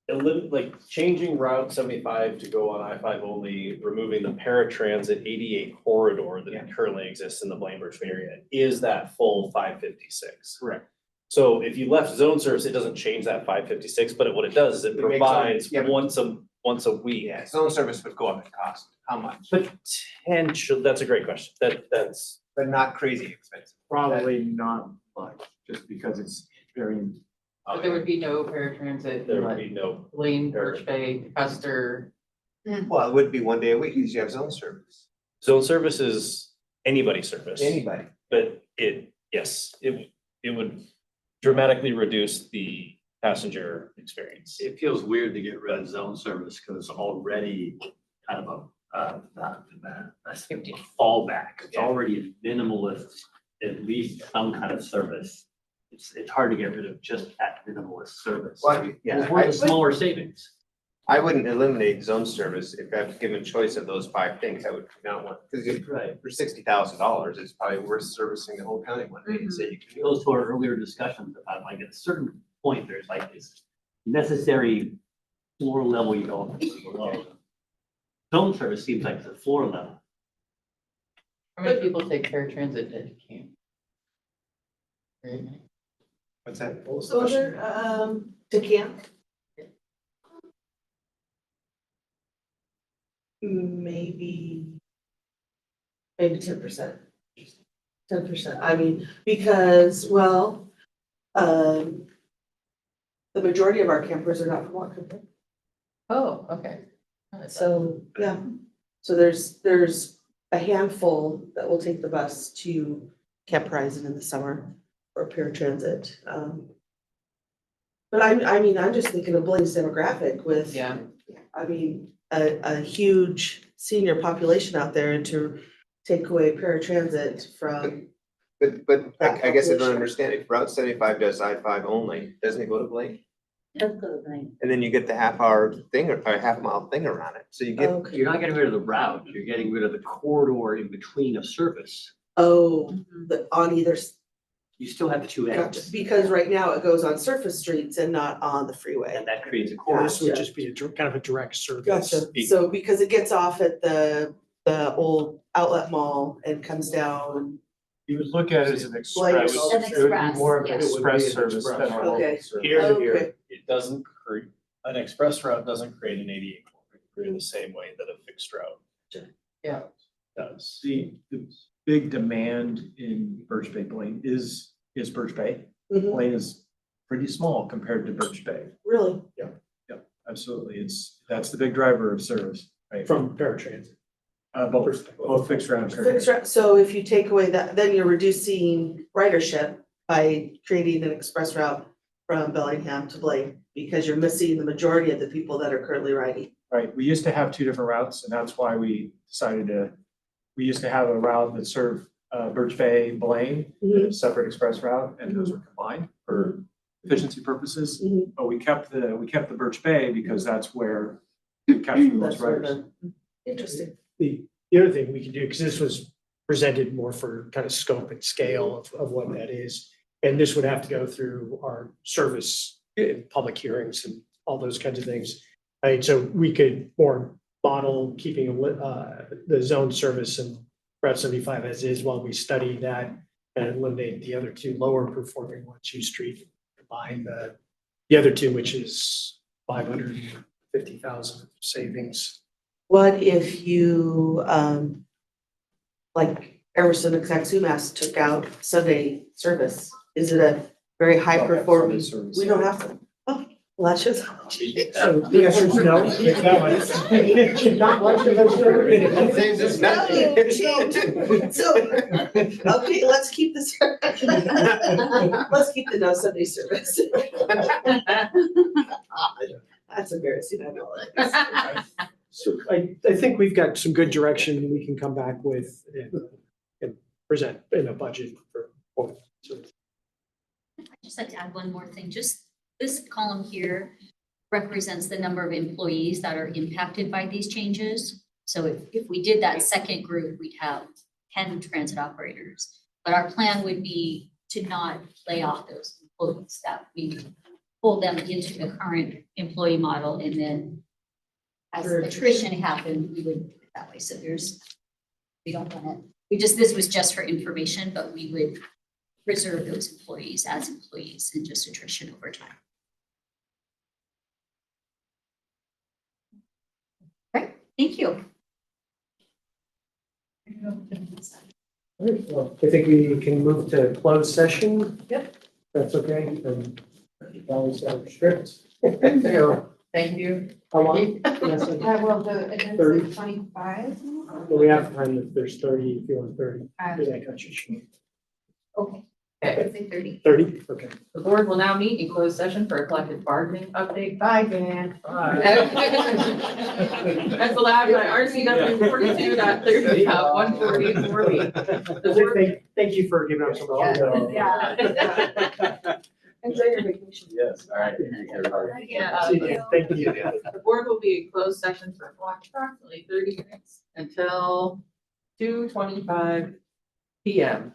Like changing Route 75 to go on I-5 only, removing the paratransit 88 corridor that currently exists in the Blainbirch area, is that full 556. Correct. So if you left zone service, it doesn't change that 556, but what it does is it It makes provides yeah, but- once a week. Yeah, zone service would go up in cost. How much? Potential, that's a great question. That's. But not crazy expensive. Probably not much, just because it's very. But there would be no paratransit. There would like be no. Blaine, Birch Bay, Custer. Well, it would be one day a week because you have zone service. Zone service is anybody's service. Anybody. But yes, it would dramatically reduce the passenger experience. It feels weird to get rid of zone service because it's already kind of a safety fallback. It's already a minimalist, at least some kind of service. It's hard to get rid of just that minimalist service. Well, yeah, It's worth a smaller savings. I wouldn't eliminate zone service if I was given a choice of those 5 things. I would not want, because Right. for $60,000, it's probably worth servicing the whole county one day and say you can. It goes to our earlier discussions about like at a certain point, there's like this necessary floor level you don't below. Zone service seems like it's a floor level. How many people take paratransit to camp? Right. What's that? So there, to camp? Maybe 10%. 10%, I mean, because, well, the majority of our campers are not from Whatcom. Oh, okay. So, yeah, so there's a handful that will take the bus to Camp Horizon in the summer or paratransit. But I mean, I'm just thinking of Blaine's demographic with, Yeah. I mean, a huge senior population out there, and to take away paratransit from. But I guess I don't understand. If Route 75 does I-5 only, doesn't it go to Blaine? Let's go to Blaine. And then you get the half-hour thing or half-mile thing around it. So you get. Okay. You're not getting rid of the route, you're getting rid of the corridor in between a service. Oh, on either, You still have the two ends. because right now it goes on surface streets and not on the freeway. And that creates a This corridor. would just be kind of a direct service. Gotcha, so because it gets off at the old outlet mall and comes down. You would look at it as an Like- express. An It would be more of an express, express yeah. service than a local Okay. service. Here to Okay. here, it doesn't create, an express route doesn't create an 88 corridor in the same way that a fixed route. Yeah. Does. The big demand in Birch Bay Blaine is Birch Bay. Mhm. Blaine is pretty small compared to Birch Bay. Really? Absolutely. That's the big driver of service, right? From paratransit. Both fixed route. and Fixed route, so if you take away that, then you're reducing ridership by creating an express route from Bellingham to Blaine, because you're missing the majority of the people that are currently riding. Right, we used to have 2 different routes, and that's why we decided we used to have a route that served Birch Bay, Blaine, a separate express route, and those were combined for efficiency purposes. Mhm. But we kept the Birch Bay because that's where we captured the most That's where riders. Interesting. The other thing we can do, because this was presented more for kind of scope and scale of what that is. And this would have to go through our service, public hearings and all those kinds of things. Right, so we could more model keeping the zone service and Route 75 as is while we study that and eliminate the other 2 lower performing ones, U Street, combine the other 2, which is 550,000 savings. What if you, like Emerson and Saxumas took out Sunday service? Is it a very high performing? We don't have to. Oh, well, that's just. So the answer is no. That one. Not much of a service. Saves us nothing. So, okay, let's keep this. Let's keep the no Sunday service. That's embarrassing, I know. So I think we've got some good direction we can come back with and present in a budget for. So I'd just like to add one more thing, just this column here represents the number of employees that are impacted by these changes. So if we did that second group, we'd have 10 transit operators. But our plan would be to not lay off those employees, that we pull them into the current employee model, and then as attrition happened, we would do it that way. So we don't want to, this was just for information, but we would preserve those employees as employees and just attrition over time. Right, thank you. well, I think we can move to closed session. Yep. That's okay. And always have scripts. Thank you. How long? Vanessa? Well, the agenda 30. is 25. Well, we have time if there's 30, if you want 30. Did I cut you short? Okay. Okay. I'd say 30. 30? Okay. The board will now meet in closed session for a collective bargaining update. Bye, Dan. Bye. That's allowed by RCW 42.30.144. Thank you for giving up some. of Yeah. Enjoy your vacation. Yes, all right. Yeah. Thank you. The board will be in closed session for approximately 30 minutes until 2:25 PM.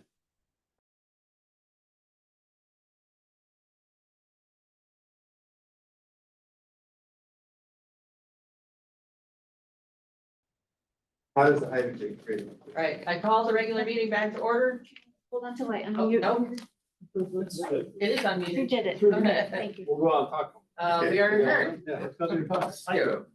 How does the item take place? All right, I call the regular meeting back to order. Hold on till I Oh, unmute. no. It is on You mute. did it. Okay. Thank you. We'll go on, talk. We are adjourned. Yeah, it's gonna be fun. Thank you.